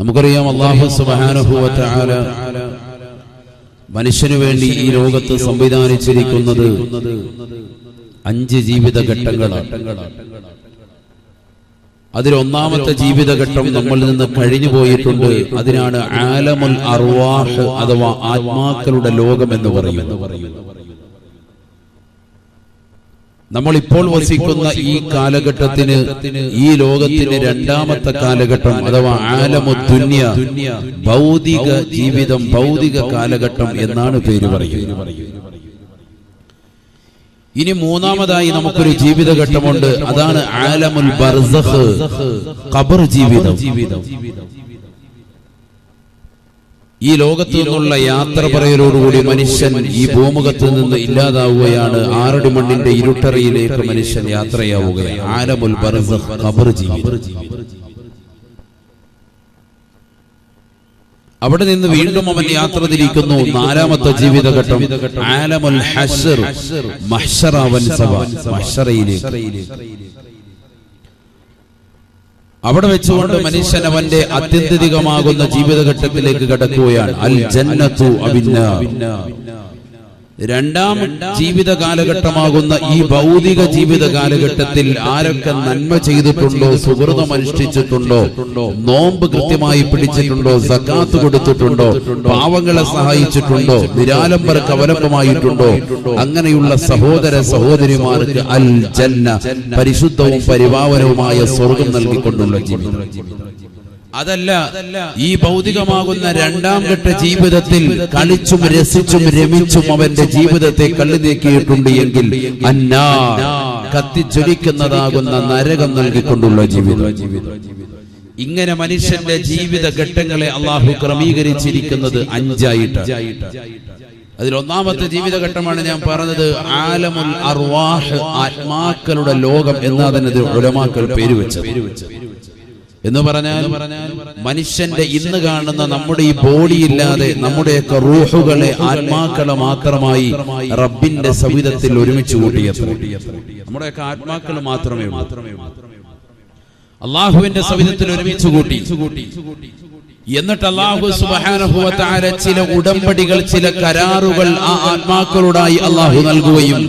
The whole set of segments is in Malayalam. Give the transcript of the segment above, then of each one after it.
നമുക്കറിയാം അല്ലാഹു സുബ്ഹാനഹു വ തആല മനുഷ്യനു വേണ്ടി ഈ ലോകത്ത് സംവിധാനിച്ചിരിക്കുന്നത് 5 ജീവിതഘട്ടങ്ങളാണ്. അതിൽ ഒന്നാമത്തെ ജീവിതഘട്ടം നമ്മളിൽ നിന്ന് കഴിഞ്ഞു പോയിട്ടുണ്ട്. അതിനാണ് ആലമുൽ അർവാഹ് അഥവാ ആത്മാക്കളുടെ ലോകം എന്ന് പറയുന്നത്. നമ്മൾ ഇപ്പോൾ വസിക്കുന്ന ഈ കാലഘട്ടത്തിന്, ഈ ലോകത്തിന് രണ്ടാമത്തെ കാലഘട്ടം അഥവാ ആലമുദ് ദുനിയ, ഭൗതിക ജീവിതം, ഭൗതിക കാലഘട്ടം എന്നാണ് പേര് പറയുന്നത്. ഇനി മൂന്നാമതായി നമുക്കൊരു ജീവിതഘട്ടമുണ്ട്. അതാണ് ആലമുൽ ബർസഖ്, ഖബർ ജീവിതം. ഈ ലോകത്തു നിന്നുള്ള യാത്ര പറയലോടുകൂടി മനുഷ്യൻ ഈ ഭൂമുഖത്ത് നിന്ന് ഇല്ലാതാവുകയാണ്. 6 മണ്ണിന്റെ ഇരുട്ടറയിലേക്ക് മനുഷ്യൻ യാത്രയാവുകയാണ്. ആലമുൽ ബർസഖ്, ഖബർ ജീവിതം. അവിടെ നിന്ന് വീണ്ടും അവൻ യാത്ര തിരിക്കുന്നു. 4ാമത്തെ ജീവിതഘട്ടം ആലമുൽ ഹശ്ർ, മഹ്ശറ വൻ സഭ, മഹ്ശറയിലേക്ക്. അവിടെ വെച്ചുകൊണ്ട് മനുഷ്യൻ അവന്റെ അത്യന്തികമാകുന്ന ജീവിതഘട്ടത്തിലേക്ക് കടക്കുകയാണ്. അൽ ജന്നത്തു അവിന്നാർ. രണ്ടാം ജീവിത കാലഘട്ടമാകുന്ന ഈ ഭൗതിക ജീവിത കാലഘട്ടത്തിൽ ആരൊക്കെ നന്മ ചെയ്തിട്ടുണ്ടോ, സുഹൃതം അനുഷ്ഠിച്ചിട്ടുണ്ടോ, നോമ്പ് കൃത്യമായി പിടിച്ചിട്ടുണ്ടോ, സക്കാത്ത് കൊടുത്തിട്ടുണ്ടോ, പാവങ്ങളെ സഹായിച്ചിട്ടുണ്ടോ, നിരാലംബർക്ക് അവലംബമായിട്ടുണ്ടോ, അങ്ങനെയുള്ള സഹോദര സഹോദരിമാർക്ക് അൽ ജന്ന, പരിശുദ്ധവും പരിപാവനവുമായ സ്വർഗം നൽകിക്കൊണ്ടുള്ള ജീവിതം. അതല്ല, ഈ ഭൗതികമാകുന്ന 2ാം ഘട്ട ജീവിതത്തിൽ കളിച്ചും രസിച്ചും രമിച്ചും അവന്റെ ജീവിതത്തെ കള്ളി നീക്കിയിട്ടുണ്ട് എങ്കിൽ അന്നാ, കത്തിജ്വലിക്കുന്നതാകുന്ന നരകം നൽകിക്കൊണ്ടുള്ള ജീവിതം. ഇങ്ങനെ മനുഷ്യന്റെ ജീവിത ഘട്ടങ്ങളെ അള്ളാഹു ക്രമീകരിച്ചിരിക്കുന്നത് 5ആയിട്ടാണ്. അതിൽ ഒന്നാമത്തെ ജീവിതഘട്ടമാണ് ഞാൻ പറഞ്ഞത് ആലമുൽ അർവാഹ്, ആത്മാക്കളുടെ ലോകം എന്നതിന് ഉലമാക്കൾ പേര് വെച്ചത്. എന്ന് പറഞ്ഞാൽ മനുഷ്യന്റെ ഇന്ന് കാണുന്ന നമ്മുടെ ഈ ബോഡി ഇല്ലാതെ നമ്മുടെയൊക്കെ റൂഹുകളെ, ആത്മാക്കളെ മാത്രമായി റബ്ബിന്റെ സവിധത്തിൽ ഒരുമിച്ച് കൂട്ടിയപ്പോൾ നമ്മുടെയൊക്കെ ആത്മാക്കൾ മാത്രമേ അള്ളാഹുവിന്റെ സവിധത്തിൽ ഒരുമിച്ച് കൂട്ടി. എന്നിട്ട് അല്ലാഹു സുബ്ഹാനഹു വ തആല ചില ഉടമ്പടികൾ, ചില കരാറുകൾ ആ ആത്മാക്കളോടായി അല്ലാഹു നൽകുകയും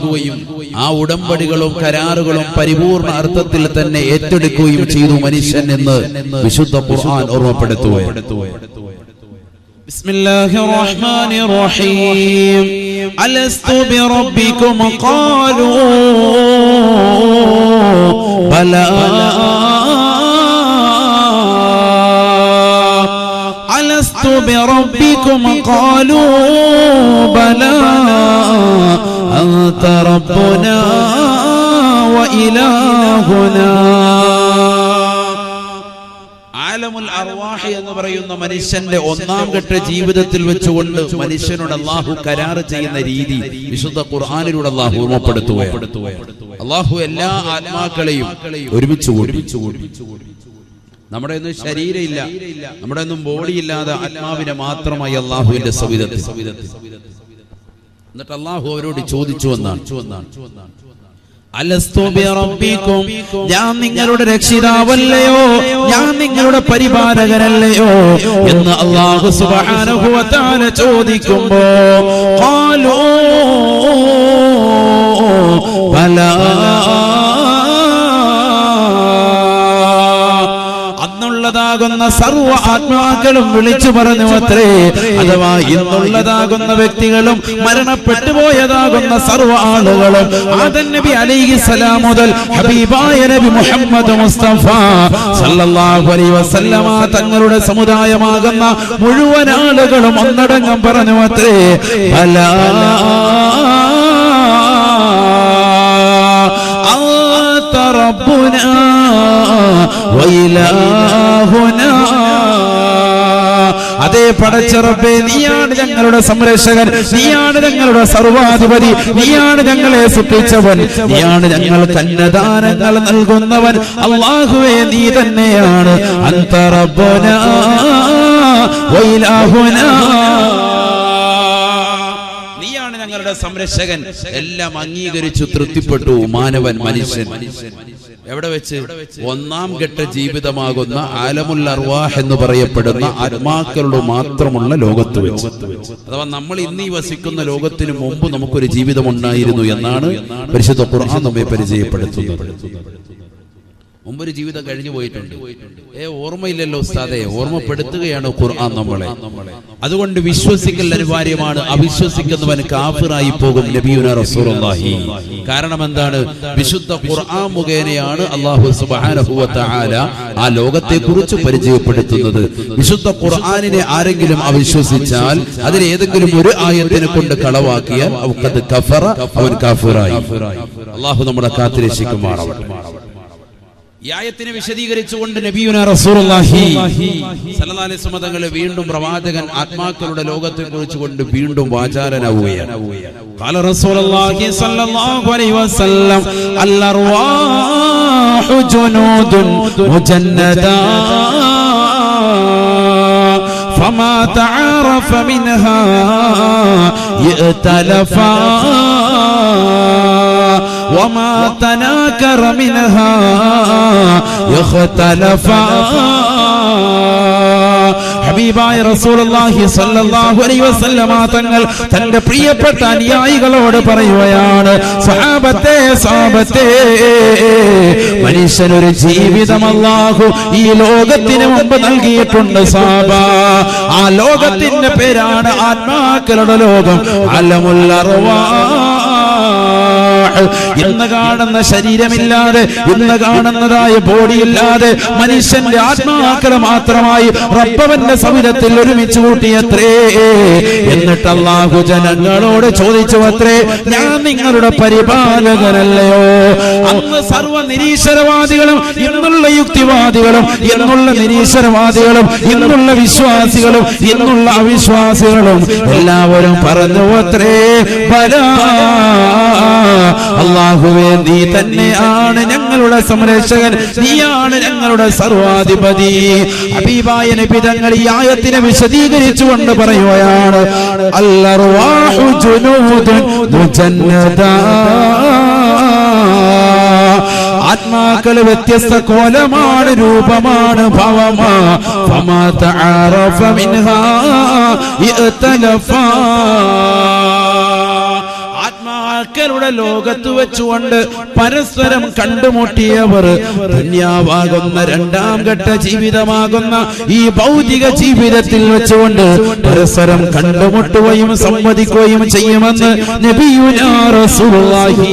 ആ ഉടമ്പടികളും കരാറുകളും പരിപൂർണ അർത്ഥത്തിൽ തന്നെ ഏറ്റെടുക്കുകയും ചെയ്തു മനുഷ്യൻ എന്ന് വിശുദ്ധ ഖുർആൻ ഓർമ്മപ്പെടുത്തുകയാണ്. ബിസ്മില്ലാഹിർ റഹ്മാനിർ റഹീം. അലസ്തു ബിറബ്ബികും ഖാലൂ ബലാ ألست بربكم قالوا بلى أنت ربنا وإلهنا. ആലമുൽ അർവാഹ് എന്ന് പറയുന്ന മനുഷ്യന്റെ 1ാം ഘട്ട ജീവിതത്തിൽ വെച്ചുകൊണ്ട് മനുഷ്യനോട് അല്ലാഹു കരാർ ചെയ്യുന്ന രീതി വിശുദ്ധ ഖുർആനിലൂടെ അല്ലാഹു ഓർമ്മപ്പെടുത്തുകയാണ്. അല്ലാഹു എല്ലാ ആത്മാക്കളെയും ഒരുമിച്ച് കൂടി. നമ്മുടെ ഒന്നും ശരീരമില്ല, നമ്മുടെ ഒന്നും ബോഡി ഇല്ലാതെ ആത്മാവിനെ മാത്രമായി അള്ളാഹുവിന്റെ സവിധത്തിൽ. എന്നിട്ട് അള്ളാഹു അവരോട് ചോദിച്ചു എന്നാണ്, അലസ്തു ബിറബ്ബികും, ഞാൻ നിങ്ങളുടെ രക്ഷിതാവല്ലയോ, ഞാൻ നിങ്ങളുടെ പരിപാലകനല്ലയോ എന്ന് അല്ലാഹു സുബ്ഹാനഹു വ തആല ചോദിക്കുമ്പോ ഖാലൂ ബലാ, ുന്ന സർവ്വ ആത്മാക്കളും വിളിച്ചു പറഞ്ഞു അത്രേ. അഥവാ ഇന്നുള്ളതാകുന്ന വ്യക്തികളും മരണപ്പെട്ടു പോയതാകുന്ന സർവ്വ ആളുകളും ആദം നബി അലൈഹിസ്സലാം മുതൽ ഹബീബായ നബി മുഹമ്മദ് മുസ്തഫ സല്ലല്ലാഹു അലൈഹി വസല്ലമ തങ്ങളുടെ സമുദായമാകുന്ന മുഴുവൻ ആളുകളും ഒന്നടങ്കം പറഞ്ഞു അത്രേ ബലാ അൻത റബ്ബുനാ വഇലാഹുനാ. അതേ പടച്ച റബ്ബേ, നീയാണ് ഞങ്ങളുടെ സംരക്ഷകൻ, നീയാണ് ഞങ്ങളുടെ സർവാധിപതി, നീയാണ് ഞങ്ങളെ സൃഷ്ടിച്ചവൻ, നീയാണ് ഞങ്ങൾക്ക് അന്നദാനങ്ങൾ നൽകുന്നവൻ. അല്ലാഹുവേ, നീ തന്നെയാണ് അൻത റബ്ബുനാ വഇലാഹുനാ, നീയാണ് ഞങ്ങളുടെ ഞങ്ങളുടെ സംരക്ഷകൻ എല്ലാം അംഗീകരിച്ചു തൃപ്തിപ്പെട്ടു മാനവൻ മനുഷ്യൻ. എവിടെ വെച്ച്? ഒന്നാം ഘട്ട ജീവിതമാകുന്ന ആലമുൽ അർവാഹ് എന്ന് പറയപ്പെടുന്ന ആത്മാക്കളുടെ മാത്രമുള്ള ലോകത്ത് വെച്ച്. അഥവാ നമ്മൾ ഇന്ന് ഈ വസിക്കുന്ന ലോകത്തിന് മുമ്പ് നമുക്കൊരു ജീവിതം ഉണ്ടായിരുന്നു എന്നാണ് പരിശുദ്ധ ഖുർആൻ നമ്മെ പരിചയപ്പെടുത്തുന്നത്. മുമ്പൊരു ജീവിതം കഴിഞ്ഞു പോയിട്ടുണ്ട്. ഓർമ്മയില്ലല്ലോ ഉസ്താദെ, ഓർമ്മപ്പെടുത്തുകയാണ് ഖുർആൻ നമ്മളെ. അതുകൊണ്ട് വിശ്വസിക്കൽ അനിവാര്യമാണ്. അവിശ്വസിക്കുന്നവൻ കാഫിറായി പോകും നബിയുനാ റസൂലുള്ളാഹി. കാരണം എന്താണ്? വിശുദ്ധ ഖുർആൻ മുഖേനയാണ് അല്ലാഹു സുബ്ഹാനഹു വ തആല ആ ലോകത്തെ കുറിച്ച് പരിചയപ്പെടുത്തുന്നത്. വിശുദ്ധ ഖുർആനിനെ ആരെങ്കിലും അവിശ്വസിച്ചാൽ, അതിൽ ഏതെങ്കിലും ഒരു ആയത്തിനെ കൊണ്ട് കളവാക്കിയാൽ അവൻ കാഫിറായി. അല്ലാഹു നമ്മളെ കാത്തുരക്ഷിക്കുമാറാവട്ടെ. ഈ ആയത്തിനെ വിശദീകരിച്ചുകൊണ്ട് നബിയുനാ റസൂലുള്ളാഹി സ്വല്ലല്ലാഹു അലൈഹി വസല്ലം തങ്ങൾ വീണ്ടും പ്രവാചകൻ ആത്മാക്കളുടെ ലോകത്തെ കുറിച്ച് കൊണ്ട് വീണ്ടും വാചാലനാവുകയാണ്. ഖാല റസൂലുള്ളാഹി സ്വല്ലല്ലാഹു അലൈഹി വസല്ലം അൽ അർവാഹു ജുനൂദുൻ മുജന്നദാ ഫമാ തആറഫ മിൻഹാ യഅ്തലഫാ وما تناكر منها يختلفا. ഹബീബായ റസൂലുള്ളാഹി സ്വല്ലല്ലാഹു അലൈഹി വസല്ലമ തങ്ങൾ തന്റെ പ്രിയപ്പെട്ട അനുയായികളോട് പറയുകയാണ്, സഹാബത്തെ മനുഷ്യനൊരു ജീവിതം അല്ലാഹു ഈ ലോകത്തിന് മുമ്പ് നൽകിയിട്ടുണ്ട് സഹാബ. ആ ലോകത്തിന്റെ പേരാണ് ആത്മാക്കളുടെ ലോകം, അലമുൽ അർവാഹ്. ഇന്ന് കാണുന്ന ശരീരമില്ലാതെ, ഇന്ന് കാണുന്നതായ ബോഡിയില്ലാതെ മനുഷ്യന്റെ ആത്മാക്കളെ മാത്രമായി റബ്ബവന്റെ സവിധത്തിൽ ഒരുമിച്ച് കൂട്ടിയത്രേ. എന്നിട്ട് അല്ലാഹു ജനങ്ങളോട് ചോദിച്ചു അത്രേ, ഞാൻ നിങ്ങളുടെ പരിപാലകനല്ലയോ? അന്ന് സർവ്വ നിരീശ്വരവാദികളും, ഇന്നുള്ള യുക്തിവാദികളും, ഇന്നുള്ള നിരീശ്വരവാദികളും, ഇന്നുള്ള വിശ്വാസികളും, ഇന്നുള്ള അവിശ്വാസികളും എല്ലാവരും പറഞ്ഞു അത്രേ, ബലാ അല്ലാഹുവേ, നീ തന്നെയാണ് ഞങ്ങളുടെ സംരക്ഷകൻ, നീയാണ് ഞങ്ങളുടെ സർവാധിപതി. ഹബീബായ നബി തങ്ങൾ ഈ ആയത്തിനെ വിശദീകരിച്ചുകൊണ്ട് പറയുകയാണ്, അൽ അർവാഹു ജുനൂദുൻ മുജന്നദാ. ആത്മാക്കൾ വ്യത്യസ്ത കോലമാണ്, രൂപമാണ്, ഭാവമാ. ഫമാ തആറഫ മിൻഹാ യഅ്തലഫാ. ആത്മാക്കളുടെ ലോകത്ത് വെച്ചുകൊണ്ട് പരസ്പരം കണ്ടുമുട്ടിയവർ ദുനിയാവാകുന്ന രണ്ടാം ഘട്ട ജീവിതമാകുന്ന ഈ ഭൗതിക ജീവിതത്തിൽ വെച്ചുകൊണ്ട് പരസ്പരം കണ്ടുമുട്ടുകയും സംവദിക്കുകയും ചെയ്യുമെന്ന് നബിയുനാ റസൂലുള്ളാഹി.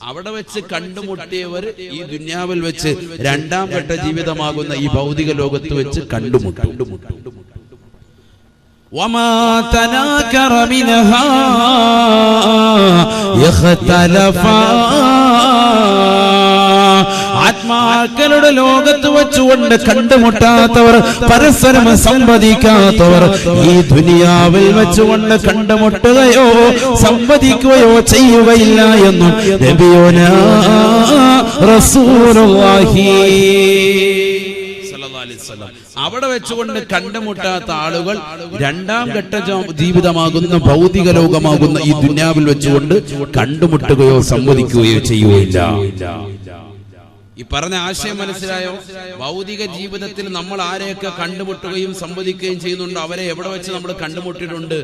അവിടെ വെച്ച് കണ്ടുമുട്ടിയവർ ഈ ദുനിയാവിൽ വെച്ച് രണ്ടാം ഘട്ട ജീവിതമാകുന്ന ഈ ഭൗതിക ലോകത്ത് വെച്ച് കണ്ടുമുട്ടും. وما تناكر منها يختلفا. ആത്മാക്കളുടെ ലോകത്ത് വെച്ചുകൊണ്ട് കണ്ടുമുട്ടാത്തവർ, പരസ്പരം സംവദിക്കാത്തവർ ഈ ദുനിയാവിൽ വെച്ചുകൊണ്ട് കണ്ടുമുട്ടുകയോ സംവദിക്കുകയോ ചെയ്യുകയില്ല എന്നും നബിയുനാ റസൂലുള്ളാഹി. അവിടെ വെച്ചുകൊണ്ട് കണ്ടുമുട്ടാത്ത ആളുകൾ രണ്ടാം ഘട്ട ജീവിതമാകുന്ന ഭൗതിക ലോകമാകുന്ന ഈ ദുനിയാവിൽ വെച്ചുകൊണ്ട് കണ്ടുമുട്ടുകയോ സംവദിക്കുകയോ ചെയ്യുകയില്ല. ഈ പറഞ്ഞ ആശയം മനസ്സിലായോ? ഭൗതിക ജീവിതത്തിൽ നമ്മൾ ആരെയൊക്കെ കണ്ടുമുട്ടുകയും സംവദിക്കുകയും ചെയ്യുന്നുണ്ടോ, അവരെ എവിടെ വെച്ച് നമ്മൾ കണ്ടുമുട്ടിയിട്ടുണ്ട്?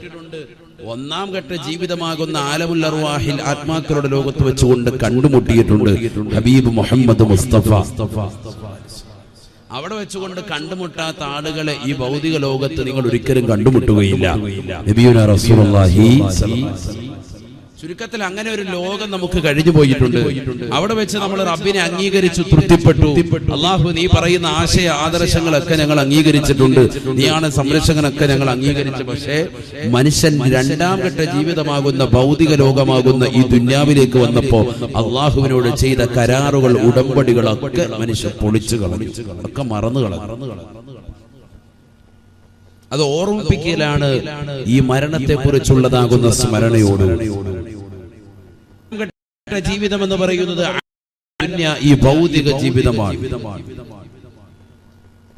ഒന്നാം ഘട്ട ജീവിതമാകുന്ന ആലമുൽ അർവാഹിൽ ആത്മാക്കളുടെ ലോകത്ത് വെച്ചുകൊണ്ട് കണ്ടുമുട്ടിയിട്ടുണ്ട് ഹബീബ് മുഹമ്മദ് മുസ്തഫ. അവിടെ വെച്ചുകൊണ്ട് കണ്ടുമുട്ടാത്ത ആളുകളെ ഈ ഭൗതിക ലോകത്ത് നിങ്ങൾ ഒരിക്കലും കണ്ടുമുട്ടുകയില്ല. നബിയുനാ റസൂലുള്ളാഹി. ചുരുക്കത്തിൽ അങ്ങനെ ഒരു ലോകം നമുക്ക് കഴിഞ്ഞു പോയിട്ടുണ്ട്. അവിടെ വെച്ച് നമ്മൾ റബ്ബിനെ അംഗീകരിച്ചു തൃപ്തിപ്പെട്ടു. അള്ളാഹു നീ പറയുന്ന ആശയ ആദർശങ്ങളൊക്കെ ഞങ്ങൾ അംഗീകരിച്ചിട്ടുണ്ട്, നീയാണ് സംരക്ഷകനൊക്കെ ഞങ്ങൾ അംഗീകരിച്ചു. പക്ഷേ മനുഷ്യൻ രണ്ടാം ഘട്ട ജീവിതമാകുന്ന ഭൗതിക ലോകമാകുന്ന ഈ ദുന്യാവിലേക്ക് വന്നപ്പോ അള്ളാഹുവിനോട് ചെയ്ത കരാറുകൾ, ഉടമ്പടികളൊക്കെ മനുഷ്യൻ പൊളിച്ചു കളഞ്ഞു, ഒക്കെ മറന്നു കളഞ്ഞു. അത് ഓർമ്മിപ്പിക്കലാണ് ഈ മരണത്തെ കുറിച്ചുള്ളതാകുന്ന സ്മരണയോട്. ജീവിതം എന്ന് പറയുന്നത് ഈ ഭൗതിക ജീവിതമാണ്.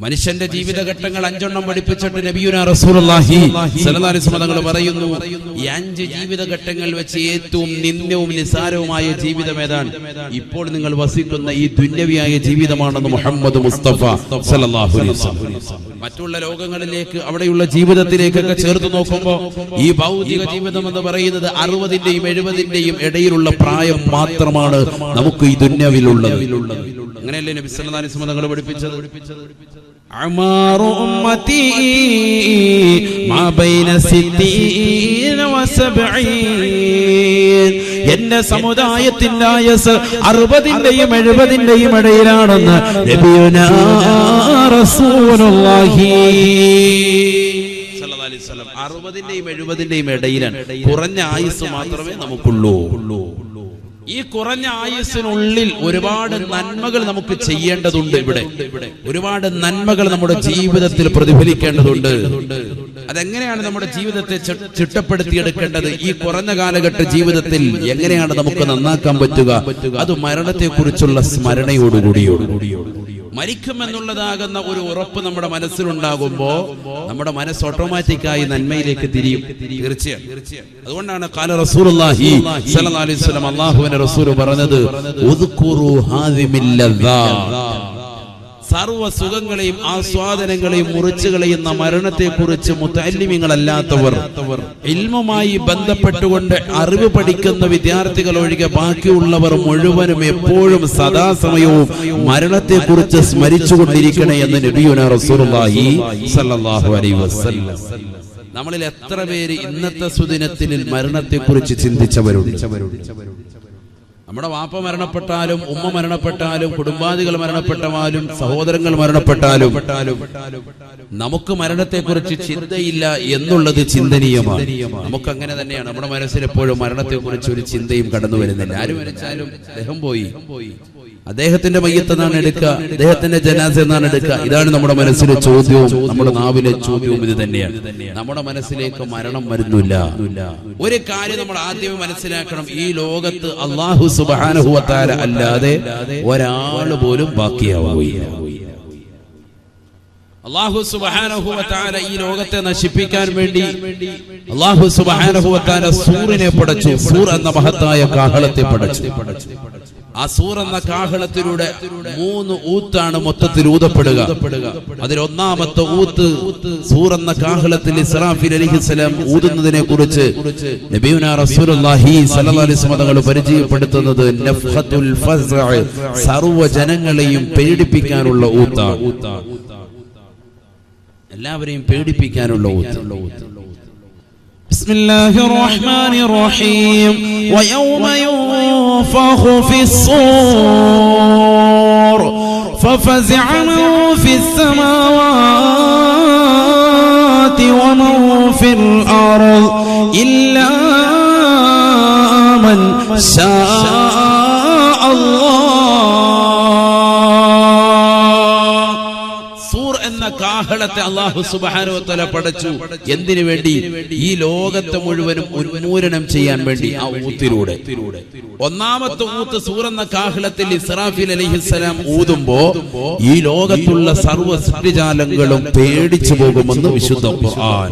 മനുഷ്യന്റെ ജീവിതഘട്ടങ്ങൾ 5 പഠിപ്പിച്ചിട്ട് നബിയുനാ റസൂലുള്ളാഹി സ്വല്ലല്ലാഹു അലൈഹി വസല്ലം തങ്ങൾ പറയുന്നു, ഈ 5 ജീവിതഘട്ടങ്ങൾ വെച്ച് ഏറ്റവും നിന്ദ്യവും നിസാരവുമായ ജീവിതം ഏതാണ്? ഇപ്പോൾ നിങ്ങൾ വസിക്കുന്ന ഈ ദുന്യവിയായ ജീവിതമാണെന്ന് മുഹമ്മദ് മുസ്തഫ സ്വല്ലല്ലാഹു അലൈഹി വസല്ലം. മറ്റുള്ള ലോകങ്ങളിലേക്ക്, അവിടെയുള്ള ജീവിതത്തിലേക്കൊക്കെ ചേർത്ത് നോക്കുമ്പോൾ ഈ ഭൗതിക ജീവിതം എന്ന് പറയുന്നത് 60ന്റെയും 70ന്റെയും ഇടയിലുള്ള പ്രായം മാത്രമാണ് നമുക്ക് ഈ ദുന്യവിലുള്ളത്. അങ്ങനെയല്ലേ നബി സല്ലല്ലാഹു അലൈഹി വസല്ലം തങ്ങൾ പഠിപ്പിച്ചത്? അമാറു ഉമ്മത്തി മാ ബൈന 60 വ 70. എന്റെ സമുദായത്തിന്റെ ആയുസ് 60ന്റെയും 70ന്റെയും ഇടയിലാണെന്ന് നബിയുനാ റസൂലുള്ളാഹി സ്വല്ലല്ലാഹു അലൈഹി വസല്ലം. 60ന്റെയും 70ന്റെയും ഇടയിലാണ്. കുറഞ്ഞ ആയുസ് മാത്രമേ നമുക്കുള്ളൂ. ഈ കുറഞ്ഞ ആയുസ്സിനുള്ളിൽ ഒരുപാട് നന്മകൾ നമുക്ക് ചെയ്യേണ്ടതുണ്ട്. ഇവിടെ ഒരുപാട് നന്മകൾ നമ്മുടെ ജീവിതത്തിൽ പ്രതിഫലിക്കേണ്ടതുണ്ട്. അതെങ്ങനെയാണ് നമ്മുടെ ജീവിതത്തെ ചിട്ടപ്പെടുത്തിയെടുക്കേണ്ടത്? ഈ കുറഞ്ഞ കാലഘട്ട ജീവിതത്തിൽ എങ്ങനെയാണ് നമുക്ക് നന്നാക്കാൻ പറ്റുക? അത് മരണത്തെക്കുറിച്ചുള്ള സ്മരണയോടുകൂടിയോ മരിക്കുമെന്നുള്ളതാകുന്ന ഒരു ഉറപ്പ് നമ്മുടെ മനസ്സിലുണ്ടാകുമ്പോ നമ്മുടെ മനസ്സ് ഓട്ടോമാറ്റിക്കായി നന്മയിലേക്ക് തിരിയും. തീർച്ചയായും. അതുകൊണ്ടാണ് ഖാല റസൂലുള്ളാഹി സ്വല്ലല്ലാഹു അലൈഹി വസല്ലം, അല്ലാഹുവിന്റെ റസൂൽ പറഞ്ഞത്, ഉദ്കുറു ഹാദിമിൽ ലദ്ദാ, സർവ്വ സുഖങ്ങളെയും ആസ്വാദനങ്ങളെയും മുറിച്ചു കളയുന്ന മരണത്തെക്കുറിച്ച് മുതഅല്ലിമീങ്ങളല്ലാത്തവർ, ഇൽമുമായി ബന്ധപ്പെട്ടുകൊണ്ട് അറിവ് പഠിക്കുന്ന വിദ്യാർത്ഥികൾ ഒഴികെ ബാക്കിയുള്ളവർ മുഴുവനും എപ്പോഴും സദാസമയവും മരണത്തെക്കുറിച്ച് സ്മരിച്ചുകൊണ്ടിരിക്കണേ എന്ന് നബിയുനാ റസൂലുള്ളാഹി സ്വല്ലല്ലാഹു അലൈഹി വസല്ലം. നമ്മളിൽ എത്ര പേര് ഇന്നത്തെ സുദിനത്തിൽ മരണത്തെക്കുറിച്ച് ചിന്തിച്ചവരുണ്ട്? നമ്മുടെ വാപ്പ മരണപ്പെട്ടാലും, ഉമ്മ മരണപ്പെട്ടാലും, കുടുംബാദികൾ മരണപ്പെട്ടാലും, സഹോദരങ്ങൾ മരണപ്പെട്ടാലും നമുക്ക് മരണത്തെക്കുറിച്ച് ചിന്തയില്ല എന്നുള്ളത് ചിന്തനീയമാണ്. നമുക്ക് അങ്ങനെ തന്നെയാണ്. നമ്മുടെ മനസ്സിൽ എപ്പോഴും മരണത്തെക്കുറിച്ച് ഒരു ചിന്തയും കടന്നു വരുന്നില്ല. ആര് മരിച്ചാലും അദ്ദേഹം പോയി, അദ്ദേഹത്തിന്റെ മയ്യത്ത് എന്നാണ് എടുക്കുക, അദ്ദേഹത്തിന്റെ ജനാസ എന്നാണ് എടുക്കുക. ഇതാണ് നമ്മുടെ മനസ്സിലെ ചോദ്യവും നമ്മുടെ നാവിലെ ചോദ്യവും ഇത് തന്നെയാണ്. നമ്മുടെ മനസ്സിലേക്ക് മരണം വരുന്നില്ല. ഒരു കാര്യം നമ്മൾ ആദ്യമേ മനസ്സിലാക്കണം, ഈ ലോകത്ത് അല്ലാഹു സുബ്ഹാനഹു വ തആല അല്ലാതെ ഒരാൾ പോലും ബാക്കിയാവുകയില്ല. അല്ലാഹു സുബ്ഹാനഹു വ തആല ഈ ലോകത്തെ നശിപ്പിക്കാൻ വേണ്ടി അല്ലാഹു സുബ്ഹാനഹു വ തആല സൂറിനെ പടച്ചു. സൂർ എന്ന മഹത്തായ കാഹളത്തെ പടച്ചു. ആ സൂർ എന്ന കാഹളത്തിലൂടെ 3 ഊത്താണ് മൊത്തത്തിൽ ഊതപ്പെടുക. അതിൽ ഒന്നാമത്തെ ഊത്ത് സൂർ എന്ന കാഹളത്തിൽ ഇസ്രാഫീൽ അലൈഹിസ്സലാം ഊതുന്നതിനെ കുറിച്ച് നബിയുനാ റസൂലുള്ളാഹി സ്വല്ലല്ലാഹു അലൈഹി വസല്ലം തങ്ങൾ പരിചയപ്പെടുത്തുന്നത് നഫ്ഖത്തുൽ ഫസ്അ, സർവ്വ ജനങ്ങളെയും പേടിപ്പിക്കാനുള്ള ഊത്താണ്. എല്ലാവരെയും പേടിപ്പിക്കാനുള്ള ഊത്ത്. بسم الله الرحمن الرحيم ويوم ينفخ في الصور ففزع من في السماوات ومن في الأرض إلا من شاء الله. കാഹളത്തെ അല്ലാഹു സുബ്ഹാനഹു വ തആല പടച്ചു. എന്തിനു വേണ്ടി? ഈ ലോകത്തെ മുഴുവനും ഉന്മൂലനം ചെയ്യാൻ വേണ്ടി. ആ ഊത്തിലൂടെ ഒന്നാമത്തെ ഊത്ത് സൂർ എന്ന കാഹളത്തിൽ ഇസ്രാഫീൽ അലൈഹിസ്സലാം ഊതുമ്പോ ഈ ലോകത്തുള്ള സർവ്വ സൃഷ്ടിജാലങ്ങളും പേടിച്ചു പോകുമെന്ന് വിശുദ്ധ ഖുർആൻ.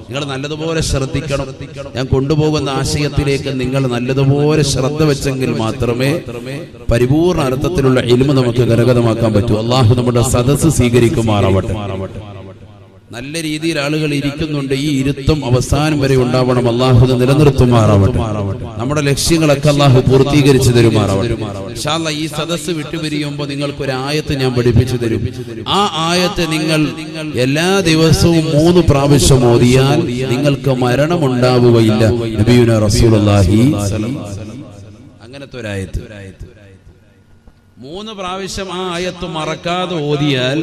നിങ്ങൾ നല്ലതുപോലെ ശ്രദ്ധിക്കണം. ഞാൻ കൊണ്ടുപോകുന്ന ആശയത്തിലേക്ക് നിങ്ങൾ നല്ലതുപോലെ ശ്രദ്ധ വെച്ചെങ്കിൽ മാത്രമേ പരിപൂർണ അർത്ഥത്തിലുള്ള ഇൽമു നമുക്ക് കരഗതമാക്കാൻ പറ്റൂ. അല്ലാഹു നമ്മുടെ സദസ്സ് സ്വീകരിക്കുമാറാവട്ടെ. നല്ല രീതിയിൽ ആളുകൾ ഇരിക്കുന്നുണ്ട്. ഈ ഇരുത്തം അവസാനം വരെ ഉണ്ടാവണം. അല്ലാഹു നിലനിർത്തുമാറാവട്ടെ. നമ്മുടെ ലക്ഷ്യങ്ങളൊക്കെ അല്ലാഹു പൂർത്തീകരിച്ചു തരുമാറാവട്ടെ. ഇൻഷാ അല്ലാഹ് ഈ സദസ്സ് വിട്ടുപിരിയുമ്പോൾ നിങ്ങൾക്ക് ഒരു ആയത്ത് ഞാൻ പഠിപ്പിച്ചു തരും. ആ ആയത്ത് നിങ്ങൾ എല്ലാ ദിവസവും 3 പ്രാവശ്യം ഓതിയാൽ നിങ്ങൾക്ക് മരണമുണ്ടാവുകയില്ല. നബിയുനാ റസൂലുള്ളാഹി സ്വല്ലല്ലാഹു അലൈഹി വസല്ലം അങ്ങനത്തെ ഒരു ആയത്ത് 3 പ്രാവശ്യം ആ ആയത്ത് മറക്കാതെ ഓതിയാൽ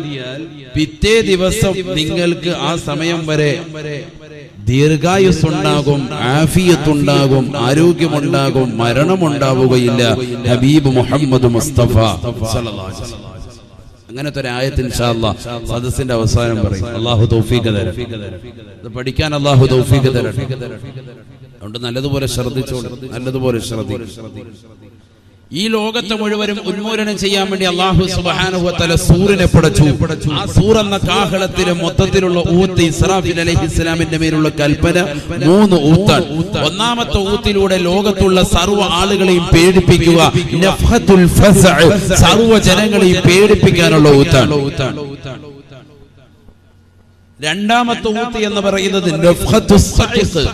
പിറ്റേ ദിവസം നിങ്ങൾക്ക് ആ സമയം വരെ ദീർഘായുസ്സുണ്ടാകും, ആഫിയത്തുണ്ടാകും, ആരോഗ്യമുണ്ടാകും, മരണമുണ്ടാവുകയില്ല. ഹബീബ് മുഹമ്മദ് മുസ്തഫ സല്ലല്ലാഹു അലൈഹി വസല്ലം അങ്ങനത്തെ ഒരു ആയത്ത് ഇൻഷാ അല്ലാഹ് സദസ്സിന്റെ അവസാനം പറയും. അല്ലാഹു തൗഫീഖ് തരട്ടെ. ഇത് പഠിക്കാൻ അല്ലാഹു തൗഫീഖ് തരട്ടെ. അതുകൊണ്ട് നല്ലതുപോലെ ശ്രദ്ധിച്ചോളൂ, നല്ലതുപോലെ ശ്രദ്ധിക്കും. ഈ ലോകത്തെ മുഴുവനും ഉന്മൂലനം ചെയ്യാൻ വേണ്ടി അല്ലാഹു സുബ്ഹാനഹു വ തആല സൂറിനെ പടച്ചു. ആ സൂർ എന്ന കാഹളത്തിലെ മൊത്തത്തിലുള്ള ഊത്ത് ഇസ്രാഫീൽ അലൈഹിസ്സലാമിന്റെ മേലുള്ള കൽപ്പന 3 ഊത്താണ്. ഒന്നാമത്തെ ഊത്തിലൂടെ ലോകത്തുള്ള സർവ്വ ആളുകളെയും പേടിപ്പിക്കുക, നഫ്ഹത്തുൽ ഫസഅ്, സർവ്വ ജനങ്ങളെയും പേടിപ്പിക്കാനുള്ള ഊത്താണ്. രണ്ടാമത്തെ ഊത്ത് എന്ന് പറയുന്നത് നഫ്ഹത്തുസ് സഖിഖ്,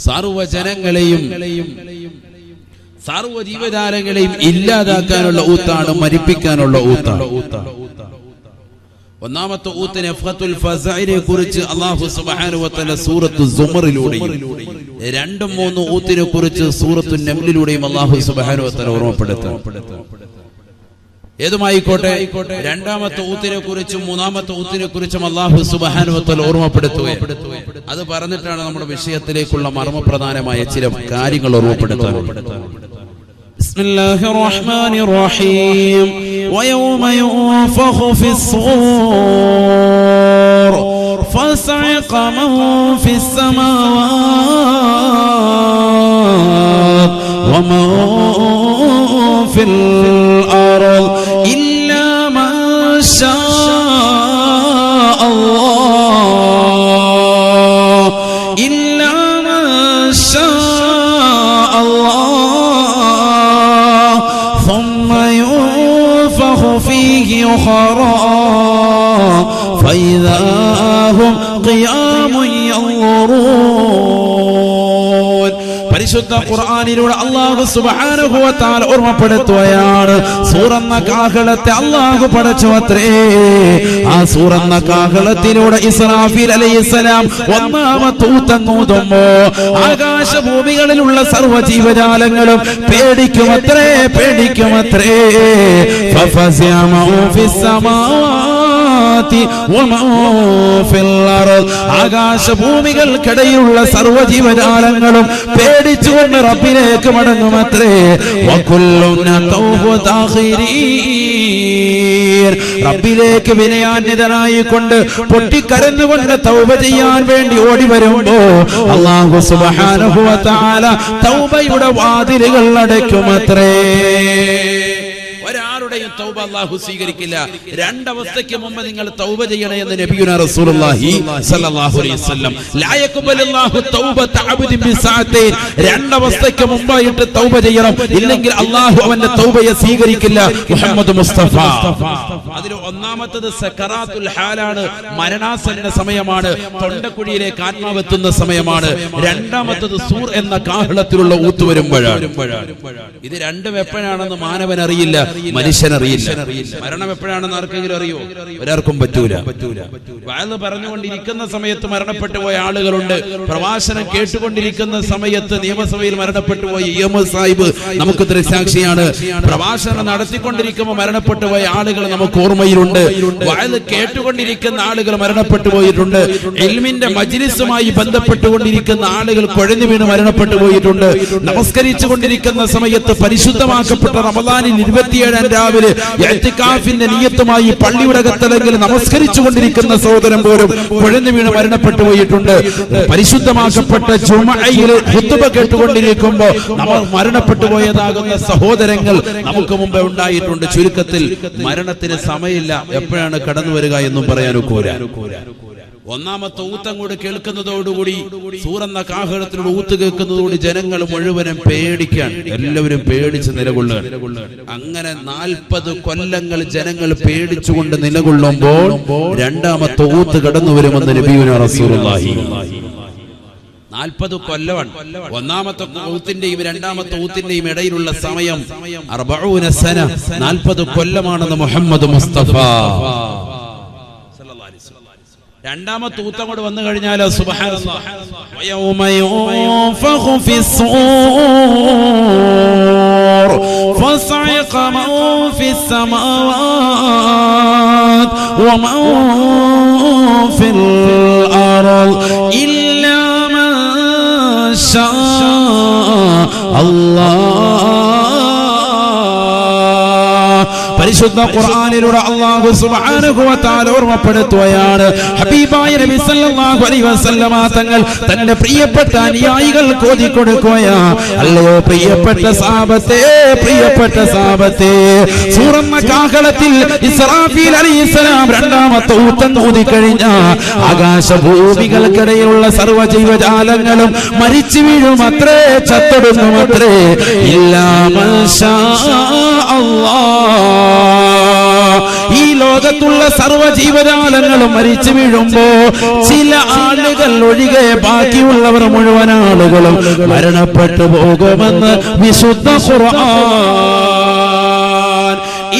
സർവ്വ ജനങ്ങളെയും സർവ്വ ജീവജാലങ്ങളെയും ഇല്ലാതാക്കാനുള്ള ഊത്താണ്, മരിപ്പിക്കാനുള്ള ഊത്താണ്. ഒന്നാമത്തെ ഊത്ത് നഫ്ഹത്തുൽ ഫസഇനെ കുറിച്ച് അല്ലാഹു സുബ്ഹാനഹു വ തആല സൂറത്തു സുമറിലൂടെയും 2, 3 ഊത്തിനെ കുറിച്ച് സൂറത്തു നംലിലൂടെയും അല്ലാഹു സുബ്ഹാനഹു വ തആല ഓർമ്മപ്പെടുത്തുന്നു. ഏതുമായിക്കോട്ടെ, രണ്ടാമത്തെ ഊത്തിനെ കുറിച്ചും 3ാമത്തെ ഊത്തിനെ കുറിച്ചും അല്ലാഹു സുബ്ഹാനഹു വ തആല ഓർമ്മപ്പെടുത്തുകയാണ്. അത് പറഞ്ഞിട്ടാണ് നമ്മുടെ വിഷയത്തിലേക്കുള്ള മർമ്മപ്രധാനമായ ചില കാര്യങ്ങൾ ഓർമ്മപ്പെടുത്തുന്നത്. ബിസ്മില്ലാഹിർ റഹ്മാനിർ റഹീം. വയൗമ യുൻഫഖു ഫിസ്സൂർ ഫസഇഖ മൻ ഫിസ്സമാവാതി വമൻ ഫിൽ അർദ് ഇല്ലാ മൻ ശാ അല്ലാഹ് ഇല്ലാ മൻ ശാ അല്ലാഹ് ثم ينفخ فيه أخرى فإذا هم قيام ينظرون. പരിശുദ്ധ ഖുർആനിലൂടെ അല്ലാഹു സുബ്ഹാനഹു വ തആല ഓർമ്മപ്പെടുത്തുകയാണ്, സൂറന്ന കാഹളത്തെ അല്ലാഹു പടച്ചു അത്രേ. ആ സൂറന്ന കാഹളത്തിലൂടെ ഇസ്രാഫീൽ അലൈഹിസ്സലാം ഒന്നാമത്തെ ഊതങ്ങൂതുമ്പോൾ ആകാശഭൂമികളിലുള്ള സർവ്വ ജീവജാലങ്ങളും പേടിക്കുമത്രേ, പേടിക്കുമത്രേ. ഫഫസിഅ മൻ ഫിസ്സമാവാതി വമൻ ഫിൽ അർദ്, ആകാശഭൂമികൾക്കിടയിലുള്ള സർവ്വ ജീവജാലങ്ങളും പേടിച്ചുകൊണ്ട് റബ്ബിലേക്ക് മടങ്ങുമത്രേ. റബ്ബിലേക്ക് വിനയാന്വിതനായിക്കൊണ്ട് പൊട്ടിക്കരഞ്ഞുകൊണ്ട് തൗബ ചെയ്യാൻ വേണ്ടി ഓടി വരുമ്പോ അല്ലാഹു സുബ്ഹാനഹു വ തആല തൗബയുടെ വാതിലുകൾ അടയ്ക്കുമത്രേ. ഒരാളുടെയും തൗബ അല്ലാഹു സ്വീകരിക്കില്ല. രണ്ടവസ്ഥയ്ക്ക് മുമ്പ് നിങ്ങൾ തൗബ ചെയ്യണേ എന്ന് നബിയുനാ റസൂലുള്ളാഹി സ്വല്ലല്ലാഹു അലൈഹി വസല്ലം. ലാ യഖ്ബലുല്ലാഹു തൗബത അബ്ദിൻ ബിസഅതൈൻ, രണ്ടവസ്ഥയ്ക്ക് മുമ്പായിട്ട് തൗബ ചെയ്യണം, ഇല്ലെങ്കിൽ അല്ലാഹു അവന്റെ തൗബയെ സ്വീകരിക്കില്ല. മുഹമ്മദ് മുസ്തഫ. അതിൽ ഒന്നാമത്തേത് സക്കറാത്തുൽ ഹാലാണ്, മരണാസന്ന സമയമാണ്, തൊണ്ടക്കുഴിയിലേക്ക് ആത്മാവെത്തുന്ന സമയമാണ്. രണ്ടാമത്തേത് സൂർ എന്ന കാഹളത്തിലുള്ള ഊത്ത് വരുമ്പോഴാണ്. ഇത് രണ്ടും എപ്പോഴാണെന്ന് മാനവൻ അറിയില്ല, മനുഷ്യനറിയില്ല. മരണം എപ്പോഴാണെന്ന് ആർക്കെങ്കിലും അറിയോ? ഒരാൾക്കും പറ്റൂല. വഅദ് പറഞ്ഞുകൊണ്ടിരിക്കുന്ന സമയത്ത് മരണപ്പെട്ടു പോയ ആളുകളുണ്ട്. പ്രഭാഷണം കേട്ടുകൊണ്ടിരിക്കുന്ന സമയത്ത് നിയമസഭയിൽ മരണപ്പെട്ടു പോയ ഇഎംഎസ് സാഹിബ് നമുക്ക് ദൃക്സാക്ഷിയാണ്. പ്രഭാഷണം നടത്തിക്കൊണ്ടിരിക്കുമ്പോൾ മരണപ്പെട്ടു പോയ ആളുകൾ നമുക്ക് ഓർമ്മയിലുണ്ട്. വഅദ് കേട്ടുകൊണ്ടിരിക്കുന്ന ആളുകൾ മരണപ്പെട്ടു പോയിട്ടുണ്ട്. ഇൽമിന്റെ മജ്ലിസുമായി ബന്ധപ്പെട്ടുകൊണ്ടിരിക്കുന്ന ആളുകൾ കുഴഞ്ഞു വീണ് മരണപ്പെട്ടു പോയിട്ടുണ്ട്. നമസ്കരിച്ചു കൊണ്ടിരിക്കുന്ന സമയത്ത് പരിശുദ്ധമാക്കപ്പെട്ട റമദാനിൽ 27 രാവിലെ ഇഅ്തികാഫിന്റെ നിയ്യത്തുമായി പള്ളിയുടെ അകത്തലെങ്കിൽ നമസ്കരിച്ചു കൊണ്ടിരിക്കുന്ന സഹോദരൻ പോലും കുഴഞ്ഞു വീണ് മരണപ്പെട്ടു പോയിട്ടുണ്ട്. പരിശുദ്ധമാക്കപ്പെട്ട ജുമഅയിൽ ഖുത്ബ കേട്ടുകൊണ്ടിരിക്കുമ്പോൾ നമ്മൾ മരണപ്പെട്ടു പോയതാകുന്ന സഹോദരങ്ങൾ നമുക്ക് മുമ്പേ ഉണ്ടായിട്ടുണ്ട്. ചുരുക്കത്തിൽ മരണത്തിന് സമയമില്ല, എപ്പോഴാണ് കടന്നു വരിക എന്നും പറയാൻ ഒക്കൂല. ഒന്നാമത്തെ ഊത്തങ്ങോട്ട് കേൾക്കുന്നതോടുകൂടി സൂറന്ന കാഹളത്തിലൂടെ ഊത്ത് കേൾക്കുന്നതോടുകൂടി ജനങ്ങൾ മുഴുവനും പേടിക്കാൻ, എല്ലാവരും പേടിച്ച് നിലകൊള്ളുകയാണ്. അങ്ങനെ 40 കൊല്ലങ്ങൾ ജനങ്ങൾ പേടിച്ചുകൊണ്ട് നിലകൊള്ളുമ്പോൾ രണ്ടാമത്തെ ഊത്ത് കടന്നു വരുമെന്ന് നബിയുനാ റസൂലുള്ളാഹി. 40 കൊല്ലമാണ്. ഒന്നാമത്തെ ഊത്തിന്റെയും രണ്ടാമത്തെ ഊത്തിന്റെയും ഇടയിലുള്ള സമയം 40 സന, 40 കൊല്ലമാണെന്ന് മുഹമ്മദ് മുസ്തഫ. രണ്ടാമത്തെ ഊത്തം കൊണ്ട് വന്നു കഴിഞ്ഞാൽ സുബ്ഹാനല്ലാഹ്, വയൗമ യുൻഫഖു ഫിസ്സൂർ ഫസഇഖ മൻ ഫിസ്സമാവാതി വമൻ ഫിൽ അർദ് ഇല്ലാ മൻ ശാ അല്ലാഹ്. പരിശുദ്ധ ഖുർആനിലൂടെ അല്ലാഹു സുബ്ഹാനഹു വ തആല ഓർമ്മപ്പെടുത്തുകയാണ്. ഹബീബായ നബി സല്ലല്ലാഹു അലൈഹി വസല്ലമ തങ്ങൾ തന്റെ പ്രിയപ്പെട്ട അനുയായികൾക്ക് ഓതി കൊടുക്കുകയാ. അല്ലയോ പ്രിയപ്പെട്ട സഹാബത്തെ, പ്രിയപ്പെട്ട സഹാബത്തെ, സൂറന്ന കാഹളത്തിൽ ഇസ്രാഫീൽ അലൈഹിസ്സലാം രണ്ടാമത്തെ ഊത്തം ഊതി കഴിഞ്ഞ ആകാശഭൂമികൾക്കിടയിലുള്ള സർവ്വ ജീവജാലങ്ങളും മരിച്ചു വീഴുമത്രേ, ചത്തൊടുങ്ങുമത്രേ. ഇല്ലാ മാഷാ അല്ലാഹ്. ഈ ലോകത്തുള്ള സർവ്വ ജീവജാലങ്ങളും മരിച്ചു വീഴുമ്പോ ചില ആളുകൾ ഒഴികെ ബാക്കിയുള്ളവർ മുഴുവൻ ആളുകളും മരണപ്പെട്ടു പോകുമെന്ന് വിശുദ്ധ ഖുർആൻ.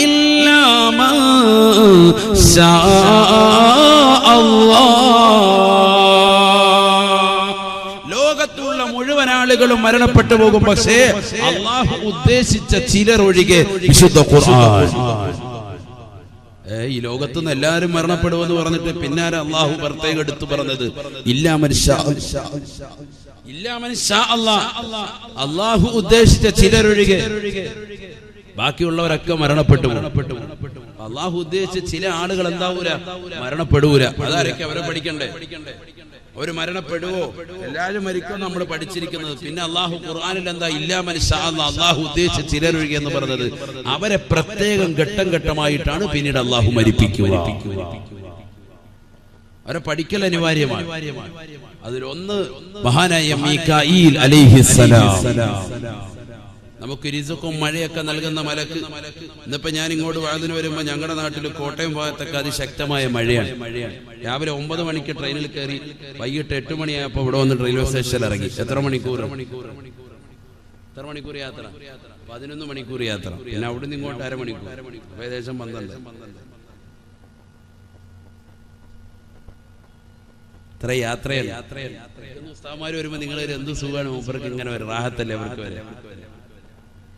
ഇല്ലാ മാഷാ അല്ലാഹ്. ലോകത്തുള്ള മുഴുവൻ ആളുകളും മരണപ്പെട്ടു പോകും, പക്ഷേ അല്ലാഹു ഉദ്ദേശിച്ച ചിലർ ഒഴികെ വിശുദ്ധ ഖുർആൻ. ഈ ലോകത്തുനിന്ന് എല്ലാവരും മരണപ്പെടുമെന്ന് പറഞ്ഞിട്ട് പിന്നാലെ അള്ളാഹു പ്രത്യേകം എടുത്തു പറഞ്ഞത് ഇല്ലാ മൻ ശാ അല്ലാഹ്. അള്ളാഹു ഉദ്ദേശിച്ച ചിലരൊഴികെ ബാക്കിയുള്ളവരൊക്കെ മരണപ്പെട്ടു. അള്ളാഹു ഉദ്ദേശിച്ച ചില ആളുകൾ എന്താവൂല, മരണപ്പെടൂല. അതാരൊക്കെ അവരെ പഠിക്കണ്ടേ? അവര് മരണപ്പെടുവോ? എല്ലാവരും മരിക്കും നമ്മൾ പഠിച്ചിരിക്കുന്നത്. പിന്നെ അള്ളാഹു ഖുർആനിൽ എന്താ ഇല്ലാ മൻ ശാ അല്ലാഹ്, അള്ളാഹു ഉദ്ദേശിച്ച ചിലരൊഴികെ എന്ന് പറഞ്ഞത്. അവരെ പ്രത്യേകം ഘട്ടം ഘട്ടമായിട്ടാണ് പിന്നീട് അള്ളാഹു മരിപ്പിക്കുക. അവരെ പഠിക്കൽ അനിവാര്യമാണ്. അതിലൊന്ന് മഹാനായ മീകായിൽ അലൈഹിസ്സലാം. നമുക്ക് റിസ്ഖും മഴയൊക്കെ നൽകുന്ന മലക്ക്. ഇന്നിപ്പോ ഞാൻ ഇങ്ങോട്ട് വാതിന് വരുമ്പോ ഞങ്ങളുടെ നാട്ടിൽ കോട്ടയം ഭാഗത്തൊക്കെ അതിശക്തമായ മഴയാണ്. രാവിലെ 9 മണിക്ക് ട്രെയിനിൽ കയറി വൈകിട്ട് 8 മണിയായപ്പോ ഇവിടെ വന്ന് റെയിൽവേ സ്റ്റേഷനിൽ ഇറങ്ങി. എത്ര മണിക്കൂർ യാത്ര? 11 മണിക്കൂർ യാത്ര. പിന്നെ അവിടുന്ന് ഇങ്ങോട്ട് അരമണിക്കൂർ, ഏകദേശം 12. ഇത്ര യാത്രയല്ല. ഉസ്താദ്മാര് വരുമ്പോ നിങ്ങൾ എന്ത് സുഖമാണ്, മൂപ്പർക്ക് ഇങ്ങനെ വരും, റാഹത്തല്ലേ അവർക്ക് വരാം.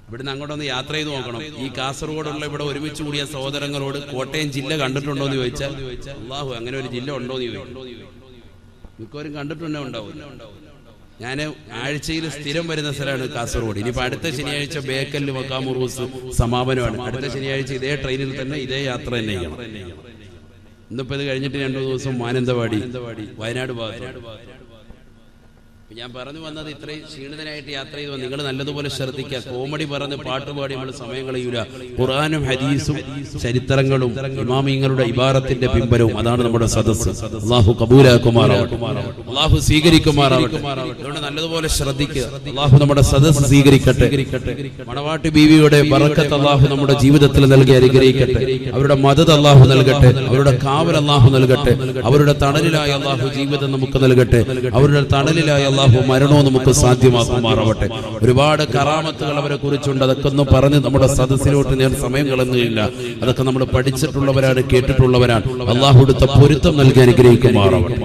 ഇവിടുന്ന് അങ്ങോട്ടൊന്ന് യാത്ര ചെയ്ത് നോക്കണം. ഈ കാസർഗോഡുള്ള ഇവിടെ ഒരുമിച്ച് കൂടിയ സഹോദരങ്ങളോട് കോട്ടയം ജില്ല കണ്ടിട്ടുണ്ടോ എന്ന് ചോദിച്ചാൽ അല്ലാഹു അങ്ങനെ ഒരു ജില്ല ഉണ്ടോ എന്ന് ചോദിക്കും. മിക്കവരും കണ്ടിട്ടുണ്ടോ? ഉണ്ടാവും. ഞാൻ ആഴ്ചയിൽ സ്ഥിരം വരുന്ന സ്ഥലമാണ് കാസർഗോഡ്. ഇനിയിപ്പോൾ അടുത്ത ശനിയാഴ്ച ബേക്കലിൽ മക്കാമുറൂസ് സമാപനമാണ്. അടുത്ത ശനിയാഴ്ച ഇതേ ട്രെയിനിൽ തന്നെ ഇതേ യാത്ര തന്നെ ചെയ്യണം. ഇന്നിപ്പോൾ ഇത് കഴിഞ്ഞിട്ട് 2 ദിവസം മാനന്തവാടി, വയനാട് ഭാഗത്ത്. ഞാൻ പറഞ്ഞു വന്നത് ഇത്രയും ക്ഷീണിതനായിട്ട് യാത്ര ചെയ്തു. നിങ്ങൾ നല്ലതുപോലെ ശ്രദ്ധിക്കുക. കോമഡി പറഞ്ഞ് പാട്ടുപാടി നമ്മൾ സമയം കളയൂല. ഖുർആനും ഹദീസും ചരിത്രങ്ങളും ഇമാമിങ്ങളുടെ ഇബാറത്തിന്റെ പിമ്പലവും അതാണ് നമ്മുടെ സദസ്സ്. അല്ലാഹു കബൂലാക്കുമാറാവട്ടെ, അല്ലാഹു സ്വീകരിക്കുമാറാവട്ടെ. അതുകൊണ്ട് നല്ലതുപോലെ ശ്രദ്ധിക്കുക. അല്ലാഹു നമ്മുടെ സദസ്സ് സ്വീകരിക്കട്ടെ. മണവാട്ടി ബീവിയുടെ ബറക്കത്ത് അല്ലാഹു നമ്മുടെ ജീവിതത്തിൽ നൽകി അനുഗ്രഹിക്കട്ടെ. അവരുടെ മദദ് അല്ലാഹു നൽകട്ടെ. അവരുടെ കാവൽ അല്ലാഹു നൽകട്ടെ. അവരുടെ തണലിലായ അല്ലാഹു ജീവിതം നമുക്ക് നൽകട്ടെ. അവരുടെ തണലിലായ അല്ലാഹു മരണവും നമുക്ക് സാധ്യമാക്കുമാറാവട്ടെ. ഒരുപാട് കറാമത്തുകൾ അവരെ കുറിച്ചുണ്ട്. അതൊക്കെ ഒന്ന് പറഞ്ഞ് നമ്മുടെ സദസ്സിലോട്ട് ഞാൻ സമയം കളഞ്ഞില്ല. അതൊക്കെ നമ്മൾ പഠിച്ചിട്ടുള്ളവരാണ്, കേട്ടിട്ടുള്ളവരാണ്. അല്ലാഹു കൊടുത്ത പൊരുത്തം നൽകി അനുഗ്രഹിക്കുമാറാവട്ടെ.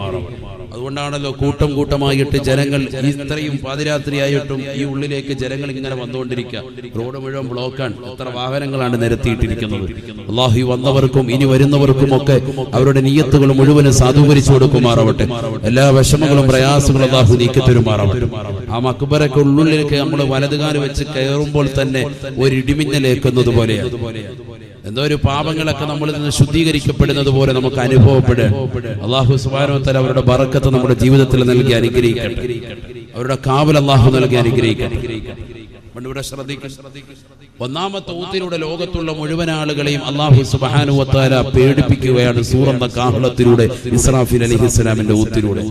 അതുകൊണ്ടാണല്ലോ കൂട്ടം കൂട്ടമായിട്ട് ജനങ്ങൾ ഇത്രയും പാതിരാത്രിയായിട്ടും ഈ ഉള്ളിലേക്ക് ജനങ്ങൾ ഇങ്ങനെ വന്നുകൊണ്ടിരിക്കുക. റോഡ് മുഴുവൻ ബ്ലോക്കാണ്. എത്ര വാഹനങ്ങളാണ് നിരത്തിയിട്ടിരിക്കുന്നത്. അല്ലാഹു വന്നവർക്കും ഇനി വരുന്നവർക്കും ഒക്കെ അവരുടെ നിയ്യത്തുകൾ മുഴുവനും സാധൂകരിച്ചു കൊടുക്കുമാറാവട്ടെ. എല്ലാ വിഷമങ്ങളും പ്രയാസങ്ങളും അല്ലാഹു നീക്കി തരുമാറാവട്ടെ. ആ മക്ബറയ്ക്ക് ഉള്ളിലേക്ക് നമ്മൾ വലതുകാല് വെച്ച് കയറുമ്പോൾ തന്നെ ഒരു ഇടിമിന്നലേക്കുന്നത് പോലെയാണ്. എന്തോ ഒരു പാപങ്ങളൊക്കെ നമ്മളിൽ നിന്ന് ശുദ്ധീകരിക്കപ്പെടുന്നത് പോലെ നമുക്ക് അനുഭവപ്പെടുക. അല്ലാഹു സുബ്ഹാനഹു വ തആല അവരുടെ ബറക്കത്ത് നമ്മുടെ ജീവിതത്തിൽ നൽകി അനുഗ്രഹിക്കട്ടെ. അവരുടെ കാവൽ അല്ലാഹു നൽകി അനുഗ്രഹിക്കട്ടെ. ഇവിടെ ശ്രദ്ധിക്കുക. ഒന്നാമത്തെ ഊത്തിലൂടെ ലോകത്തുള്ള മുഴുവൻ ആളുകളെയും അല്ലാഹു സുബ്ഹാനഹു വ തആല പേടിപ്പിക്കുകയാണ് സൂറന്ന കാഹളത്തിലൂടെ, ഇസ്രാഫീൽ അലൈഹിസ്സലാമിന്റെ ഊത്തിലൂടെ.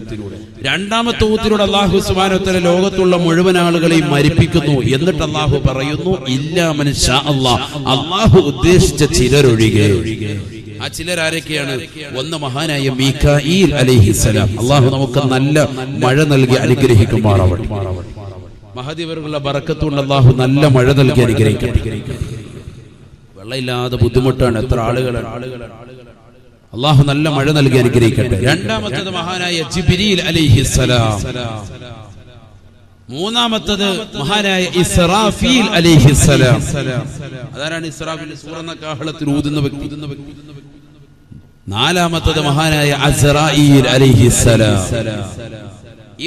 രണ്ടാമത്തെ ഊത്തിലൂടെ അല്ലാഹു സുബ്ഹാനഹു വ തആല ലോകത്തുള്ള മുഴുവൻ ആളുകളെയും മരിപ്പിക്കുന്നു. എന്നിട്ട് അല്ലാഹു പറയുന്നു ഇല്ലാ മൻ ശാ അല്ലാഹ്, അല്ലാഹു ഉദ്ദേശിച്ച ചിലരൊഴികെ. ആ ചിലരാരൊക്കെയാണ്? ഒന്ന് മഹാനായ മീകായിൽ അലൈഹിസ്സലാം. അല്ലാഹു നമുക്ക് നല്ല മഴ നൽകി അനുഗ്രഹിക്കുമാറാവട്ടെ. മഹദിവറുള്ള ബറക്കത്തുകൊണ്ട് അല്ലാഹു നല്ല മഴ നൽകി അനുഗ്രഹിക്കട്ടെ. വെള്ളമില്ലാതെ ബുദ്ധിമുട്ടാണ് എത്ര ആളുകളാണ്. അല്ലാഹു നല്ല മഴ നൽകി അനുഗ്രഹിക്കട്ടെ. രണ്ടാമത്തേത് മഹാനായ ജിബ്രീൽ അലൈഹിസ്സലാം. മൂന്നാമത്തേത് മഹാനായ ഇസ്രാഫീൽ അലൈഹിസ്സലാം. അതാരാണ് ഇസ്രാഫീൽ? സൂറന്ന കാഹളത്തിൽ ഊതുന്ന വ്യക്തി. നാലാമത്തേത് മഹാനായ അസ്റായീൽ അലൈഹിസ്സലാം.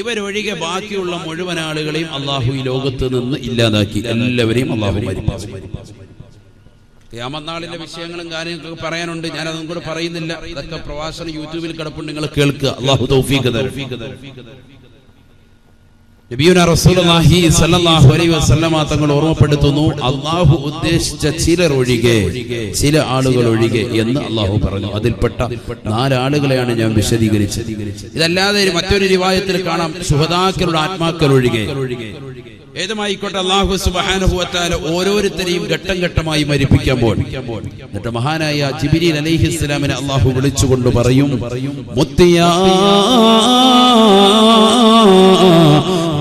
ഇവരൊഴികെ ബാക്കിയുള്ള മുഴുവൻ ആളുകളെയും അല്ലാഹു ഈ ലോകത്ത് നിന്ന് ഇല്ലാതാക്കി. എല്ലാവരെയും അല്ലാഹു മരിപ്പിച്ചു. ഖിയാമത്ത് വിഷയങ്ങളും കാര്യങ്ങളൊക്കെ പറയാനുണ്ട്. ഞാൻ അതൊന്നും കൂടെ പറയുന്നില്ല. ഇതൊക്കെ പ്രഭാഷണം യൂട്യൂബിൽ കിടപ്പുണ്ട്, നിങ്ങൾ കേൾക്കുക. അല്ലാഹു തൗഫീഖ് തരട്ടെ. നബിയുനാ റസൂലുള്ളാഹി സ്വല്ലല്ലാഹു അലൈഹി വസല്ലമ തങ്ങൾ ഓർമ്മപ്പെടുത്തുന്നു, അല്ലാഹു ഉദ്ദേശിച്ച ചിലർ ഒഴികെ, ചില ആളുകൾ ഒഴികെ എന്ന് അല്ലാഹു പറഞ്ഞു. അതിൽപ്പെട്ട 4 ആളുകളെയാണ് ഞാൻ വിശദീകരിച്ചത്. ഇതല്ലാതെ മറ്റൊരു റിവായത്തിൽ കാണാം, ശുഹദാക്കളുടെ ആത്മാക്കൾ ഒഴികെ. ഏതുമായിക്കോട്ടെ, അല്ലാഹു സുബ്ഹാനഹു വ തആല ഓരോരുത്തരെയും ഘട്ടം ഘട്ടമായി മരിപ്പിക്കുമ്പോൾ എന്നിട്ട് മഹാനായ ജിബ്രീൽ അലൈഹിസ്സലാമിനെ അല്ലാഹു വിളിച്ചുകൊണ്ട് പറയും, മുത്തിയാ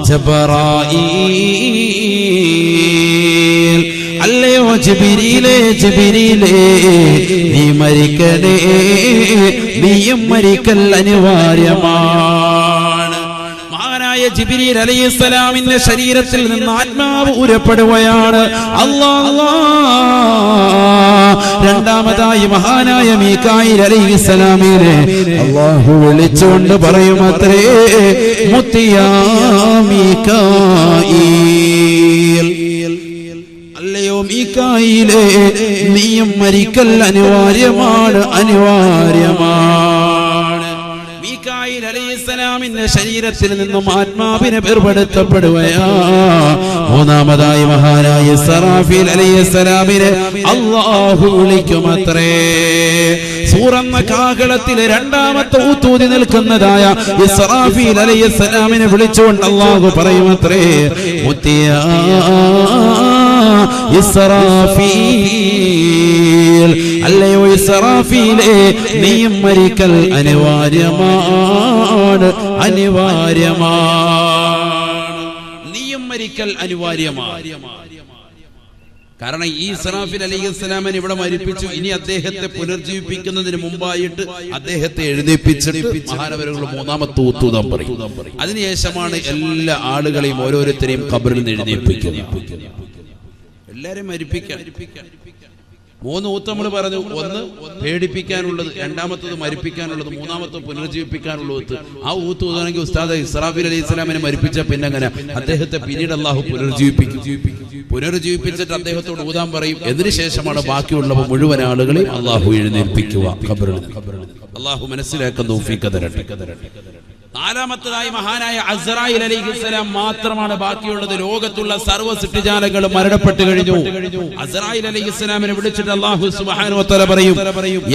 ജബറായീൽ, അല്ലയോ ജിബ്രീലേ, ജിബ്രീലേ നീ മരിക്കണേ, നീയും മരിക്കൽ അനിവാര്യമാണ്. മഹാനായ ജിബ്രീൽ അലൈഹിസ്സലാമിന്റെ ശരീരത്തിൽ നിന്ന് ആത്മാവ് ഊരപ്പെടുകയാണ്. അല്ലാഹ് രണ്ടാമതായി മഹാനായ മീകായിൽ അലൈഹിസ്സലാമിനെ അല്ലാഹു വിളിച്ചുകൊണ്ട് പറയുമത്രേ, മുത്തിയാ മീകായിൽ, അല്ലയോ മീകായിലേ നീയും മരിക്കൽ അനിവാര്യമാണ്, അനിവാര്യമാണ്. മീകായിൽ അലൈഹിസ്സലാമിന്റെ ശരീരത്തിൽ നിന്നും ആത്മാവിനെ വേർപെടുത്തപ്പെടുകയാ. മൂന്നാമതായി മഹാനായ ഇസ്റാഫീൽ അലൈഹിസ്സലാമിനെ അല്ലാഹു വിളിക്കുമത്രേ. സൂറന്ന കാഹളത്തിലെ രണ്ടാമത്തെ ഊത്തൂതി നിൽക്കുന്നതായ ഇസ്റാഫീൽ അലൈഹിസ്സലാമിനെ വിളിച്ചുകൊണ്ട് അല്ലാഹു പറയുമത്രേ, മുത്തിയാ ഇസ്റാഫീൽ, അല്ലയോ ഇസ്റാഫീലേ നീയും മരിക്കൽ അനിവാര്യമാണ്, അനിവാര്യമാണ്. നീയും മരിക്കൽ അനിവാര്യമാണ്. കാരണം ഈ ഇസ്റാഫീൽ അലൈഹിസ്സലാമിനെ ഇവിടെ മരിപ്പിച്ചു. ഇനി അദ്ദേഹത്തെ പുനർജീവിപ്പിക്കുന്നതിന് മുമ്പായിട്ട് അദ്ദേഹത്തെ എഴുന്നേൽപ്പിച്ചിട്ട് മഹാനവരുകൾ മൂന്നാമത്തെ ഊത്തൂതം പറയും. അതിനുശേഷമാണ് എല്ലാ ആളുകളെയും ഓരോരുത്തരെയും ഖബറിൽ നിന്ന് എഴുന്നേൽപ്പിക്കുന്നത്. എല്ലാരെയും മരിപ്പിക്കാൻ 3 ഊത്ത് നമ്മൾ പറഞ്ഞു. ഒന്ന് പേടിപ്പിക്കാനുള്ളത്, രണ്ടാമത്തത് മരിപ്പിക്കാനുള്ളത്, മൂന്നാമത്തെ പുനർജീവിപ്പിക്കാനുള്ളത്. ആ ഊത്ത് ഊതാണെങ്കിൽ ഉസ്താദ് ഇസ്റാഫീൽ അലൈഹിസ്സലാമിനെ മരിപ്പിച്ച പിന്നെ അങ്ങനെ അദ്ദേഹത്തെ പിന്നീട് അല്ലാഹു പുനർജീവിപ്പിച്ചിട്ട് അദ്ദേഹത്തോട് ഊതാൻ പറയും. അതിനുശേഷമാണ് ബാക്കിയുള്ളവ മുഴുവൻ ആളുകളെയും അല്ലാഹു എഴുന്നേൽപ്പിക്കുക ഖബറിൽ. അല്ലാഹു മനസ്സിലാക്കാൻ തൗഫീഖ് തരട്ടെ. നാലാമത്തേതായി മഹാനായ അസ്റായീൽ അലൈഹിസ്സലാം മാത്രമാണ് ബാക്കിയുള്ളത്. ലോകത്തുള്ള സർവ്വ സൃഷ്ടിജാലങ്ങളും മരണപ്പെട്ടു കഴിഞ്ഞു. അസ്റായീൽ അലൈഹിസ്സലാമിനെ വിളിച്ചിട്ട് അല്ലാഹു സുബ്ഹാനഹു വ തആല പറയും,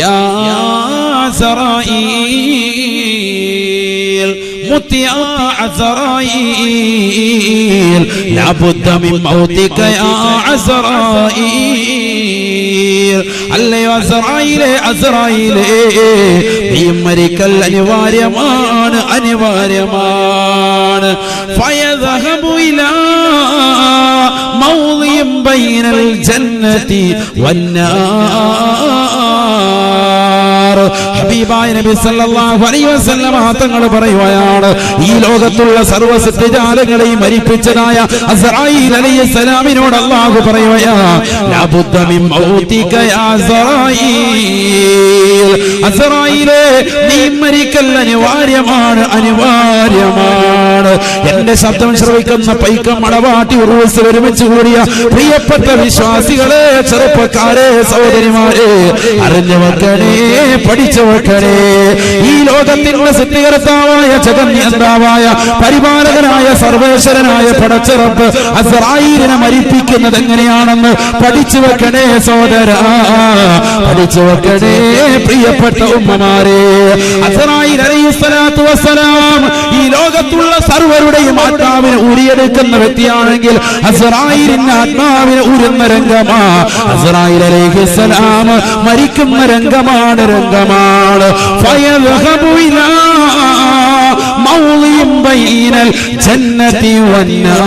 യാ അസ്റായീൽ, മുത്തിയാ അസ്റായീൽ, ലാ ബുദ്ദ മിൻ മൗതിക യാ അസ്റായീൽ, അല്ലയോ അസ്റായീലേ, അസ്റായീലേ നീ മരിക്കൽ അനിവാര്യമാണ്, അനിവാര്യമാണ്. ഫയദ്ഹബു ഇലാ മൗളിൻ ബൈനൽ ജന്നതി വന്നാർ. ഹബീബായ നബി സല്ലല്ലാഹു അലൈഹി വസല്ലം തങ്ങൾ പറയുകയാണ്, ഈ ലോകത്തുള്ള സർവ്വ സൃഷ്ടിജാലങ്ങളെയും മരിപ്പിച്ചതായ അസ്റായീൽ അലൈഹിസ്സലാമിനോട് അല്ലാഹു പറയുകയാണ്, ലാ ബുദ്ദ മിൻ മൗതിക യാ അസ്റായീൽ, അസ്റായീലേ നീ മരിക്കൽ അനിവാര്യമാണ്, അനിവാര്യമാണ്. എന്റെ ശബ്ദം ശ്രവിക്കുന്ന പൈക്കം, മണവാട്ടി, ഉറൂസ് ഒരുമിച്ച് കൂടിയ പ്രിയപ്പെട്ട വിശ്വാസികളെ, ചെറുപ്പക്കാരെ, സഹോദരിമാരെ, അറിഞ്ഞു വെക്കണേ, പഠിച്ചു വെക്കണേ. ഈ ലോകത്തിന്റെ സൃഷ്ടികർത്താവായ, ജഗന്യന്താവായ, പരിപാലകനായ, സർവേശ്വരനായ പടച്ചറപ്പ് അസ്റായീലിനെ മരിപ്പിക്കുന്നത് എങ്ങനെയാണെന്ന് പഠിച്ചു വെക്കണേ സഹോദര, പഠിച്ചു വെക്കണേ പ്രിയപ്പെട്ട ഉമ്മമാരെ. അസ്റായീൽ അലൈഹിസ്സലാത്തു വസ്സലാം ഈ ലോകത്തുള്ള സർവരുടെയും ആത്മാവിനെ ഊരിയെടുക്കുന്ന വ്യക്തിയാണെങ്കിൽ അസ്റായീലിന്റെ ആത്മാവിനെ ഊരുന്ന രംഗമാ അസ്റായീൽ അലൈഹിസ്സലാം മരിക്കുന്ന രംഗമാണ്, രംഗമാണ്. ഫയദ്ഹബു ഇലാ മൗളിൻ ബൈനൽ ജന്നതി വന്നാർ.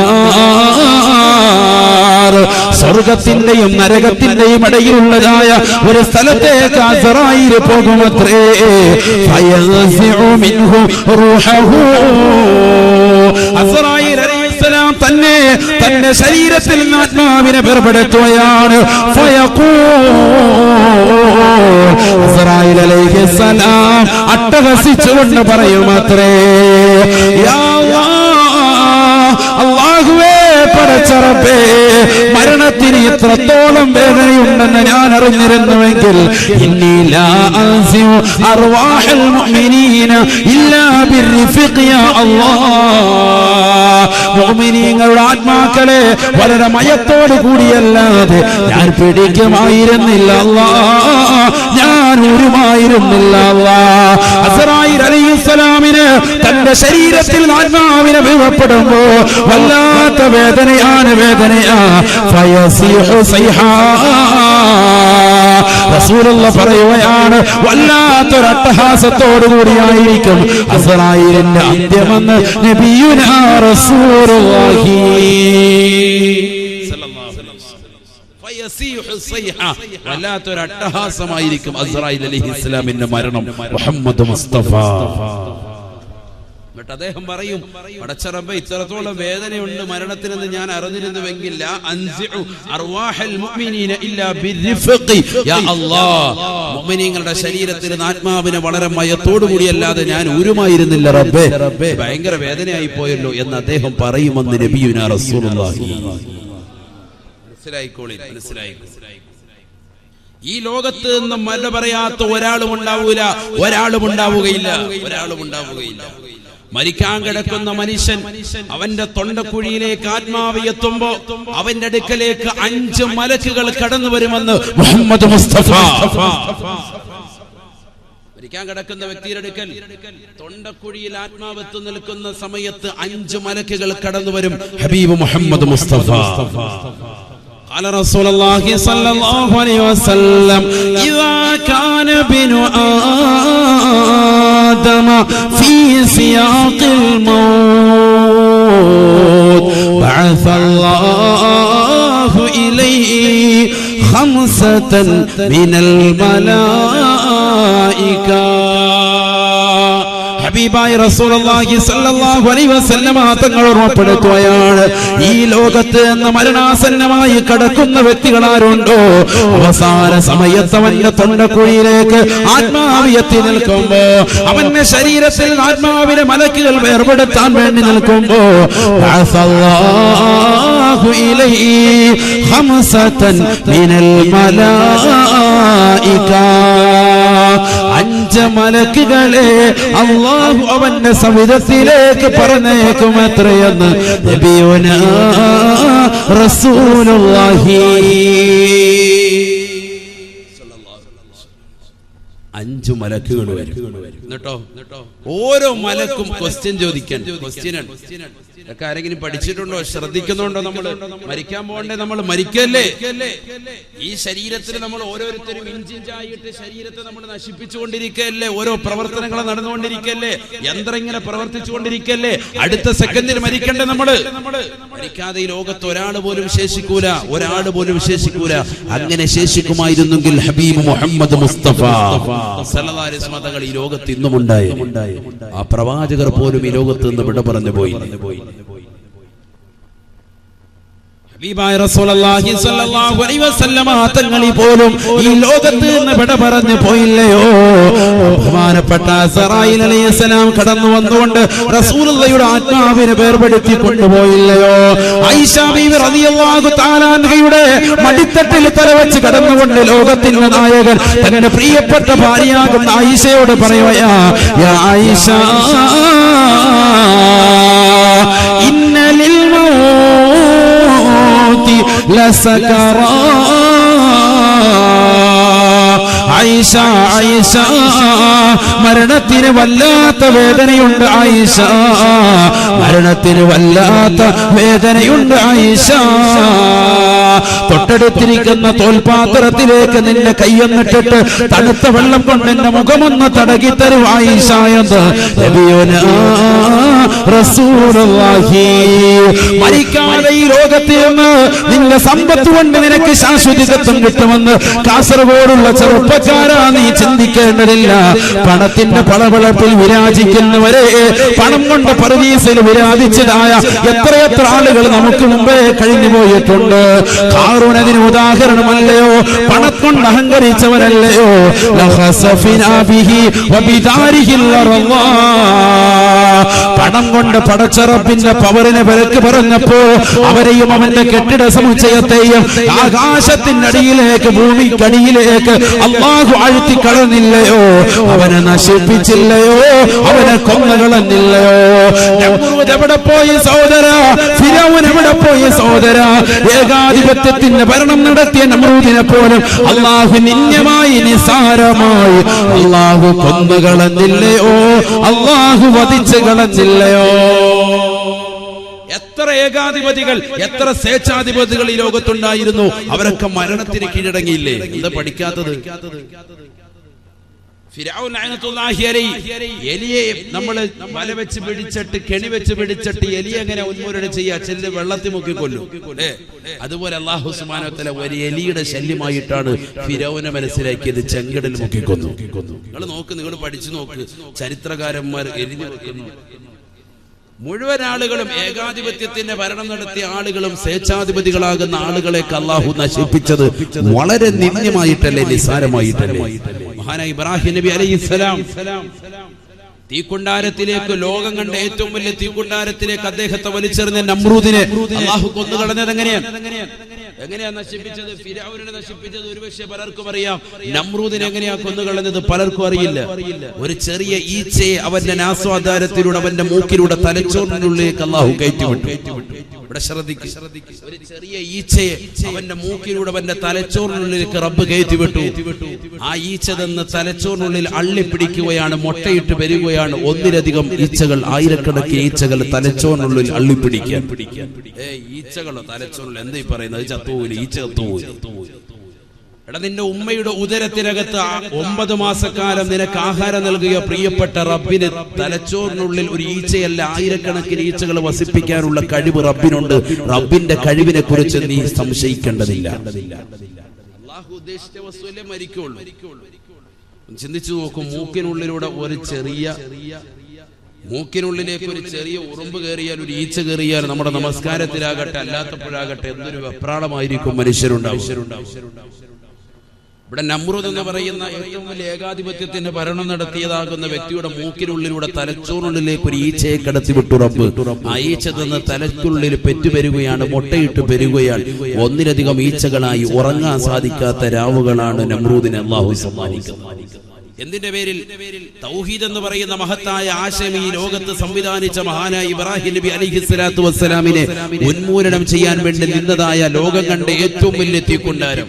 സ്വർഗത്തിന്റെയും നരകത്തിന്റെയും ഇടയിലുള്ളതായ ഒരു സ്ഥലത്തേക്ക് അസ്റായീൽ പോകുമത്രേ. ഫയസ്ഇഉ മിൻഹു റൂഹഹു. അസ്റായീൽ അലൈഹിസ്സലാം തന്നെ തന്റെ ശരീരത്തിൽ നിന്ന് ആത്മാവിനെ വേർപെടുത്തുകയാണ്. അസ്റായീൽ അലൈഹിസ്സലാം അട്ടഹസിച്ചുകൊണ്ട് പറയുമത്രേ, യാ അല്ലാഹ്, അല്ലാഹുവേ പടച്ചറപ്പേ, മരണത്തിന് ഇത്രത്തോളം വേദനയുണ്ടെന്ന് ഞാൻ അറിഞ്ഞിരുന്നുവെങ്കിൽ ഇന്നി ലാ അൻസിഉ അർവാഹൽ മുഅ്മിനീന ഇല്ലാ ബിർരിഫഖ് യാ അല്ലാഹ്. മുഅ്മിനീങ്ങളുടെ ആത്മാക്കളെ വളരെ മയത്തോട് കൂടിയല്ലാതെ ഞാൻ പിടിക്കുമായിരുന്നില്ല അല്ലാഹ്, ഞാൻ ഉരുമായിരുന്നില്ല അല്ലാഹ്. അസ്റായീൽ അലൈഹിസ്സലാമിന് തന്റെ ശരീരത്തിൽ ആത്മാവിനെ വീഴപ്പെടുമ്പോ വല്ലാത്ത വേദനയാണ്, വേദനയാ. ഫയസിഹു സൈഹാ, റസൂലുള്ളാഹി പറയുകയാണ്, വല്ലാത്തൊരു അട്ടഹാസത്തോടു കൂടിയായിരിക്കും അസ്റായീലിന്റെ അന്ത്യമെന്ന് നബിയുനാ റസൂലുള്ളാഹി വല്ലാത്തൊരു അട്ടഹാസമായിരിക്കും അസ്റായീൽ അലൈഹിസ്സലാമിന്റെ മരണം. മുഹമ്മദ് മുസ്തഫ എന്നിട്ട് അദ്ദേഹം പറയും, പടച്ചറബ്ബേ ഇത്രത്തോളം വേദനയുണ്ട് മരണത്തിനെന്ന് ഞാൻ അറിഞ്ഞിരുന്നുവെങ്കിൽ ലാ അൻസിഉ അർവാഹൽ മുഅ്മിനീന ഇല്ലാ ബിർരിഫഖി യാ അല്ലാഹ്. മുഅ്മിനീങ്ങളുടെ ശരീരത്തിൽ ആത്മാവിനെ വളരെ മയത്തോടു കൂടിയല്ലാതെ ഞാൻ ഊരുമായിരുന്നില്ല റബ്ബേ, ഭയങ്കര വേദനയായി പോയല്ലോ എന്ന് അദ്ദേഹം പറയുമെന്ന് നബിയുനാ റസൂലുള്ളാഹി. മനസ്സിലായിക്കോളി. ഈ ലോകത്ത് നിന്ന് മല പറയാത്ത ഒരാളും ഉണ്ടാവൂല, ഒരാളും ഉണ്ടാവുകയില്ല. മരിക്കാൻ കിടക്കുന്ന മനുഷ്യൻ അവന്റെ തൊണ്ടക്കുഴിയിലേക്ക് ആത്മാവ് എത്തുമ്പോ അവന്റെ അടുക്കലേക്ക് 5 മലക്കുകൾ കടന്നു വരുമെന്ന് മുഹമ്മദ് മുസ്തഫ. മരിക്കാൻ കിടക്കുന്ന വ്യക്തിയുടെ അടുക്കൽ തൊണ്ടക്കുഴിയിൽ ആത്മാവ് എത്തി നിൽക്കുന്ന സമയത്ത് 5 മലക്കുകൾ കടന്നു വരും. ഹബീബ് മുഹമ്മദ് മുസ്തഫ قال رسول الله صلى الله عليه وسلم إذا كان ابن آدم في سياق الموت بعث الله إليه 5 من الملائكة. ഹബീബായ റസൂലുള്ളാഹി സ്വല്ലല്ലാഹു അലൈഹി വസല്ലമ തങ്ങൾ ഓർമ്മപ്പെടുത്തുകയാണ്, ഈ ലോകത്ത് നിന്ന് മരണാസന്നമായി കിടക്കുന്ന വ്യക്തികൾ ആരുണ്ടോ അവസാന സമയത്ത് അവന്റെ തൊണ്ടക്കുഴിയിലേക്ക് ആത്മാവ് എത്തി നിൽക്കുമ്പോ, അവന്റെ ശരീരത്തിൽ ആത്മാവിനെ മലക്കുകൾ വേർപെടുത്താൻ വേണ്ടി നിൽക്കുമ്പോ അല്ലാഹു ഇലൈഹി 5 മിനൽ മലായിക, 5 മലക്കുകളെ അല്ലാഹു അവന്റെ സവിധത്തിലേക്ക് പറഞ്ഞേക്കും എത്രയെന്ന് നബിയുനാ റസൂലുള്ളാഹി. 5 മലക്കുകൾ വരും. എന്നിട്ടോ ഓരോ മലക്കും ക്വസ്റ്റ്യൻ ചോദിക്കാൻ. ഇതൊക്കെ ആരെങ്കിലും പഠിച്ചിട്ടുണ്ടോ, ശ്രദ്ധിക്കുന്നുണ്ടോ? നമ്മൾ മരിക്കാൻ പോകണ്ടേ? നമ്മൾ മരിക്കല്ലേ? ഈ ശരീരത്തിൽ നമ്മൾ ഓരോരുത്തരും ഇഞ്ചിഞ്ചായിട്ട് ശരീരത്തെ നമ്മൾ നശിപ്പിച്ചുകൊണ്ടിരിക്കല്ലേ? ഓരോ പ്രവർത്തനങ്ങൾ നടന്നുകൊണ്ടിരിക്കല്ലേ? യന്ത്രം ഇങ്ങനെ പ്രവർത്തിച്ചുകൊണ്ടിരിക്കല്ലേ? അടുത്ത സെക്കൻഡിൽ മരിക്കണ്ടേ? നമ്മള് മരിക്കാതെ ഈ ലോകത്ത് ഒരാൾ പോലും ശേഷിക്കൂല, അങ്ങനെ ശേഷിക്കുമായിരുന്നെങ്കിൽ ഹബീബ് മുഹമ്മദ് മുസ്തഫ സല്ലല്ലാഹു അലൈഹി വസല്ലം തങ്ങൾ ഈ ലോകത്ത് ഇന്നും ഉണ്ടായി. ആ പ്രവാചകർ പോലും ഈ ലോകത്ത് നിന്ന് വിട പറഞ്ഞു പോയി. ഹബീബായ റസൂലുള്ളാഹി സ്വല്ലല്ലാഹു അലൈഹി വസല്ലം തങ്ങൾ പോലും ഈ ലോകത്ത് നിന്ന് വിട പറഞ്ഞു പോയില്ലയോ? ബഹുമാനപ്പെട്ട അസ്റായീൽ അലൈഹിസ്സലാം കടന്നു വന്നുകൊണ്ട് റസൂലുള്ളാഹിയുടെ ആത്മാവിനെ വേർപെടുത്തി കൊണ്ടുപോയില്ലയോ? ആയിഷ ബീവി റളിയല്ലാഹു തആല അൻഹയുടെ മടിത്തട്ടിൽ തലവെച്ച് കടന്നുകൊണ്ട് ലോകത്തിന്റെ നായകൻ തന്റെ പ്രിയപ്പെട്ട ഭാര്യയാകുന്ന ആയിഷയോട് പറയുകയാ, യാ ആയിഷ ഇന്നലിൽ ലസകറാ. ആയിഷ ആയിഷ മരണത്തിന് വല്ലാത്ത വേദനയുണ്ട്. ആയിഷ മരണത്തിന് വല്ലാത്ത വേദനയുണ്ട്. ആയിഷ തൊട്ടടുത്തിരിക്കുന്ന തോൽപാത്രത്തിലേക്ക് നിന്റെ കൈയൊന്നിട്ടിട്ട് തണുത്ത വെള്ളം കൊണ്ട് എന്റെ മുഖമൊന്ന് തടകി തരും ആയിഷ എന്ന് നബിയുനാ റസൂലുള്ളാഹി. മരിക്കാതെ ഈ ലോകത്തിൽ നിന്ന് നിന്റെ സമ്പത്ത് കൊണ്ട് നിനക്ക് ശാശ്വതത്വം കിട്ടുമെന്ന് കാസർഗോഡുള്ള ചെറുപ്പക്കാരാ നീ ചിന്തിക്കേണ്ടതില്ല. പണത്തിന്റെ പളപളപ്പിൽ വിരാജിക്കുന്നവരെ, പണം കൊണ്ട് പറുദീസിൽ വിരാജിച്ചതായ എത്രയെത്ര ആളുകൾ നമുക്ക് മുമ്പേ കഴിഞ്ഞു പോയിട്ടുണ്ട്. ഖാറൂൻ അതിന് ഉദാഹരണമല്ലയോ? പണം കൊണ്ട് അഹങ്കരിച്ചവരല്ലയോ? പണം കൊണ്ട് പടച്ചറപ്പിന്റെ പവറിനെ വിലക്ക് പറഞ്ഞപ്പോ അവരെയും അവന്റെ കെട്ടിട സമുച്ചയത്തെയും ആകാശത്തിന്റെ അടിയിലേക്ക് ഭൂമിക്കടിയിലേക്ക് അല്ലാഹു ആഴ്ത്തി കളഞ്ഞില്ലയോ? അവനെ നശിപ്പിച്ചില്ലയോ? അവനെ കൊന്നുകളഞ്ഞില്ലയോ? നമ്രൂദ് എവിടെ പോയി സഹോദര? ഫിറഔൻ എവിടെ പോയി സഹോദര? ഏകാധിപത്യത്തിന്റെ ഭരണം നടത്തിയ നമ്രൂദിനെ പോലും അല്ലാഹു നിന്യമായി നിസാരമായി അല്ലാഹു കൊന്നുകളഞ്ഞില്ലയോ? അല്ലാഹു വധിച്ചു കളഞ്ഞില്ലയോ? എത്ര ഏകാധിപതികൾ, എത്ര സ്വേച്ഛാധിപതികൾ ഈ ലോകത്തുണ്ടായിരുന്നു. അവരൊക്കെ മരണത്തിന് കീഴടങ്ങിയില്ലേ? എന്താ പഠിക്കാത്തത്? ഫിറഔൻ ലഅനത്തുല്ലാഹി അലൈഹി എലിയെ നമ്മൾ വല വെച്ച് പിടിച്ചിട്ട് കെണി വെച്ച് പിടിച്ചിട്ട് എലി എങ്ങനെ ഉന്മൂലനം ചെയ്യുക? ചെല്ല് വെള്ളത്തിൽ മുക്കി കൊല്ലും. അതുപോലെ അല്ലാഹു സുബ്ഹാനഹു വ തആല ഒരു എലിയുടെ ശല്യമായിട്ടാണ് ഫിറഔനെ മനസ്സിലാക്കിയത്. ചെങ്കടൽ മുക്കി കൊന്നു. നിങ്ങൾ നോക്ക്, നിങ്ങൾ പഠിച്ചു നോക്ക്, ചരിത്രകാരന്മാർ എഴുതി വെക്കുന്നു. മുഴുവൻ ആളുകളും ഏകാധിപത്യത്തിന്റെ ഭരണം നടത്തിയ ആളുകളും സ്വേച്ഛാധിപതികളാകുന്ന ആളുകളെയൊക്കെ അല്ലാഹു നശിപ്പിച്ചത് വളരെ നിന്ദ്യമായിട്ടല്ലേ, നിസ്സാരമായിട്ടല്ലേ? മഹാനായ ഇബ്രാഹിം നബി അലൈഹിസ്സലാം തീക്കുണ്ടാരത്തിലേക്ക്, ലോകം കണ്ട ഏറ്റവും വലിയ തീക്കുണ്ടാരത്തിലേക്ക് അദ്ദേഹത്തെ വലിച്ചെറിഞ്ഞ നമ്രൂദിനെ അല്ലാഹു കൊന്നുകളഞ്ഞത് എങ്ങനെയാ നശിപ്പിച്ചത്? ഫിറഔനെ നശിപ്പിച്ചത് ഒരുപക്ഷെ പലർക്കും അറിയാം. നമ്രൂദിനെ എങ്ങനെയാ കൊന്നുകളഞ്ഞത് പലർക്കും അറിയില്ല. ഒരു ചെറിയ ഈച്ചയെ അവന്റെ നാസ്വാദാരത്തിലൂടെ, അവന്റെ മൂക്കിലൂടെ തലച്ചോറിനുള്ളിലേക്ക് അല്ലാഹു കയറ്റിവിട്ടു. ഇവിടെ ശ്രദ്ധിക്കുക, ഒരു ചെറിയ ഈച്ചയെ അവന്റെ മൂക്കിലൂടെ, അവന്റെ തലച്ചോറിനുള്ളിലേക്ക് റബ്ബ് കയറ്റിവിട്ടു. ആ ഈച്ച തന്ന് തലച്ചോറിനുള്ളിൽ അള്ളിപ്പിടിക്കുകയാണ്, മുട്ടയിട്ട് വരികയാണ്. ഒന്നിലധികം ഈച്ചകൾ, ആയിരക്കണക്കിന് ഈച്ചകൾ തലച്ചോറിനുള്ളിൽ അള്ളിപ്പിടിക്കാൻ. ഈച്ചകളോ തലച്ചോറിൽ എന്താ ഈ പറയുന്നത്? ചത്തുപോയില്ല, ഈച്ച ചത്തുപോയി. എടാ, നിന്റെ ഉമ്മയുടെ ഉദരത്തിനകത്ത് 9 മാസക്കാലം നിനക്ക് ആഹാരം നൽകിയ പ്രിയപ്പെട്ട റബ്ബിന് തലച്ചോറിനുള്ളിൽ ഒരു ഈച്ചയല്ല, ആയിരക്കണക്കിന് ഈച്ചകൾ വസിപ്പിക്കാനുള്ള കഴിവ് റബ്ബിനുണ്ട്. റബ്ബിന്റെ കഴിവിനെ കുറിച്ച് നീ സംശയിക്കേണ്ടതില്ല. അല്ലാഹു ഉദ്ദേശിച്ച വസ്തുവല്ലേ മരിക്കുള്ളൂ. ചിന്തിച്ചു നോക്കും, മൂക്കിനുള്ളിലൂടെ ഒരു ചെറിയ മൂക്കിനുള്ളിലേക്ക് ഒരു ചെറിയ ഉറുമ്പ് കയറിയാൽ, ഒരു ഈച്ച കയറിയാൽ, നമ്മുടെ നമസ്കാരത്തിലാകട്ടെ അല്ലാത്തപ്പോഴാകട്ടെ എന്തൊരു വെപ്രാളമായിരിക്കും മനുഷ്യരുണ്ടാവും. ഇവിടെ നമ്രൂദ് എന്ന് പറയുന്ന ഏറ്റവും വലിയ ഏകാധിപത്യത്തിന്റെ ഭരണം നടത്തിയതാകുന്ന വ്യക്തിയുടെ മൂക്കിനുള്ളിലൂടെ തലച്ചോറിനുള്ളിലേക്ക് ഒരു ഈച്ചയെ കടത്തിവിട്ടു റബ്ബ്. ആ ഈച്ച നിന്ന് തലയ്ക്കുള്ളിൽ പെറ്റുപെരുകയാണ്, മുട്ടയിട്ട് പെരുകയാണ്. ഒന്നിലധികം ഈച്ചകളായി ഉറങ്ങാൻ സാധിക്കാത്ത രാവുകളാണ് നമ്രൂദിനെ അല്ലാഹു സമ്മാനിക്കുന്നത്. എന്തിന്റെ പേരിൽ? തൗഹീദ് എന്ന് പറയുന്ന മഹത്തായ ആശയം ഈ ലോകത്ത് സംവിധാനിച്ച മഹാനായ ഇബ്രാഹിം നബി അലൈഹിസ്സലാത്തു വസ്സലാമിനെ ഉന്മൂലനം ചെയ്യാൻ വേണ്ടി നിന്നതായ ലോകം കണ്ട ഏറ്റവും വലിയ തീക്കുണ്ടാരം.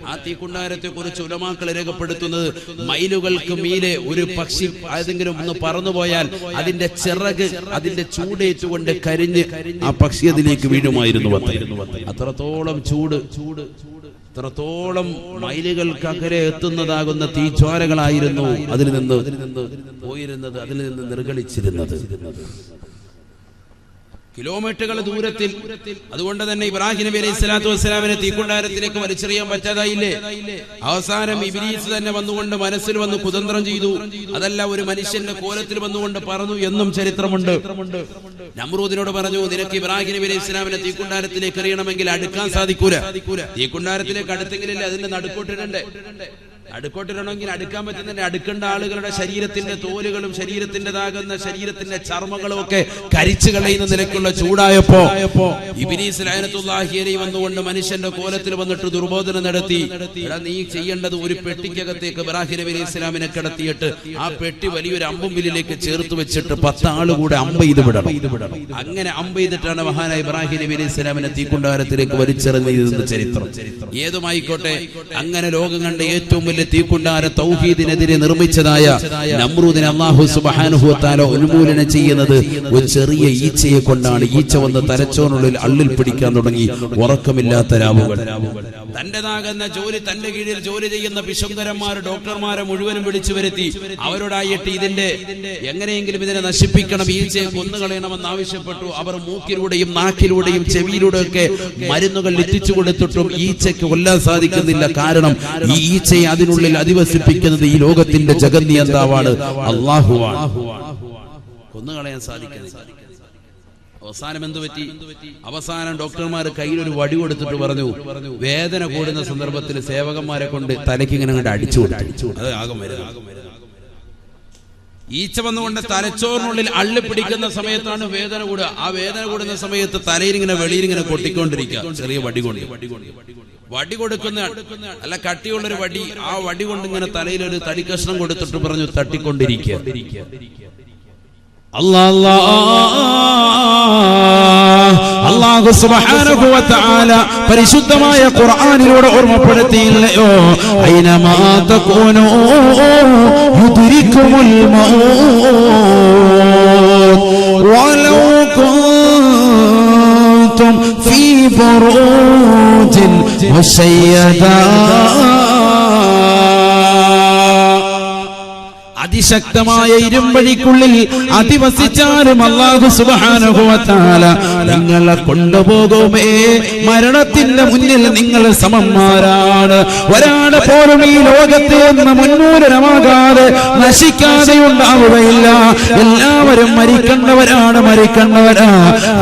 ആ തീക്കുണ്ടാരത്തെ കുറിച്ച് ഉലമാക്കൾ രേഖപ്പെടുത്തുന്നത്, മൈലുകൾക്ക് മീലെ ഒരു പക്ഷി ഏതെങ്കിലും ഒന്ന് പറന്നുപോയാൽ അതിന്റെ ചിറക്, അതിന്റെ ചൂടേറ്റുകൊണ്ട് കരിഞ്ഞ് ആ പക്ഷി അതിലേക്ക് വീഴുമായിരുന്നു. അത്രത്തോളം ചൂട്, അത്രത്തോളം മൈലുകൾക്കകരെ എത്തുന്നതാകുന്ന തീജ്വാലകളായിരുന്നു അതിൽ നിന്ന് പോയിരുന്നത്, അതിൽ നിന്ന് നിർഗളിച്ചിരുന്നത്. കിലോമീറ്ററുകൾ ദൂരത്തിൽ. അതുകൊണ്ട് തന്നെ ഇബ്രാഹിം നബി അലൈഹി സ്വലാത്തു വസ്സലാമിനെ തീക്കുണ്ടാരത്തിലേക്ക് വലിച്ചെറിയാൻ പറ്റാതായില്ലേ? അവസാനം ഇബ്ലീസ് തന്നെ വന്നുകൊണ്ട് മനസ്സിൽ വന്ന് കുതന്ത്രം ചെയ്തു. അതല്ല, ഒരു മനുഷ്യന്റെ കോലത്തിൽ വന്നുകൊണ്ട് പറഞ്ഞു എന്നും ചരിത്രമുണ്ട്. നമ്രൂദിനോട് പറഞ്ഞു, നിനക്ക് ഇബ്രാഹിം നബി അലൈഹി സ്വലാമിനെ തീക്കുണ്ടാരത്തിലേക്ക് എറിയണമെങ്കിൽ അടുക്കാൻ സാധിക്കൂല. തീക്കുണ്ടാരത്തിലേക്ക് അടുത്തെങ്കിലല്ലേ അതിന്റെ നടുക്കോട്ടിടണ്ടേ? അടുക്കോട്ടിടണമെങ്കിൽ അടുക്കാൻ പറ്റുന്നതിന്റെ അടുക്കേണ്ട ആളുകളുടെ ശരീരത്തിന്റെ തോലുകളും ശരീരത്തിൻ്റെതാകുന്ന ശരീരത്തിന്റെ ചർമ്മങ്ങളും ഒക്കെ കരിച്ചു കളയുന്ന നിലയ്ക്കുള്ള ചൂടായപ്പോ ഇബ്ലീസ് ലഅനത്തുല്ലാഹി അലൈഹി വന്നുകൊണ്ട് മനുഷ്യന്റെ കോലത്തിൽ വന്നിട്ട് ദുർബോധനം നടത്തി. എടാ, നീ ചെയ്യേണ്ടത് ഒരു പെട്ടിക്കകത്തേക്ക് ഇബ്രാഹിം നബി അലൈഹി സ്വലാമിനെ കിടത്തിയിട്ട് ആ പെട്ടി വലിയൊരു അമ്പുമ്പിലേക്ക് ചേർത്ത് വെച്ചിട്ട് 10 ആള് കൂടെ അമ്പ് ചെയ്ത് വിടണം. അങ്ങനെ അമ്പ് ചെയ്തിട്ടാണ് മഹാനായ ഇബ്രാഹിം നബി അലൈഹി സ്വലാമിനെ തീക്കുണ്ടാരത്തിലേക്ക് വലിച്ചെറിഞ്ഞത് ചരിത്രം. ഏതുമായിക്കോട്ടെ, അങ്ങനെ ലോകം കണ്ട ഏറ്റവും വലിയ തീക്കുണ്ടാര തൗഹീദിനെതിരെ നിർമ്മിച്ചതായ നമ്രൂദിനെ അല്ലാഹു സുബ്ഹാനഹു വ തആല ഉന്മൂലനം ചെയ്യുന്നത് ഒരു ചെറിയ ഈച്ചയെ കൊണ്ടാണ്. ഈച്ച വന്ന് തലച്ചോറിനുള്ളിൽ അള്ളിൽ പിടിക്കാൻ തുടങ്ങി. ഉറക്കമില്ലാത്ത രാവുകൾ. തന്റേതാകുന്ന ജോലി, തന്റെ കീഴിൽ ജോലി ചെയ്യുന്ന പിശുങ്കരന്മാർ, ഡോക്ടർമാരെ മുഴുവനും വിളിച്ചു വരുത്തി അവരോടായിട്ട് ഇതിന്റെ എങ്ങനെയെങ്കിലും ഇതിനെ നശിപ്പിക്കണം, ഈച്ചയെ കൊന്നുകളയണമെന്ന് ആവശ്യപ്പെട്ടു. അവർ മൂക്കിലൂടെയും നാക്കിലൂടെയും ചെവിയിലൂടെയൊക്കെ മരുന്നുകൾ എത്തിച്ചു കൊടുത്തിട്ടും ഈച്ചയ്ക്ക് കൊല്ലാൻ സാധിക്കുന്നില്ല. കാരണം ഈ ഈച്ചയെ അതിനുള്ളിൽ അധിവസിപ്പിക്കുന്നത് ഈ ലോകത്തിന്റെ ജഗന്നിയന്താവാണ്, അല്ലാഹുവാണ്. കൊന്നുകളയാൻ സാധിക്കുന്നത്. അവസാനം എന്തു പറ്റി? അവസാനം ഡോക്ടർമാർ കയ്യിൽ ഒരു വടി കൊടുത്തിട്ട് പറഞ്ഞു, വേദന കൂടുന്ന സന്ദർഭത്തിൽ സേവകന്മാരെ കൊണ്ട് തലയ്ക്ക് ഇങ്ങനെ അങ്ങോട്ട് അടിച്ചു കൊടുത്തു. അത് ആകം വരുന്നത്. ഈച്ച വന്നുകൊണ്ട് തലച്ചോറിനുള്ളിൽ അള്ളി പിടിക്കുന്ന സമയത്താണ് വേദന കൂടുക. ആ വേദന കൂടുന്ന സമയത്ത് തലയിൽ ഇങ്ങനെ വെളിയിൽ ഇങ്ങനെ കൊട്ടിക്കൊണ്ടിരിക്കുക, ചെറിയ വടി കൊണ്ട്. വടി കൊടുക്കുന്ന അല്ല, കട്ടിയുള്ളൊരു വടി. ആ വടി കൊണ്ട് ഇങ്ങനെ തലയിൽ ഒരു തടി കഷ്ണം കൊടുത്തിട്ട് പറഞ്ഞു, തട്ടിക്കൊണ്ടിരിക്കുക. അല്ലാഹു സുബ്ഹാനഹു വ തആല പരിശുദ്ധമായ ഖുർആനിലൂടെ ഓർമ്മപ്പെടുത്തിയില്ലയോ, ഐനമാ തകൂനൂ യുദ്രികുമുൽ മൗത് വലൗ കുൻതും ഫീ ബുറൂജിൻ മുശയ്യദാ. അതിശക്തമായ ഇരുമ്പഴിക്കുള്ളിൽ അധിവസിച്ചാലും അല്ലാഹു സുബ്ഹാനഹു വ തആല നിങ്ങളെ കൊണ്ടുപോകുമേ. മരണത്തിന്റെ മുന്നിൽ നിങ്ങൾ സമന്മാരാണ്. ഒരാളെ പോലും ഈ ലോകത്തെ നിന്ന് മുന്നൂരമാകാതെ നശിക്കാതെ ഉണ്ടാവുകയില്ല. എല്ലാവരും മരിക്കേണ്ടവരാണ്, മരിക്കേണ്ടവരാ.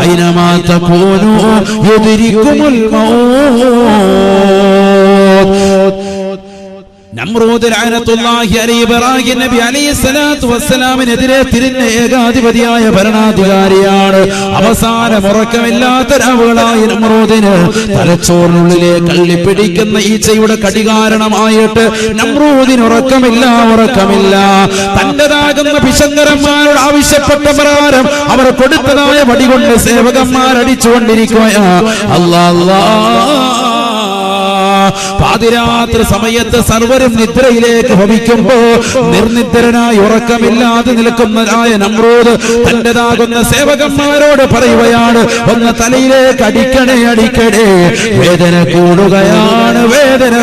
ഐനമാ തകൂനൂ യുദ്രികുമുൽ മൗത്. നമ്രൂദ് ലഅനത്തുല്ലാഹി അലൈഹി ഇബ്രാഹിം നബി അലൈഹിസ്സലാത്തു വസ്സലാമിനെതിരെ തിരിഞ്ഞ ഏകാധിപതിയായ ഭരണാധികാരിയാണ്. അവസാനം ഉറക്കമില്ലാത്ത രാവുകളായി നമ്രൂദിന് തലച്ചോറിനുള്ളിലെ കള്ളിപ്പിടിക്കുന്ന ഈച്ചയുടെ കടികാരണമായിട്ട് നമ്രൂദിന് ഉറക്കമില്ല. തന്റേതാകുന്ന പിശങ്കരന്മാരോട് ആവശ്യപ്പെട്ട പ്രകാരം അവർ കൊടുത്തതായ വടികൊണ്ട് സേവകന്മാരടിച്ചുകൊണ്ടിരിക്കുകയാ. പാതിരാത്രി സമയത്ത് സർവരും നിദ്രയിലേക്ക് ഭവിക്കുമ്പോ നിർനിദ്രനായി ഉറക്കമില്ലാതെ നിൽക്കുന്നതായ നമ്രൂദ് തന്റേതാകുന്ന സേവകന്മാരോട് പറയുകയാണ്, ഒന്ന് തലയിലേക്ക് അടിക്കണേ. വേദന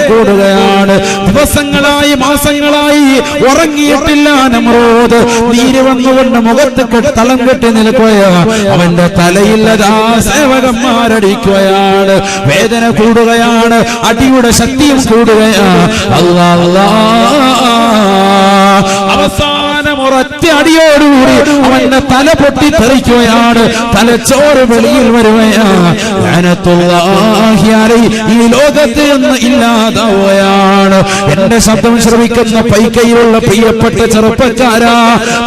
കൂടുകയാണ്. ദിവസങ്ങളായി മാസങ്ങളായി ഉറങ്ങിയിട്ടില്ല നമ്രൂദ്. നീര് വന്നുകൊണ്ട് മുഖത്ത് തളം കെട്ടി നിൽക്കുകയാ. അവന്റെ തലയില്ലതാ സേവകന്മാരടിക്കുകയാണ്. വേദന കൂടുകയാണ്, അടിയുടെ ശക്തിയും കൂടുകയാണ്. അവസാനം ഒരൊറ്റ അടിയോടുകൂടി അവന്റെ തല പൊട്ടിത്തെറിക്കുകയാണ്. തലച്ചോറ് വെളിയിൽ വരുകയാണ്. ഈ ലോകത്ത് നിന്ന് ഇല്ലാതാവുകയാണ്. എന്റെ ശബ്ദം ശ്രവിക്കുന്ന പൈക്കയിലുള്ള പ്രിയപ്പെട്ട ചെറുപ്പക്കാരാ,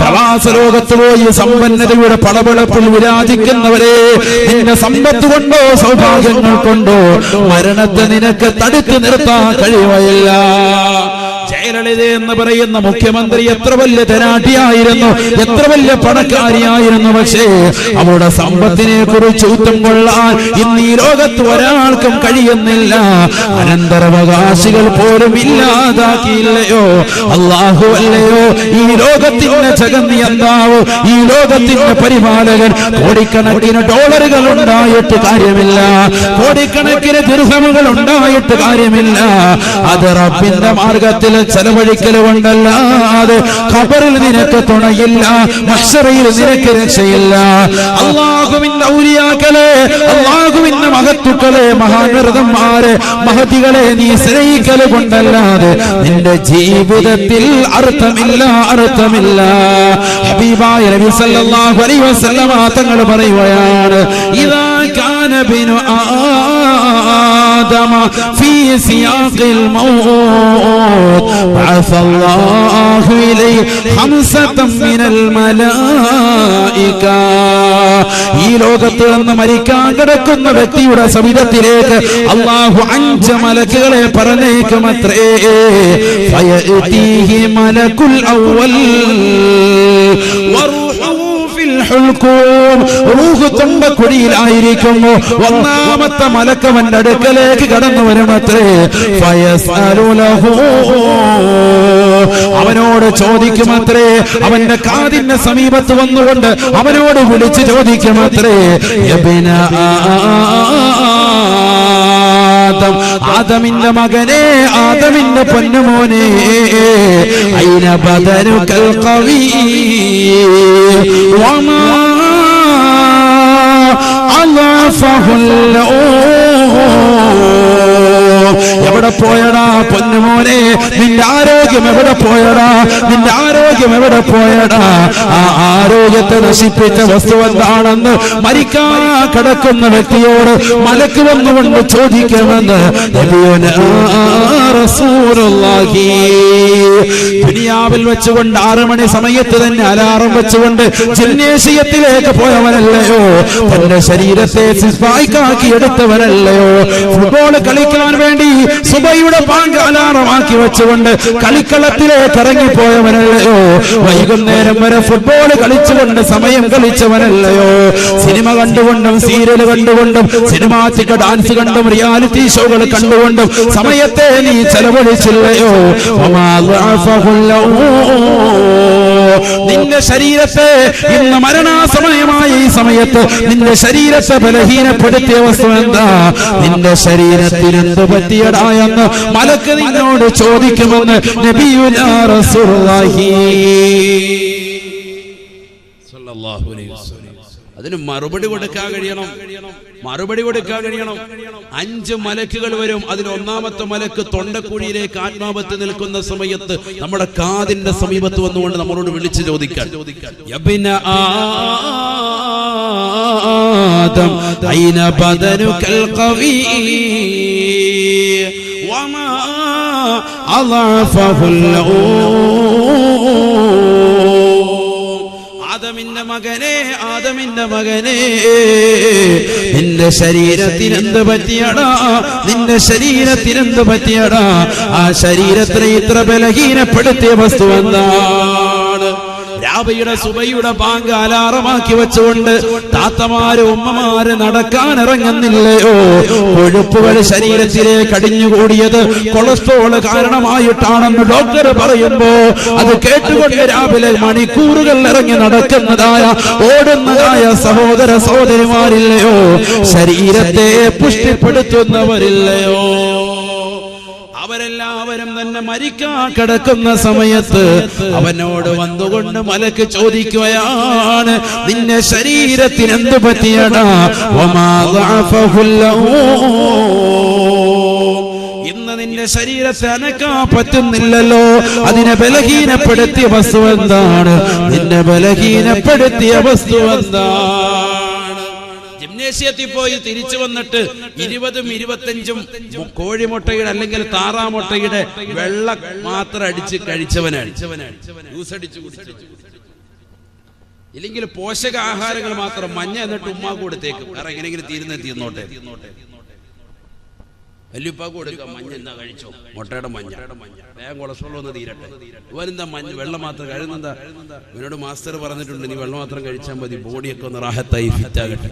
പ്രവാസ ലോകത്ത് പോയി സമ്പന്നതയുടെ പടപെളപ്പിൽ വിരാജിക്കുന്നവരെ, നിന്റെ സമ്പത്ത് കൊണ്ടോ സൗഭാഗ്യങ്ങൾ കൊണ്ടോ മരണത്തെ നിനക്ക് തടുത്തു നിർത്താൻ കഴിയുകയില്ല. ജയലളിത എന്ന് പറയുന്ന മുഖ്യമന്ത്രി എത്ര വലിയ ധനാഢ്യായിരുന്നു, എത്ര വലിയ പണക്കാരിയായിരുന്നു. പക്ഷേ അവരുടെ സമ്പത്തിനെ കുറിച്ച് ഊറ്റം കൊള്ളാൻ ഇന്ന് ഈ ലോകത്ത് ഒരാൾക്കും കഴിയുന്നില്ല. അനന്തരാവകാശികൾ പോലും ഇല്ലാതാക്കിയില്ലയോ അല്ലാഹു അല്ലയോ ഈ ലോകത്തിന്റെ ജഗന്നിയന്താവ്, ഈ ലോകത്തിന്റെ പരിപാലകൻ. കോടിക്കണക്കിന് ഡോളറുകൾ ഉണ്ടായിട്ട് കാര്യമില്ല, കോടിക്കണക്കിന് ദിർഹമുകൾ ഉണ്ടായിട്ട് കാര്യമില്ല. അത് റബ്ബിന്റെ മാർഗത്തിൽ ചെലവഴിക്കൽ കൊണ്ടല്ലാതെ ഖബറിൽ നിനക്ക് തുണയില്ല, മഹ്ശറിൽ നിനക്ക് രക്ഷയില്ല. അല്ലാഹുവിന്റെ ഔലിയാക്കളെ, അല്ലാഹുവിന്റെ മഹത്തുക്കളെ, മഹാനർദന്മാരെ, മഹതികളെ നീ സ്നേഹിക്കൽ കൊണ്ടല്ലാതെ നിന്റെ ജീവിതത്തിൽ അർത്ഥമില്ല. ഹബീബായ നബി സല്ലല്ലാഹു അലൈഹി വസല്ലമ തങ്ങൾ പറയുകയാണ്, ഇദാ കാന ബിനു ആദമ ഫീ സിയാഖിൽ മൗത് ബഅസ അല്ലാഹു ഇലൈഹി ഖംസതൻ മിനൽ മലായിക. ഈ ലോകത്ത് നിന്ന് മരിക്കാൻ കിടക്കുന്ന വ്യക്തിയുടെ സവിധത്തിലേക്ക് അല്ലാഹു 5 മലക്കുകളെ പറഞ്ഞേക്കുമത്രേ. ഫയഅതീഹി മലകുൽ അവ്വൽ വറൂഹു ഫിൽ ഹുൽകൂം. റൂഹ് തുമ്പക്കുഴിയിലായിരിക്കുന്നു. ഒന്നാമത്തെ മലക്കവന്റെ അടുക്കലേക്ക് കടന്നു വരുമത്രേ. ഫയസ്അലു ലഹു, അവനോട് ചോദിക്കുമത്രേ. അവന്റെ കാതിന്റെ സമീപത്ത് വന്നുകൊണ്ട് അവനോട് വിളിച്ച് ചോദിക്കുമത്രേ, യബ്ന ആദം, ആദമിന്റെ മകനെ, ആദമിന്റെ പൊന്നുമോനെ, ഐന ബദനുകൽ ഖവി വമാ അലാഫഹുൽ എവിടെ പോയടാ പൊന്നുമോനെ, നിന്റെ ആരോഗ്യം എവിടെ പോയടാ, നിന്റെ ആരോഗ്യം എവിടെ പോയടാ? ആ ആരോഗ്യത്തെ നശിപ്പിച്ച വസ്തു എന്താണെന്ന് മരിക്കാൻ കിടക്കുന്ന വ്യക്തിയോട് മലക്ക് വന്നുകൊണ്ട് ചോദിക്കുമെന്ന് നബിയുനാ റസൂലുള്ളാഹി. ദുനിയാവിൽ വെച്ചുകൊണ്ട് 6 മണി സമയത്ത് തന്നെ അലാറം വെച്ചുകൊണ്ട് ജിംനേഷ്യത്തിലേക്ക് പോയവനല്ലയോ, തന്റെ ശരീരത്തെ സിസ്പായിക്കാക്കി എടുത്തവനല്ലയോ, ഫുട്ബോൾ കളിക്കാൻ വേണ്ടി സുബഹിയുടെ ബാങ്ക് അലാറമാക്കി വെച്ചുകൊണ്ട് കളിക്കളത്തിലേക്ക് ഇറങ്ങിപ്പോയവനല്ലയോ, വൈകുന്നേരം വരെ ഫുട്ബോൾ കളിച്ചുകൊണ്ട് സമയം കളിച്ചവനല്ലയോ, സിനിമ കണ്ടുകൊണ്ടും സീരിയൽ കണ്ടുകൊണ്ടും സിനിമാറ്റിക് ഡാൻസ് കണ്ടും റിയാലിറ്റി ഷോകൾ കണ്ടുകൊണ്ടും സമയത്തെ നീ ചെലവഴിച്ചില്ലയോ? നിന്റെ ശരീരത്തെ ഇന്ന് മരണാസമയമായ ഈ സമയത്ത് നിന്റെ ശരീരത്തെ ബലഹീനപ്പെടുത്തിയ വസ്തു എന്താ? നിന്റെ ശരീരത്തിന് എന്ത് പറ്റിയടാ എന്ന് മലക്ക് നിന്നോട് ചോദിക്കുമെന്ന് നബിയുനാ റസൂലുള്ളാഹി സ്വല്ലല്ലാഹു അലൈഹി വസല്ലം. അതിന് മറുപടി കൊടുക്കാൻ കഴിയണം, മറുപടി കൊടുക്കാൻ കഴിയണം. 5 മലക്കുകൾ വരും. അതിൽ ഒന്നാമത്തെ മലക്ക് തൊണ്ടക്കുഴിയിലേക്ക് ആത്മാവത്ത് നിൽക്കുന്ന സമയത്ത് നമ്മുടെ കാതിന്റെ സമീപത്ത് വന്നുകൊണ്ട് നമ്മളോട് വിളിച്ചു ചോദിക്കാൻ, യബ്ന ആദം ഐന ബദനുകൽ ഖവീ വമാ അളഫഹുൽ ആദമിന്റെ മകനെ, ആദമിന്റെ മകനെ, നിന്റെ ശരീരത്തിന് എന്ത് പറ്റിയടാ, നിന്റെ ശരീരത്തിന് എന്ത് പറ്റിയടാ? ആ ശരീരത്തെ ഇത്ര ബലഹീനപ്പെടുത്തിയ വസ്തു എന്താണ്? രാവിലെ സുബഹിയുടെ ബാങ്ക് അലാറമാക്കി വെച്ചുകൊണ്ട് താത്തമാര് ഉമ്മമാര് നടക്കാൻ ഇറങ്ങുന്നില്ലയോ? കൊഴുപ്പുകൾ ശരീരത്തിലേക്ക് അടിഞ്ഞുകൂടിയത് കൊളസ്ട്രോൾ കാരണമായിട്ടാണെന്ന് ഡോക്ടർ പറയുമ്പോ അത് കേട്ടുകൊണ്ട് രാവിലെ മണിക്കൂറുകൾ ഇറങ്ങി നടക്കുന്നതായ ഓടുന്നതായ സഹോദര സഹോദരിമാരില്ലയോ? ശരീരത്തെ പുഷ്ടിപ്പെടുത്തുന്നവരില്ലയോ? അവരെല്ലാവരും തന്നെ മരിക്കാൻ കിടക്കുന്ന സമയത്ത് അവനോട് വന്നുകൊണ്ട് മലക്ക് ചോദിക്കുകയാണ്, നിന്റെ ശരീരത്തിന് എന്ത് പറ്റിയടാ? ഇന്ന് നിന്റെ ശരീരത്തെ അനക്കാൻ പറ്റുന്നില്ലല്ലോ, അതിനെ ബലഹീനപ്പെടുത്തിയ വസ്തു എന്താണ്? നിന്നെ ബലഹീനപ്പെടുത്തിയ വസ്തു എന്താണ്? ജിംനേഷ്യത്തിൽ പോയി തിരിച്ചു വന്നിട്ട് 20ഉം 25ഉം കോഴിമുട്ടയുടെ അല്ലെങ്കിൽ താറാമുട്ടയുടെ വെള്ള മാത്രം അടിച്ച് കഴിച്ചവനാണ്, ജ്യൂസ് അടിച്ചു കുടിച്ചു. ഇല്ലെങ്കിൽ പോഷകാഹാരങ്ങൾ മാത്രം മഞ്ഞ എന്നിട്ട് ഉമ്മാക്ക് കൊടുത്തേക്കും, വേറെ എങ്ങനെയെങ്കിലും തീരുന്നോട്ടെ. വല്യുപ്പാക്ക് കൊടുക്കാം, മഞ്ഞ എന്താ കഴിച്ചോ, മുട്ടയുടെ മഞ്ഞ, വേഗം കൊളസ്ട്രോൾ ഒന്ന് തീരട്ടെ. ഇവരെന്താ മഞ്ഞ വെള്ളം മാത്രം കഴിയുന്നെന്താ? ഇവനോട് മാസ്റ്റർ പറഞ്ഞിട്ടുണ്ട്, നീ വെള്ളം മാത്രം കഴിച്ചാൽ മതി, ബോഡിയൊക്കെ ഒന്ന് റാഹത്തായി ഫിറ്റാകട്ടെ.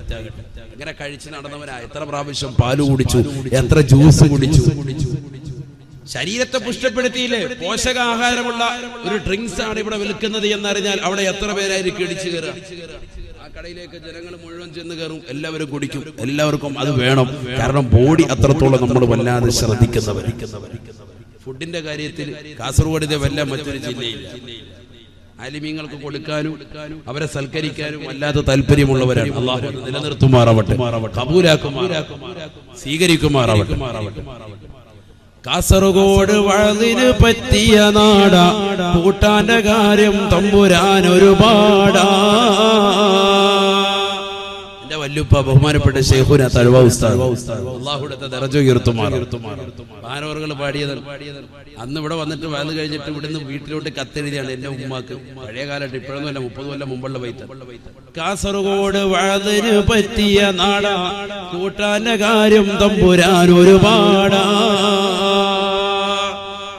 ഇങ്ങനെ കഴിച്ച് നടന്നവനാ എത്ര പ്രാവശ്യം പാല് കുടിച്ചു, എത്ര ജ്യൂസ് കുടിച്ചു. ശരീരത്തെ പുഷ്ടപ്പെടുത്തിയില്ലേ? പോഷകാഹാരമുള്ള ഒരു ഡ്രിങ്ക്സ് ആണ് ഇവിടെ വിൽക്കുന്നത് എന്നറിഞ്ഞാൽ അവിടെ എത്ര പേരായിരിക്കും ഇടിച്ചു കയറുക? കടയിലേക്ക് ജനങ്ങൾ മുഴുവൻ ചെന്ന് കയറും, എല്ലാവരും കുടിക്കും, എല്ലാവർക്കും അത് വേണം. കാരണം ബോഡി അത്രത്തോളം നമ്മൾ വല്ലാതെ ശ്രദ്ധിക്കുന്നവർ. ഫുഡിന്റെ കാര്യത്തിൽ കാസർഗോഡ് ഇതേവല്ല മറ്റൊരു ജില്ലയില്ല. ആലിമീങ്ങൾക്ക് കൊടുക്കാനും അവരെ സൽക്കരിക്കാനും വല്ലാത്ത താല്പര്യമുള്ളവരാണ്. അല്ലാഹു നിലനിർത്തുമാറാവട്ടെ, കബൂലാക്കുമാറാവട്ടെ, സ്വീകരിക്കുമാറാവട്ടെ. കാസർഗോഡ് വഴലിന് പറ്റിയ നാടാ, കൂട്ടാന്റെ കാര്യം തമ്പുരാൻ ഒരുപാടാ. എന്റെ വല്ലുപ്പ ബഹുമാനപ്പെട്ട ശൈഖുന തഴവ ഉസ്താദ്, അല്ലാഹുവിന്റെ ദറജ ഉയർത്തുമാറാവട്ടെ. ഭാനോറുകൾ പാടിയത് അന്ന് ഇവിടെ വന്നിട്ട് വയല് കഴിഞ്ഞിട്ട് ഇവിടുന്ന് വീട്ടിലോട്ട് കത്തെഴുതിയാണ് എന്റെ ഉമ്മാക്ക്. പഴയ കാലത്ത് ഇപ്പോഴൊന്നുമല്ല, 30 കൊല്ലം മുമ്പുള്ള വൈത്ത. കാസർഗോഡ് വഴലിന് പറ്റിയ നാടാ, കൂട്ടാന്റെ കാര്യം തമ്പുരാൻ ഒരുപാടാ.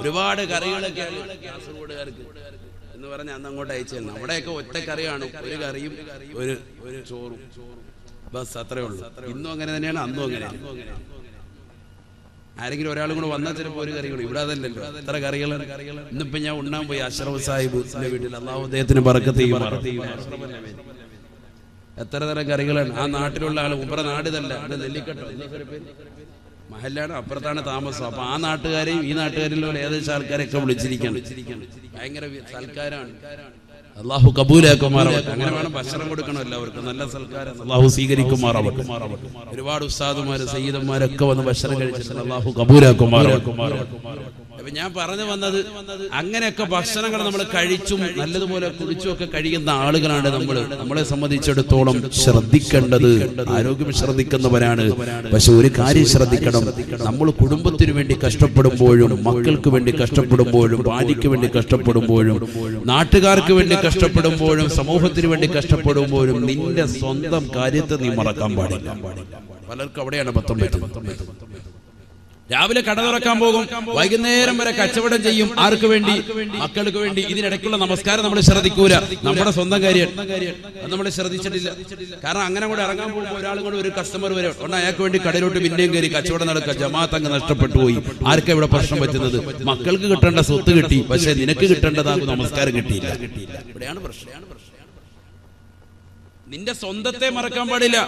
ഒരുപാട് കറികളൊക്കെയാണ് കാസർഗോഡുകാർക്ക് എന്ന് പറഞ്ഞ അന്ന് അങ്ങോട്ട് അയച്ചു തന്നെ. അവിടെയൊക്കെ ഒറ്റ കറിയാണ്, ഒരു കറിയും ഒരു ചോറും, ബസ്, അത്രേ ഉള്ളൂ. ഇന്നും അങ്ങനെ തന്നെയാണ്, അന്നും അങ്ങനെയാണ്. ആരെങ്കിലും ഒരാളും കൂടെ വന്നാൽ ചിലപ്പോൾ ഒരു കറി കൂടി. ഇവിടെ അതല്ലല്ലോ, എത്ര കറികൾ. ഇന്നിപ്പോ ഞാൻ ഉണ്ണാൻ പോയി അഷ്റഫ് സാഹിബിന്റെ വീട്ടിൽ, അല്ലാഹു അദ്ദേഹത്തിന് ബറക്കത്ത് ചെയ്യുമാറാവട്ടെ. എത്ര തരം കറികളാണ്. ആ നാട്ടിലുള്ള ആൾ ഉമ്ര നാടിതല്ല, നെല്ലിക്കട്ടോ മഹല്ലാണ്, അപ്പുറത്താണ് താമസം. അപ്പൊ ആ നാട്ടുകാരെയും ഈ നാട്ടുകാരിലുള്ള ഏകദേശം ആൾക്കാരെയൊക്കെ വിളിച്ചിരിക്കണം. ഭയങ്കര സൽക്കാരാണ്. അള്ളാഹു കബൂലാക്കുമാറാവട്ടെ. അങ്ങനെ വേണം ഭക്ഷണം കൊടുക്കണം എല്ലാവർക്കും. നല്ല സൽക്കാരം അള്ളാഹു സ്വീകരിക്കുമാറാവട്ടെ. ഒരുപാട് ഉസ്താദുമാര് സയ്യിദന്മാരൊക്കെ വന്ന് ഭക്ഷണം കഴിച്ചിട്ടുണ്ട്. അള്ളാഹു കബൂലാക്കുമാറാവട്ടെ. അപ്പൊ ഞാൻ പറഞ്ഞു വന്നത്, അങ്ങനെയൊക്കെ ഭക്ഷണങ്ങൾ നമ്മൾ കഴിച്ചും നല്ലതുപോലെ കുടിച്ചും ഒക്കെ കഴിയുന്ന ആളുകളാണ് നമ്മളെ സംബന്ധിച്ചിടത്തോളം ശ്രദ്ധിക്കേണ്ടത്. ആരോഗ്യം ശ്രദ്ധിക്കുന്നവരാണ്. പക്ഷെ ഒരു കാര്യം ശ്രദ്ധിക്കണം, നമ്മൾ കുടുംബത്തിന് വേണ്ടി കഷ്ടപ്പെടുമ്പോഴും, മക്കൾക്ക് വേണ്ടി കഷ്ടപ്പെടുമ്പോഴും, ഭാര്യയ്ക്ക് വേണ്ടി കഷ്ടപ്പെടുമ്പോഴും, നാട്ടുകാർക്ക് വേണ്ടി കഷ്ടപ്പെടുമ്പോഴും, സമൂഹത്തിന് വേണ്ടി കഷ്ടപ്പെടുമ്പോഴും നിന്റെ സ്വന്തം കാര്യത്തെ നീ മറക്കാൻ പാടില്ല. പലർക്കും അവിടെയാണ് പത്തം പറ്റുന്നത്. രാവിലെ കട തുറക്കാൻ പോകും, വൈകുന്നേരം വരെ കച്ചവടം ചെയ്യും. ആർക്ക് വേണ്ടി? മക്കൾക്ക് വേണ്ടി. ഇതിനിടയ്ക്കുള്ള നമസ്കാരം നമ്മൾ ശ്രദ്ധിക്കൂല. നമ്മുടെ സ്വന്തം കാര്യം അത് നമ്മൾ ശ്രദ്ധിച്ചിട്ടില്ല. കാരണം അങ്ങനെ കൂടെ ഇറങ്ങാൻ പോകുമ്പോൾ ഒരാളും കൂടെ ഒരു കസ്റ്റമർ വരെ ഉണ്ട്, അയാൾക്ക് വേണ്ടി കടയിലോട്ട് പിന്നെയും കയറി കച്ചവടം നടക്കുക. ജമാഅത്ത് അങ്ങ് നഷ്ടപ്പെട്ടു പോയി. ആർക്കാ ഇവിടെ പ്രശ്നം പറ്റുന്നത്? മക്കൾക്ക് കിട്ടേണ്ട സ്വത്ത് കിട്ടി, പക്ഷെ നിനക്ക് കിട്ടേണ്ടതാകും നമസ്കാരം കിട്ടിയില്ല. ഇവിടെയാണ് പ്രശ്നം. നിന്റെ സ്വന്തത്തെ മറക്കാൻ പാടില്ല.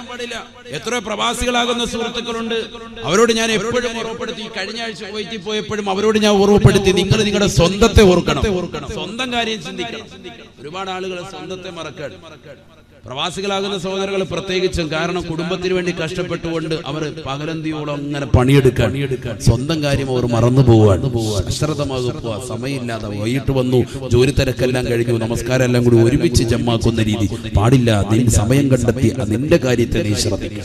എത്ര പ്രവാസികളാകുന്ന സുഹൃത്തുക്കളുണ്ട്, അവരോട് ഞാൻ എപ്പോഴും ഓർമ്മപ്പെടുത്തി. കഴിഞ്ഞ ആഴ്ച കുവൈറ്റിൽ പോയപ്പോഴും അവരോട് ഞാൻ ഓർമ്മപ്പെടുത്തി, നിങ്ങൾ നിങ്ങളുടെ സ്വന്തത്തെ ഓർക്കണം, സ്വന്തം കാര്യം ചിന്തിക്കണം. ഒരുപാട് ആളുകൾ സ്വന്തത്തെ മറക്കാൻ. പ്രവാസികളാകുന്ന സഹോദരങ്ങൾ പ്രത്യേകിച്ചും. കാരണം കുടുംബത്തിന് വേണ്ടി കഷ്ടപ്പെട്ടുകൊണ്ട് അവർ പകലന്തിയോളം അങ്ങനെ പണിയെടുക്കാൻ, സ്വന്തം കാര്യം അവർ മറന്നു പോവാണ്. അശ്രദ്ധമാകുക, സമയമില്ലാതെ വൈകിട്ട് വന്നു, ജോലി തിരക്കെല്ലാം കഴിഞ്ഞു, നമസ്കാരം എല്ലാം കൂടി ഒരുമിച്ച് ജമ്മാക്കുന്ന രീതി പാടില്ല. നിന്റെ സമയം കണ്ടെത്തി നിന്റെ കാര്യത്തെ നീ ശ്രദ്ധിക്കും.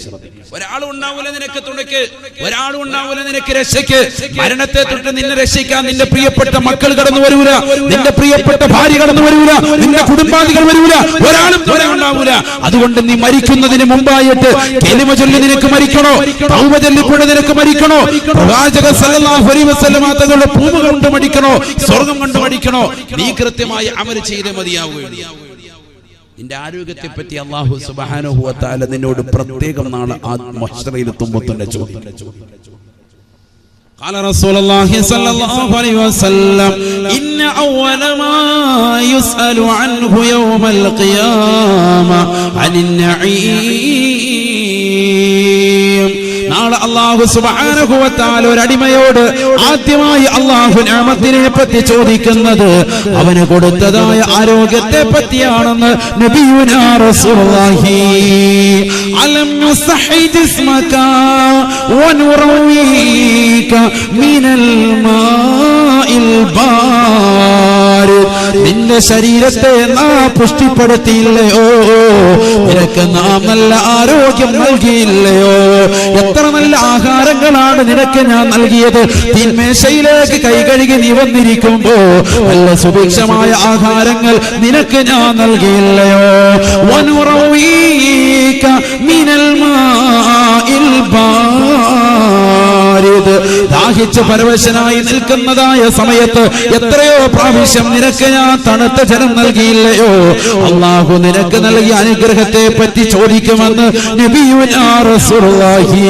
ഒരാളും ഉണ്ടാവൂല നിനക്ക് തുണയ്ക്ക്, ഒരാളും ഉണ്ടാവൂല നിനക്ക് രക്ഷയ്ക്ക്. മരണത്തെ തൊട്ട് നിന്നെ രക്ഷിക്കാൻ നിന്റെ പ്രിയപ്പെട്ട മക്കൾ കടന്നു വരൂല, നിന്റെ പ്രിയപ്പെട്ട ഭാര്യ കടന്നു വരൂല, നിന്റെ കുടുംബാദികൾ വരൂല, ഒരാളും ഉണ്ടാവൂല. അതുകൊണ്ട് നീ മരിക്കുന്നതിന് മുമ്പായിട്ട് കലിമ ചൊല്ലി നിനക്ക് മരിക്കണോ, തൗബ ചൊല്ലിക്കൊണ്ട് നിനക്ക് മരിക്കണോ, പ്രവാചകൻ സല്ലല്ലാഹു അലൈഹി വസല്ലമ തങ്ങളുടെ പൂവ് കൊണ്ട് മരിക്കണോ, സ്വർഗം കൊണ്ട് മരിക്കണോ, നീ കൃത്യമായി അമൽ ചെയ്തേ മതിയാവുകയുള്ളൂ. നിന്റെ ആരോഗ്യത്തെ പറ്റി അല്ലാഹു സുബ്ഹാനഹു വ തആല നിന്നോട് പ്രത്യേകം നാളെ മഹ്ശറയിലെത്തുമ്പോൾ തന്നെ ചോദിക്കും. قال رسول الله صلى الله عليه وسلم إن أول ما يسأل عنه يوم القيامة عن النعيم. നാളെ അല്ലാഹു സുബ്ഹാനഹു വ തആല ഒരു അടിമയോട് ആദ്യമായി അല്ലാഹു നിഅമത്തിനെ പറ്റി ചോദിക്കുന്നത് അവന് കൊടുത്തതായ ആരോഗ്യത്തെ പറ്റിയാണെന്ന് നബിയുനാ റസൂലുള്ളാഹി. അലം നുസഹി ജിസ്മക വനുറവീക മിനൽ മാഇൽ ബാരിദ്. നിന്റെ ശരീരത്തെ നാം പുഷ്ടിപ്പെടുത്തിയില്ലയോ, നിനക്ക് നാം നല്ല ആരോഗ്യം നൽകിയില്ലയോ? എത്ര നല്ല ആഹാരങ്ങളാണ് നിനക്ക് ഞാൻ നൽകിയത്. തീന്മേശയിലേക്ക് കൈ കഴുകി നീ വന്നിരിക്കുമ്പോ നല്ല സുഭിക്ഷമായ ആഹാരങ്ങൾ നിനക്ക് ഞാൻ നൽകിയില്ലയോ? വനുറവീക മിനൽ മാഇൽ ബാരിദ്. ദാഹിച്ച് പരവശനായി നിൽക്കുന്നതായ സമയത്ത് എത്രയോ പ്രാവശ്യം നിനക്ക് ഞാൻ തണുത്ത ജലം നൽകിയില്ലയോ? അല്ലാഹു നിനക്ക് നൽകിയ അനുഗ്രഹത്തെ പറ്റി ചോദിക്കുമെന്ന് നബിയുനാ റസൂലുള്ളാഹി.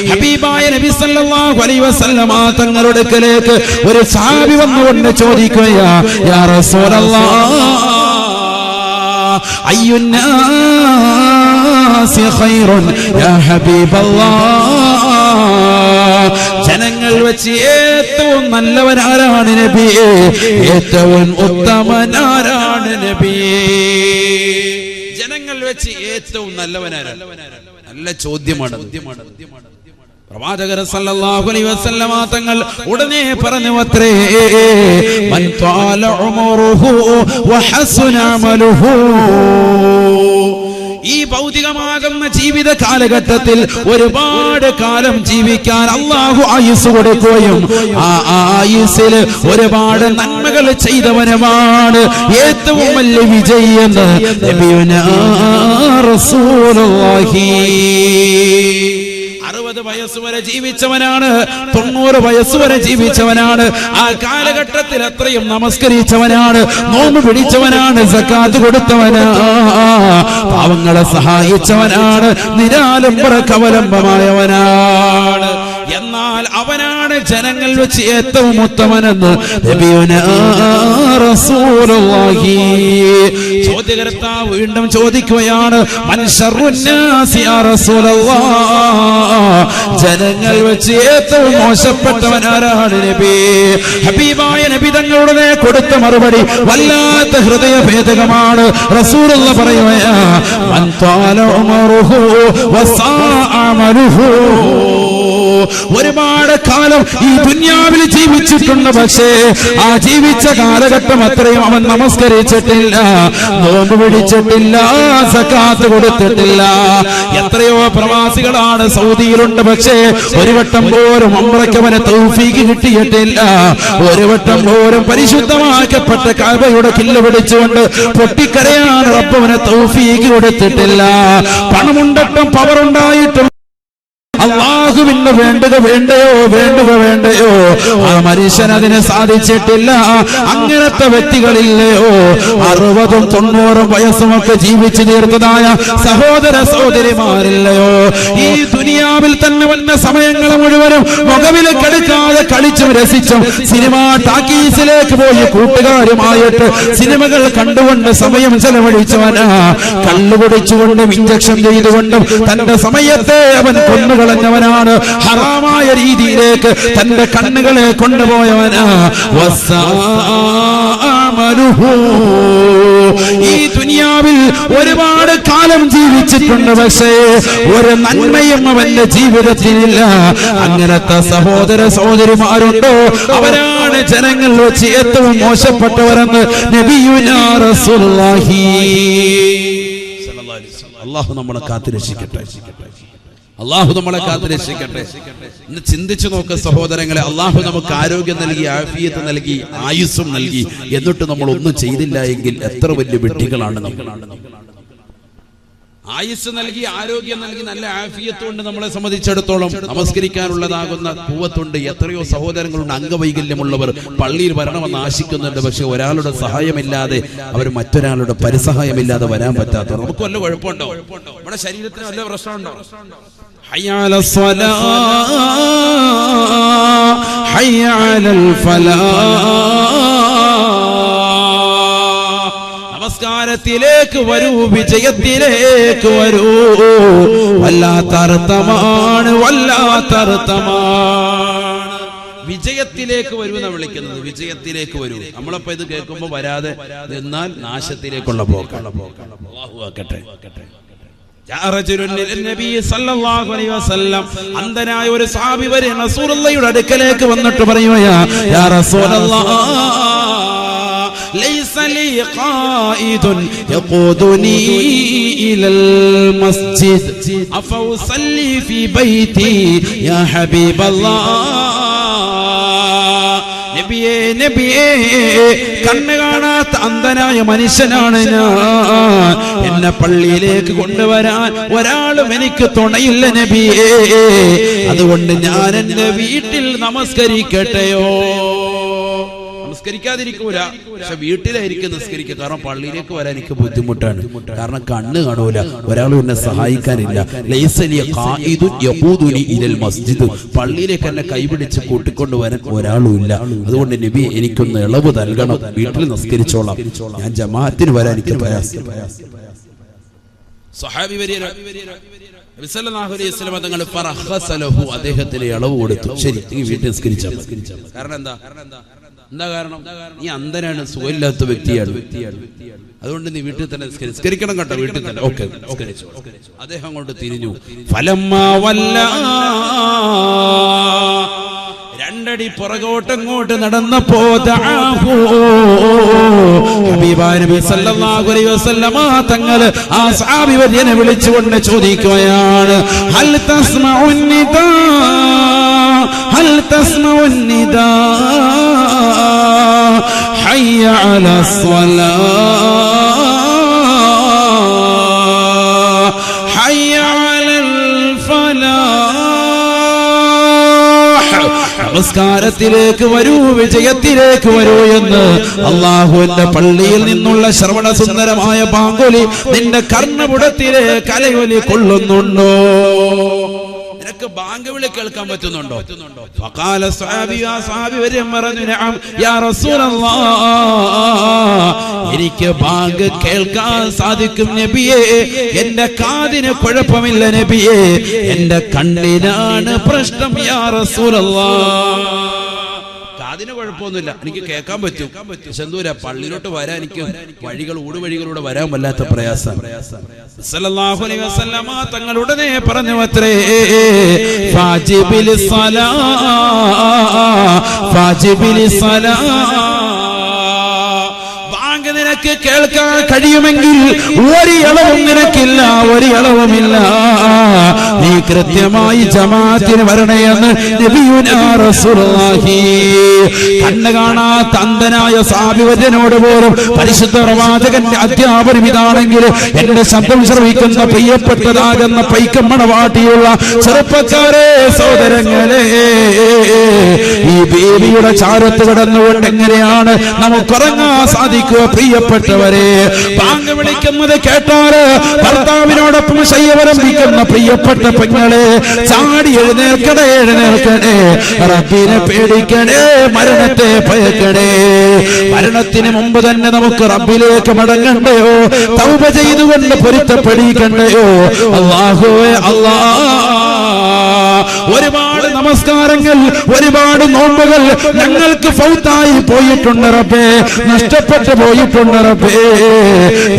ഹബീബായ നബി സല്ലല്ലാഹു അലൈഹി വസല്ലമ തങ്ങളുടെ അടുക്കലേക്ക് ഒരു സഹാബി വന്നുകൊണ്ട് ചോദിക്കുകയാ, യാ റസൂലല്ലാഹ് അയ്യുന്നാസി ഖൈറുൻ യാ ഹബീബല്ലാഹ്. ജനങ്ങൾ വെച്ച് ഏറ്റവും നല്ലവനാരാണ് നബിയേ? ഏറ്റവും ഉത്തമനാരാണ് നബിയേ? ജനങ്ങൾ വെച്ച് ഏറ്റവും നല്ലവനാരാണ്? നല്ല ചോദ്യമാണ്. പ്രവാചകർ സല്ലല്ലാഹു അലൈഹി വസല്ലമ തങ്ങൾ ഉടനെ പറഞ്ഞു അത്രേ, മൻ ത്വാല ഉമറുഹു വഹസുന അമലുഹു. ഈ ഭൗതികമാകുന്ന ജീവിത കാലഘട്ടത്തിൽ ഒരുപാട് കാലം ജീവിക്കാൻ അല്ലാഹു ആയുസ് കൊടുക്കുകയും ആ ആയുസ്സിൽ ഒരുപാട് നന്മകൾ ചെയ്തവനുമാണ് ഏറ്റവും വലിയ വിജയെന്ന് നബിയുനാ റസൂലുള്ളാഹി. 60 വയസ്സുവരെ ജീവിച്ചവനാണ്, 90 വയസ്സുവരെ ജീവിച്ചവനാണ്. ആ കാലഘട്ടത്തിൽ അത്രയും നമസ്കരിച്ചവനാണ്, നോമ്പ് പിടിച്ചവനാണ്, സക്കാത്ത് കൊടുത്തവനാ, പാവങ്ങളെ സഹായിച്ചവനാണ്, നിരാലംബര കവലംബമായവനാണ്. എന്നാൽ അവനാണ് ജനങ്ങൾ വെച്ച് ഏറ്റവും ഉത്തമനെന്ന് നബിയുനാ റസൂലുള്ളാഹി. ചോദ്യകർത്താവ് വീണ്ടും ചോദിക്കുകയാണ്, മൻ ശർറുന്നാസി യാ റസൂലല്ലാഹ്, ജനങ്ങൾ വെച്ച് ഏറ്റവും മോശപ്പെട്ടവൻ ആരാണ് നബി? ഹബീബായ നബി തങ്ങളുടെ കൊടുത്ത മറുപടി വല്ലാത്ത ഹൃദയഭേദകമാണ്. റസൂലുള്ളാഹി പറയുകയാ, മൻ ത്വാല ഉമറുഹു വസാഅ അമലുഹു, ഒരുപാട് കാലം ഈ ദുനിയാവിൽ ജീവിച്ചിട്ടുണ്ട്, പക്ഷേ ആ ജീവിച്ച കാലഘട്ടം അത്രയും അവൻ നമസ്കരിച്ചിട്ടില്ല, നോമ്പ് പിടിച്ചിട്ടില്ല, സകാത്ത് കൊടുത്തിട്ടില്ല. എത്രയോ പ്രവാസികളാണ് സൗദിയിലുണ്ട്, പക്ഷേ ഒരു വട്ടം പോലും ഉംറയ്ക്ക് അവന് തൗഫീഖ് കിട്ടിയിട്ടില്ല. ഒരു വട്ടം പോലും പരിശുദ്ധമാക്കപ്പെട്ട കഅബയുടെ കില്ല പിടിച്ചുകൊണ്ട് പൊട്ടിക്കരയാൻ റബ്ബവന് തൗഫീഖ് കൊടുത്തിട്ടില്ല. പണമുണ്ടട്ടും പവറുണ്ടായിട്ടും അല്ലാഹുവിന് വേണ്ടുക വേണ്ടയോ ആ മനുഷ്യൻ അതിനെ സാധിച്ചിട്ടില്ല. അങ്ങനത്തെ വ്യക്തികളില്ലയോ 60ഉം 90ഉം വയസ്സുമൊക്കെ ജീവിച്ചു തീർത്തതായ സഹോദര സഹോദരിമാരില്ലയോ? ഈ ദുനിയാവിൽ തന്നെ വന്ന സമയങ്ങൾ മുഴുവനും മുഖവിലക്കെടുക്കാതെ കളിച്ചും രസിച്ചും സിനിമാ ടാക്കീസിലേക്ക് പോയി കൂട്ടുകാരുമായിട്ട് സിനിമകൾ കണ്ടുകൊണ്ട് സമയം ചെലവഴിച്ചവനാ. കള്ളുകുടിച്ചുകൊണ്ടും ഇഞ്ചക്ഷൻ ചെയ്തുകൊണ്ടും തന്റെ സമയത്തെ അവൻ കൊന്നുകളഞ്ഞവനാണ്. ഹറാമായ രീതിയിലേക്ക് തന്റെ കണ്ണുകളെ കൊണ്ടുപോയവനാ. ഈ ദുനിയാവിൽ ഒരുപാട് കാലം ജീവിച്ചിട്ടുണ്ട്, പക്ഷേ ഒരു നന്മയും അവന്റെ ജീവിതത്തിലില്ല. അങ്ങനത്തെ സഹോദര സഹോദരിമാരുണ്ടോ? അവരാണ് ജനങ്ങൾ വെച്ച് ഏറ്റവും മോശപ്പെട്ടവരെന്ന് നബിയുനാ റസൂലുള്ളാഹി. അല്ലാഹു നമ്മളെ കാത്തുരക്ഷിക്കട്ടെ. അള്ളാഹു നമ്മളെ കാത്തുരക്ഷിക്കട്ടെ. ഇന്ന് ചിന്തിച്ചു നോക്ക് സഹോദരങ്ങളെ, അള്ളാഹു നമുക്ക് ആരോഗ്യം നൽകി, ആഫിയത്ത് നൽകി, ആയുസ്സും നൽകി, എന്നിട്ട് നമ്മൾ ഒന്നും ചെയ്തില്ല എങ്കിൽ എത്ര വലിയ വിഡ്ഢികളാണ് നമ്മൾ. ആയുസ് നൽകി, ആരോഗ്യം നൽകി, നല്ല ആഫിയത്തുകൊണ്ട് നമ്മളെ സംബന്ധിച്ചിടത്തോളം നമസ്കരിക്കാനുള്ളതാകുന്ന കൂവത്തുണ്ട്. എത്രയോ സഹോദരങ്ങളുണ്ട് അംഗവൈകല്യമുള്ളവർ പള്ളിയിൽ വരണമെന്ന് ആശിക്കുന്നുണ്ട്, പക്ഷെ ഒരാളുടെ സഹായമില്ലാതെ, അവർ മറ്റൊരാളുടെ പരിസഹായമില്ലാതെ വരാൻ പറ്റാത്തവർ. നമുക്ക് വല്ല കുഴപ്പമുണ്ടോ? നമ്മുടെ ശരീരത്തിന് വല്ല പ്രശ്നമുണ്ടോ? ഹയ്യ അലൽ സ്വലാ ഹയ്യ അലൽ ഫലാഹ്. നമസ്കാരത്തിലേക്ക് വരൂ, വിജയത്തിലേക്ക് വരൂ. വല്ലാത്തർത്ഥമാണ്, വല്ലാത്തർത്ഥമാണ്. വിജയത്തിലേക്ക് വരൂ എന്നാണ് വിളിക്കുന്നത്. വിജയത്തിലേക്ക് വരൂ. നമ്മളപ്പോ ഇത് കേൾക്കുമ്പോ വരാതെ എന്നാൽ നാശത്തിലേക്കുള്ള പോക്കാണ്. അല്ലാഹു ആക്കട്ടെ. അന്ധനായ ഒരു സഹാബി വരെ റസൂലുള്ളാഹിയുടെ അടുക്കലേക്ക് വന്നിട്ട് പറയുകയാ, യാ റസൂലല്ലാഹ്, ليس لي قائد يقودني إلى المسجد أفأصلي في بيتي يا حبيب الله. നബിയേ നബിയേ, കണ്ണ് കാണാത്ത അന്ധനായ മനുഷ്യനാണ് ഞാൻ. എന്നെ പള്ളിയിലേക്ക് കൊണ്ടുവരാൻ ഒരാളും എനിക്ക് തുണയില്ല നബിയേ. അതുകൊണ്ട് ഞാൻ എന്റെ വീട്ടിൽ നമസ്കരിക്കട്ടെയോ? നിസ്കരിക്കാതിരിക്കൂല, പക്ഷെ വീട്ടിലായിരിക്കും നിസ്കരിക്കുക. കാരണം പള്ളിയിലേക്ക് വരാൻ എനിക്ക് ബുദ്ധിമുട്ടാണ്, കാരണം കണ്ണ് കാണൂല, ഒരാളും എന്നെ സഹായിക്കാനില്ല. പള്ളിയിലേക്ക് എന്നെ കൈപിടിച്ച് കൂട്ടിക്കൊണ്ട് വരാൻ ഒരാളും ഇല്ല. അതുകൊണ്ട് നബി എനിക്കൊന്ന് ഇളവ് നൽകണം, വീട്ടിൽ നിസ്കരിച്ചോളാം, ഞാൻ ജമാഅത്തിന് വരാൻ എനിക്ക് പ്രയാസം. സ്വഹാബി നബി സല്ലല്ലാഹു അലൈഹി വസല്ലം തങ്ങൾ ഫറഖസ ലഹു, അദ്ദേഹത്തിന് ഇളവ് കൊടുത്തു. ശരി, നീ വീട്ടിൽ നിസ്കരിച്ചാൽ. കാരണം എന്താ കാരണം? നീ അന്ധനാണ്, സുഖമില്ലാത്ത വ്യക്തിയാണ്, അതുകൊണ്ട് നീ വീട്ടിൽ തന്നെ നിസ്കരിക്കണം കേട്ടോ, വീട്ടിൽ തന്നെ. ഓക്കെ, അദ്ദേഹം കൊണ്ട് തിരിഞ്ഞു. ഫലമ്മാ വല്ലാ, രണ്ടടി പുറകോട്ടങ്ങോട്ട് നടന്നപ്പോ ഹബീബായ നബി സല്ലല്ലാഹു അലൈഹി വസല്ലമ തങ്ങൾ ആ സഹാബി വര്യനെ വിളിച്ചുകൊണ്ട് ചോദിക്കുകയാണ്, ഹൽ തസ്മഉൻ നിദാ, ഹൽ തസ്മഉൻ നിദാ, ഹയ്യ അലസ് സ്വലാഹ്, ഹയ്യ അലൽ ഫലാഹ്. നമസ്കാരത്തിലേക്ക് വരൂ, വിജയത്തിലേക്ക് വരൂ എന്ന് അല്ലാഹുവിന്റെ പള്ളിയിൽ നിന്നുള്ള ശ്രവണ സുന്ദരമായ പാങ്കൊലി നിന്റെ കർണപുടത്തിലെ കലയൊലി കൊള്ളുന്നുണ്ടോ? നിനക്ക് നിനക്ക് ബാങ്ക് വിളി കേൾക്കാൻ പറ്റുന്നുണ്ടോ? ഫഖാല സ്വഹാബി, ആ സ്വഹാബി വരും പറഞ്ഞു, നഅം യാ റസൂലല്ലാഹ്, എനിക്ക് ബാങ്ക് കേൾക്കാൻ സാധിക്കും നബിയേ. എന്റെ കാതിന് കുഴപ്പമില്ല നബിയേ, എന്റെ കണ്ണിനാണ് പ്രശ്നം യാ റസൂലല്ലാഹ്. കാതിന് കുഴപ്പമൊന്നുമില്ല, എനിക്ക് കേൾക്കാൻ പറ്റും. ചെന്തൂര പള്ളിയിലോട്ട് വരാൻ എനിക്ക് ഊടുവഴികളിലൂടെ വരാൻ വല്ലാത്ത പ്രയാസം. സല്ലല്ലാഹു അലൈഹി വസല്ലമ തങ്ങൾ ഉടനെ പറഞ്ഞു അത്രേ, ഫാജിബിലിസ് സലാ, ഫാജിബിലിസ് സലാ. നിനക്ക് കേൾക്കാൻ കഴിയുമെങ്കിൽ ഒരു ഇളവും നിനക്കില്ല, ഒരു ഇളവുമില്ല. നീ കൃത്യമായി ജമാഅത്തിന് വരണേ എന്ന് നബിയുനാ റസൂലുള്ളാഹി. കണ്ണ് കാണാത്ത അന്ധനായ സാബിവര്യനോട് പോലും പരിശുദ്ധ പ്രവാചകന്റെ അധ്യാപനം ഇതാണെങ്കിൽ, എന്റെ ശബ്ദം ശ്രവിക്കുന്ന പ്രിയപ്പെട്ടതാകുന്ന പൈക്കമ്മണവാട്ടിയുള്ള ചെറുപ്പക്കാരെ, സഹോദരങ്ങളെ, ഈ ബേബിയുടെ ചാരത്ത് കിടന്നുകൊണ്ട് എങ്ങനെയാണ് നമുക്കുറങ്ങാൻ സാധിക്കുക? പ്രിയപ്പെട്ടവരെ, ബാങ്ക് വിളിക്കുന്നത് കേട്ടാല് ഭർത്താവിനോടൊപ്പം ശയ്യവലംബിക്കുന്ന പ്രിയപ്പെട്ട പെങ്ങളെ, ചാടി എഴുന്നേൽക്കണേ, എഴുന്നേൽക്കണേ, റബ്ബിനെ പേടിക്കണേ, മരണത്തെ ഭയക്കണേ. മരണത്തിന് മുമ്പ് തന്നെ നമുക്ക് റബ്ബിലേക്ക് മടങ്ങണ്ടയോ? തൗബ ചെയ്തുകൊണ്ട് പൊരുത്തപ്പെടിക്കണ്ടയോ? അല്ലാഹുവേ അല്ലാഹ്, ഒരുപാട് നമസ്കാരങ്ങൾ, ഒരുപാട് നോമ്പുകൾ ഞങ്ങൾക്ക് ഫൗത്തായി പോയിട്ടുണ്ട് റബ്ബേ, നഷ്ടപ്പെട്ടു പോയിട്ടുണ്ട് റബ്ബേ.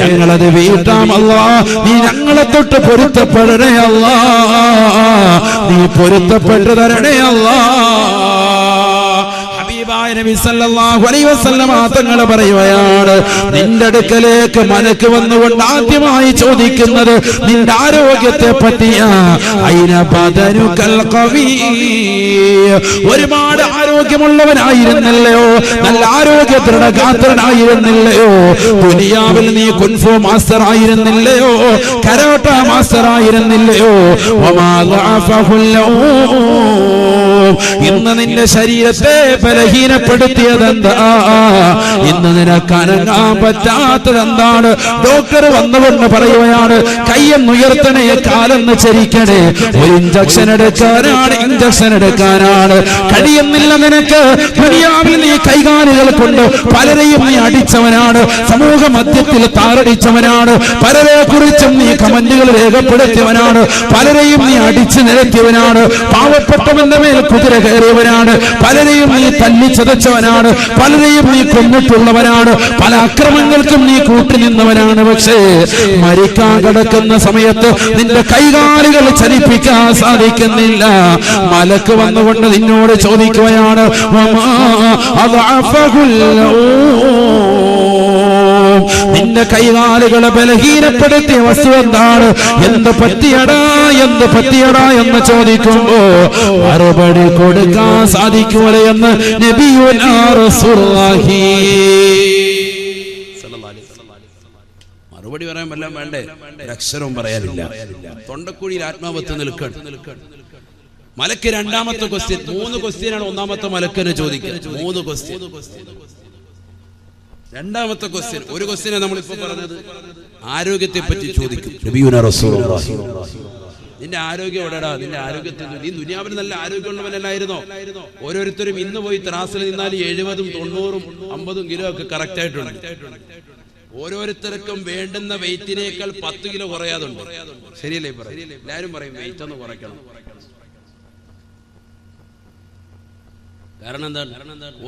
ഞങ്ങളത് വീട്ടാം അല്ലാഹ്. നീ ഞങ്ങളെ തൊട്ട് പൊരുത്തപ്പെടണേ അല്ലാഹ്, നീ പൊരുത്തപ്പെട്ടു തരണേ അല്ലാഹ്. നബി സല്ലല്ലാഹു അലൈഹി വസല്ലമ തങ്ങൾ പറയുകയാണ്, നിന്റെ അടുക്കലേക്ക് മലക്ക് വന്നുകൊണ്ട് ആദ്യമായി ചോദിക്കുന്നത് നിന്റെ ആരോഗ്യത്തെ പറ്റിയാ. ഐന ബദനുകൽ ഖവീ, ഒരുപാട് ആരോഗ്യമുള്ളവനായിരുന്നല്ലയോ, നല്ല ആരോഗ്യ ദൃഢഗാത്രനായിരുന്നില്ലയോ, ദുനിയാവിൽ നീ കുൻഫു മാസ്റ്റർ ആയിരുന്നില്ലയോ, കരാട്ട മാസ്റ്റർ ആയിരുന്നില്ലയോ, വമാ ദഅഫഹുൽ ലൗം, ഇന്ന് നിന്റെ ശരീരത്തെ ബലഹീനപ്പെടുത്തിയതെന്താ? ഇന്ന് നിനക്ക് അനങ്ങാൻ പറ്റാത്തതെന്താണ്? ഡോക്ടർ വന്നുകൊണ്ട് പറയുകയാണ്, കയ്യൊന്നുയർത്തണേ, കാലൊന്ന് ചരിക്കണേ, ഒരു ഇഞ്ചക്ഷൻ എടുക്കാനാണ്, ഇഞ്ചക്ഷൻ എടുക്കാനാണ്. കഴിയുന്നില്ല നിനക്ക്. ദുനിയാവിൽ നീ കൈകാലുകൾ കൊണ്ട് പലരെയും നീ അടിച്ചവനാണ്, സമൂഹ മധ്യത്തിൽ താറടിച്ചവനാണ്, പലരെ കുറിച്ചും നീ കമന്റുകൾ രേഖപ്പെടുത്തിയവനാണ്, പലരെയും നീ അടിച്ചു നിരത്തിയവനാണ്, പാവപ്പെട്ടവന്റെ മേൽ കുതിര കയറിയവനാണ്, പലരെയും നീ തല്ലിച്ചതച്ചവനാണ്, പലരെയും നീ കൊന്നിട്ടുള്ളവനാണ്, പല അക്രമങ്ങൾക്കും നീ കൂട്ടുനിന്നവനാണ്. പക്ഷേ മരിക്കാൻ കിടക്കുന്ന സമയത്ത് നിന്റെ കൈകാലുകൾ ചലിപ്പിക്കാൻ സാധിക്കുന്നില്ല. മലക്ക് വന്നുകൊണ്ട് നിന്നോട് ചോദിക്കുകയാണ്, നിന്റെ കൈകാലുകളെ ബലഹീനപ്പെടുത്തിയ വസ്തു എന്താണ്? എന്ത് പറ്റിയടാ, എന്ത് പറ്റിയടാ എന്ന് ചോദിക്കുമ്പോ മറുപടി കൊടുക്കാൻ സാധിക്കൂല എന്ന് നബിയുനാ റസൂലുള്ളാഹി. മറുപടി പറയാൻ വല്ലതും വേണ്ടേ? അക്ഷരവും പറയാനില്ല. തൊണ്ടക്കുഴിയിൽ ആത്മാവത്ത് നിൽക്കണം. മലക്ക് രണ്ടാമത്തെ ക്വസ്റ്റ്യൻ, 3 ക്വസ്റ്റ്യനാണ് ഒന്നാമത്തെ മലക്കിനെ ചോദിക്കുന്നത്. 3 ക്വസ്റ്റ്യൻ. രണ്ടാമത്തെ ക്വസ്റ്റ്യൻ, ഒരു ക്വസ്റ്റ്യനെ നമ്മളിപ്പോ പറഞ്ഞത് ആരോഗ്യത്തെ പറ്റി ചോദിക്കും നബിയുനാ റസൂലുള്ളാഹി. നിന്റെ ആരോഗ്യം എവിടെടാ? നിന്റെ ആരോഗ്യത്തിൽ നീ ദുനിയാവിൽ നല്ല ആരോഗ്യമുള്ളവനല്ലായിരുന്നോ? ഓരോരുത്തരും ഇന്ന് പോയി ത്രാസിൽ നിന്നാൽ 70, 90, 50 കിലോ ഒക്കെ കറക്റ്റ് ആയിട്ടുണ്ട്. ഓരോരുത്തർക്കും വേണ്ടുന്ന വെയിറ്റിനേക്കാൾ 10 കിലോ കുറയാതുണ്ട്. ശരിയല്ലേ? എല്ലാരും പറയും വെയിറ്റ് ഒന്ന് കുറയ്ക്കണം. കാരണം എന്താണ്?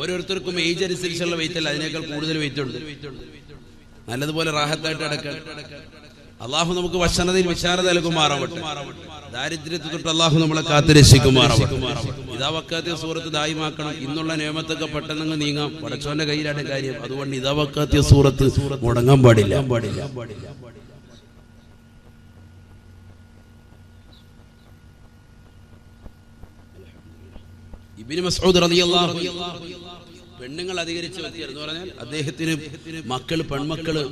ഓരോരുത്തർക്കും ഏജ് അനുസരിച്ചുള്ള വെയിറ്റ് അല്ല, അതിനേക്കാൾ കൂടുതൽ വെയിറ്റ് ഉണ്ട്. നല്ലതുപോലെ റാഹത്തായിട്ട് അടക്കാൻ അള്ളാഹു നമുക്ക് വശനതയിൽ വിശാലത നൽകുമാറാവട്ടെ. ദാരിദ്ര്യത്തെ തൊട്ട് അള്ളാഹു നമ്മളെ കാത്തു രക്ഷിക്കുമാറാവട്ടെ. ഇതാ വക്കാത്തിയ സൂറത്ത് ദായിമാക്കണം. ഇന്നുള്ള നിയമത്തൊക്കെ പെട്ടെന്ന് നീങ്ങാം. പടച്ചോന്റെ കയ്യിലാണ് കാര്യം. അതുകൊണ്ട് ഇതാ വക്കാത്തിയ സൂറത്ത് മുടങ്ങാൻ പാടില്ല. ഇബ്നു മസ്ഊദ് റളിയല്ലാഹു അൻഹു പെണ്ണുങ്ങൾ അധികരിച്ച് എന്ന് പറഞ്ഞാൽ അദ്ദേഹത്തിന് പെൺമക്കള്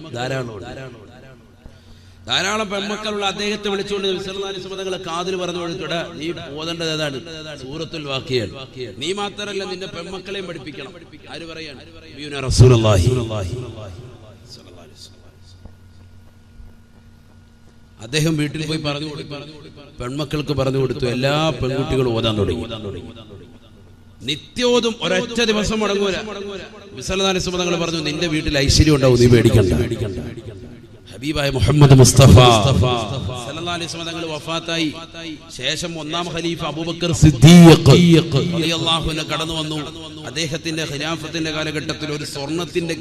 ധാരാളം പെൺമക്കളുള്ള അദ്ദേഹത്തെ വിളിച്ചുകൊണ്ട് നബി സല്ലല്ലാഹു അലൈഹി വസല്ലം തങ്ങൾ കാതിൽ പറഞ്ഞു കൊടുത്തോടെ, നീ ഓതേണ്ടത് ഏതാണ്? സൂറത്തുൽ വാഖിയ. നീ മാത്രമല്ല നിന്റെ പെൺമക്കളെയും പഠിപ്പിക്കണം. ആര് പറയാണ്? നബിയുനാ റസൂലുള്ളാഹി. അദ്ദേഹം വീട്ടിൽ പോയി പറഞ്ഞു കൊടുത്തു, പെൺമക്കൾക്ക് പറഞ്ഞു കൊടുത്തു. എല്ലാ പെൺകുട്ടികളും ഓതാൻ തുടങ്ങി. നിത്യോതും ഒരൊറ്റ ദിവസം മുടങ്ങൂല. വിസലതാനിസ്മതങ്ങൾ പറഞ്ഞു, നിന്റെ വീട്ടിൽ ഐശ്വര്യം ഉണ്ടാവും, നീ പേടിക്കണ്ട. ഹബീബായ മുഹമ്മദ് മുസ്തഫ സല്ലല്ലാഹു അലൈഹി വസല്ലം തങ്ങൾ വഫാത്തായി ശേഷം ഒന്നാം ഖലീഫ അബൂബക്കർ സിദ്ദീഖ് റളിയല്ലാഹു അൻഹു കടന്നു വന്നു. അദ്ദേഹത്തിന്റെ ഖിലാഫത്തിന്റെ കാലഘട്ടത്തിൽ ഒരു സ്വർണത്തിന്റെ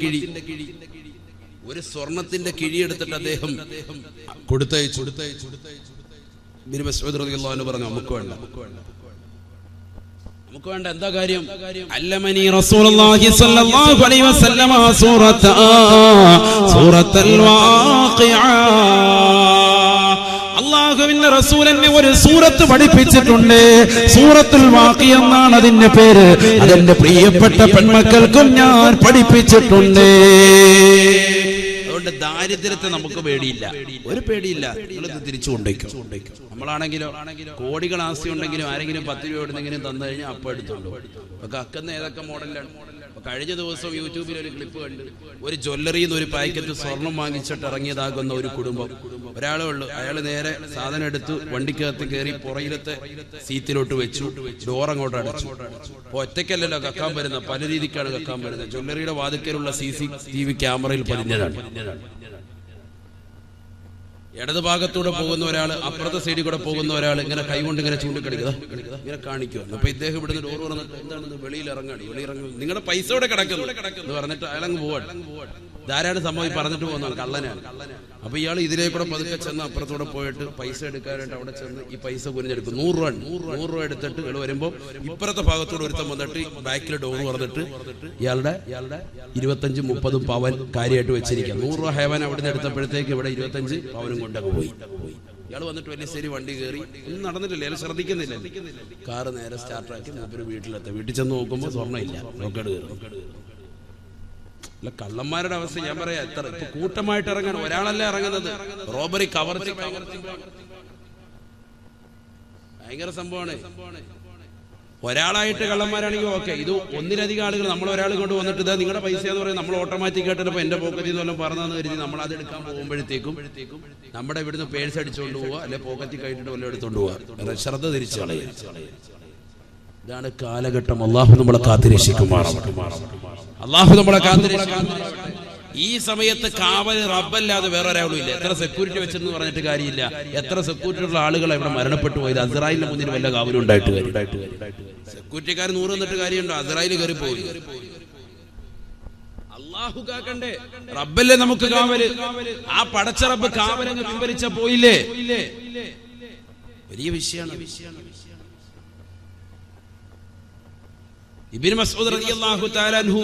കിഴി എടുത്തിട്ട് അദ്ദേഹം കൊടുത്തയച്ചു. ഇബ്നു മസ്ഊദ് റളിയല്ലാഹു അൻഹു പറഞ്ഞു, നമുക്ക് വേണ്ട. എന്താ കാര്യം? അല്ലമനി റസൂലുള്ളാഹി സ്വല്ലല്ലാഹു അലൈഹി വസല്ലം സൂറത്തുൽ വാഖിഅ. അല്ലാഹുവിന്റെ റസൂൽ എന്നെ ഒരു സൂറത്ത് പഠിപ്പിച്ചിട്ടുണ്ട്. സൂറത്തുൽ വാഖിഅ എന്നാണ് അതിന്റെ പേര്. അതെന്റെ പ്രിയപ്പെട്ട പെൺമക്കൾക്കും ഞാൻ പഠിപ്പിച്ചിട്ടുണ്ട്. അതുകൊണ്ട് ദാരിദ്ര്യത്തെ നമുക്ക് പേടിയില്ല, ഒരു പേടിയില്ല. നിങ്ങളിത് തിരിച്ചു കൊണ്ടേക്കും. നമ്മളാണെങ്കിലോ കോടികൾ ആസ്തി ഉണ്ടെങ്കിലും ആരെങ്കിലും 10 രൂപ എവിടെന്നെങ്കിലും തന്നു കഴിഞ്ഞാൽ അപ്പം എടുത്തുള്ളൂ. അപ്പൊ അക്കുന്ന ഏതൊക്കെ മോഡലാണ്. കഴിഞ്ഞ ദിവസം യൂട്യൂബിൽ ഒരു ക്ലിപ്പ് കണ്ട്, ഒരു ജ്വല്ലറിയിൽ നിന്ന് ഒരു പാക്കറ്റ് സ്വർണം വാങ്ങിച്ചിട്ട് ഇറങ്ങിയതാകുന്ന ഒരു കുടുംബം. ഒരാളേ ഉള്ളൂ. അയാൾ നേരെ സാധനം എടുത്ത് വണ്ടിക്കകത്ത് കയറി പുറയിലത്തെ സീറ്റിലോട്ട് വെച്ചു, ഡോർ അങ്ങോട്ട് അടച്ചു. അപ്പൊ ഒറ്റയ്ക്കല്ലല്ലോ കക്കാൻ വരുന്നത്, പല രീതിക്കാണ് കക്കാൻ വരുന്നത്. ജ്വല്ലറിയുടെ വാതിക്കലുള്ള CCTV ക്യാമറയിൽ പതിഞ്ഞതാണ്. ഇടത് ഭാഗത്തൂടെ പോകുന്ന ഒരാൾ, അപ്പുറത്തെ സൈഡിൽ കൂടെ പോകുന്ന ഒരാൾ ഇങ്ങനെ കൈകൊണ്ട് ഇങ്ങനെ ചൂണ്ടിക്കടിക്കുക, ഇങ്ങനെ കാണിക്കുക. അപ്പൊ ഇദ്ദേഹം ഇവിടുന്ന് ഡോർ തുറന്നിട്ട് എന്താണെന്ന് വെളിയിൽ ഇറങ്ങി, നിങ്ങളുടെ പൈസ ഇവിടെ കിടക്കുന്നു എന്ന് പറഞ്ഞിട്ട് അയാളങ്ങ് പോവാണ്. ധാരാളം സംഭവം പറഞ്ഞിട്ട് പോകുന്നതാണ്, കള്ളനാണ്. അപ്പൊ ഇയാൾ ഇതിലേക്കൂടെ പതുക്കെ ചെന്ന് അപ്പുറത്തൂടെ പോയിട്ട് പൈസ എടുക്കാനായിട്ട് അവിടെ ചെന്ന് ഈ പൈസ കുരിഞ്ഞെടുക്കും. 100 രൂപ എടുത്തിട്ട് ഇയാൾ വരുമ്പോൾ ഇപ്പുറത്തെ ഭാഗത്തൂടെ ഒരുത്തം വന്നിട്ട് ബാക്കിൽ ഡോർ തുറന്നിട്ട് ഇയാളുടെ 25-30 പവൻ കാര്യമായിട്ട് വെച്ചിരിക്കുക. 100 രൂപ ഹേവൻ അവിടെ നിന്ന് എടുത്തപ്പോഴത്തേക്ക് ഇവിടെ 25 പവനും കൊണ്ടൊക്കെ പോയി. ഇയാൾ വന്നിട്ട് വലിയ ശരി വണ്ടി കയറി, ഒന്നും നടന്നിട്ടില്ല, അയാൾ ശ്രദ്ധിക്കുന്നില്ല. കാറ് നേരെ സ്റ്റാർട്ടാക്കി മൂപ്പര് വീട്ടിലെത്തി. വീട്ടിൽ ചെന്ന് നോക്കുമ്പോൾ സ്വർണ്ണം ഇല്ല, റോക്കേട് കയറി. അല്ല, കള്ളന്മാരുടെ അവസ്ഥ ഞാൻ പറയാം. എത്ര ഇപ്പൊ കൂട്ടമായിട്ട് ഇറങ്ങാൻ ഒരാളല്ല ഇറങ്ങുന്നത്. റോബറി, കവർച്ച ഭയങ്കര സംഭവമാണ്. ഒരാളായിട്ട് കള്ളന്മാരാണെങ്കിൽ ഓക്കെ. ഇത് ഒന്നിലധികം ആളുകൾ, നമ്മൾ ഒരാൾ കൊണ്ട് വന്നിട്ട് ഇതാ നിങ്ങളുടെ പൈസ എന്ന് പറയും, നമ്മൾ ഓട്ടോമാറ്റിക് ആയിട്ട് ഇപ്പൊ എന്റെ പോക്കറ്റിൽ നിന്ന് വല്ലതും പറഞ്ഞതെന്ന് കരുതി നമ്മൾ അത് എടുക്കാൻ പോകുമ്പോഴത്തേക്കും നമ്മുടെ ഇവിടുന്ന് പേഴ്സ് അടിച്ചുകൊണ്ട് പോവുക, അല്ലെ പോക്കറ്റിൽ കഴിഞ്ഞിട്ട് വല്ലതും എടുത്തുകൊണ്ട് പോവുക. ശ്രദ്ധ തിരിച്ചു കളയുക. ഇതാണ് കാലഘട്ടം. അള്ളാഹു നമ്മളെ കാത്തിരക്ഷിക്കുമാറാവട്ടെ. അള്ളാഹു നമ്മളെ കാത്തിരക്ഷിക്കുമാറാവട്ടെ. ഈ സമയത്ത് കാവൽ റബ്ബല്ലാതെ വേറെ ഒരാളും ഇല്ല. എത്ര സെക്യൂരിറ്റി വെച്ചെന്ന് പറഞ്ഞിട്ട് കാര്യമില്ല. എത്ര സെക്യൂരിറ്റി ഉള്ള ആളുകൾ ഇവിടെ മരണപ്പെട്ടു പോയത്. അസ്രായേലിന്റെ മുന്നിൽ വല്ല കാവലും ഉണ്ടായിട്ട് സെക്യൂരിറ്റിക്കാർ 100 എന്നിട്ട് കാര്യമുണ്ടോ? അസ്രായേൽ കയറി പോയി. അള്ളാഹു കാക്കണ്ടേ? റബ്ബല്ലേ നമുക്ക് കാവല്. ആ പടച്ച റബ്ബ് കാവലങ്ങ് പിൻവലിച്ച പോയില്ലേ? വലിയ വിഷയമാണ്. ഇബ്നു മസ്ഊദ് റളിയല്ലാഹു തആല അൻഹു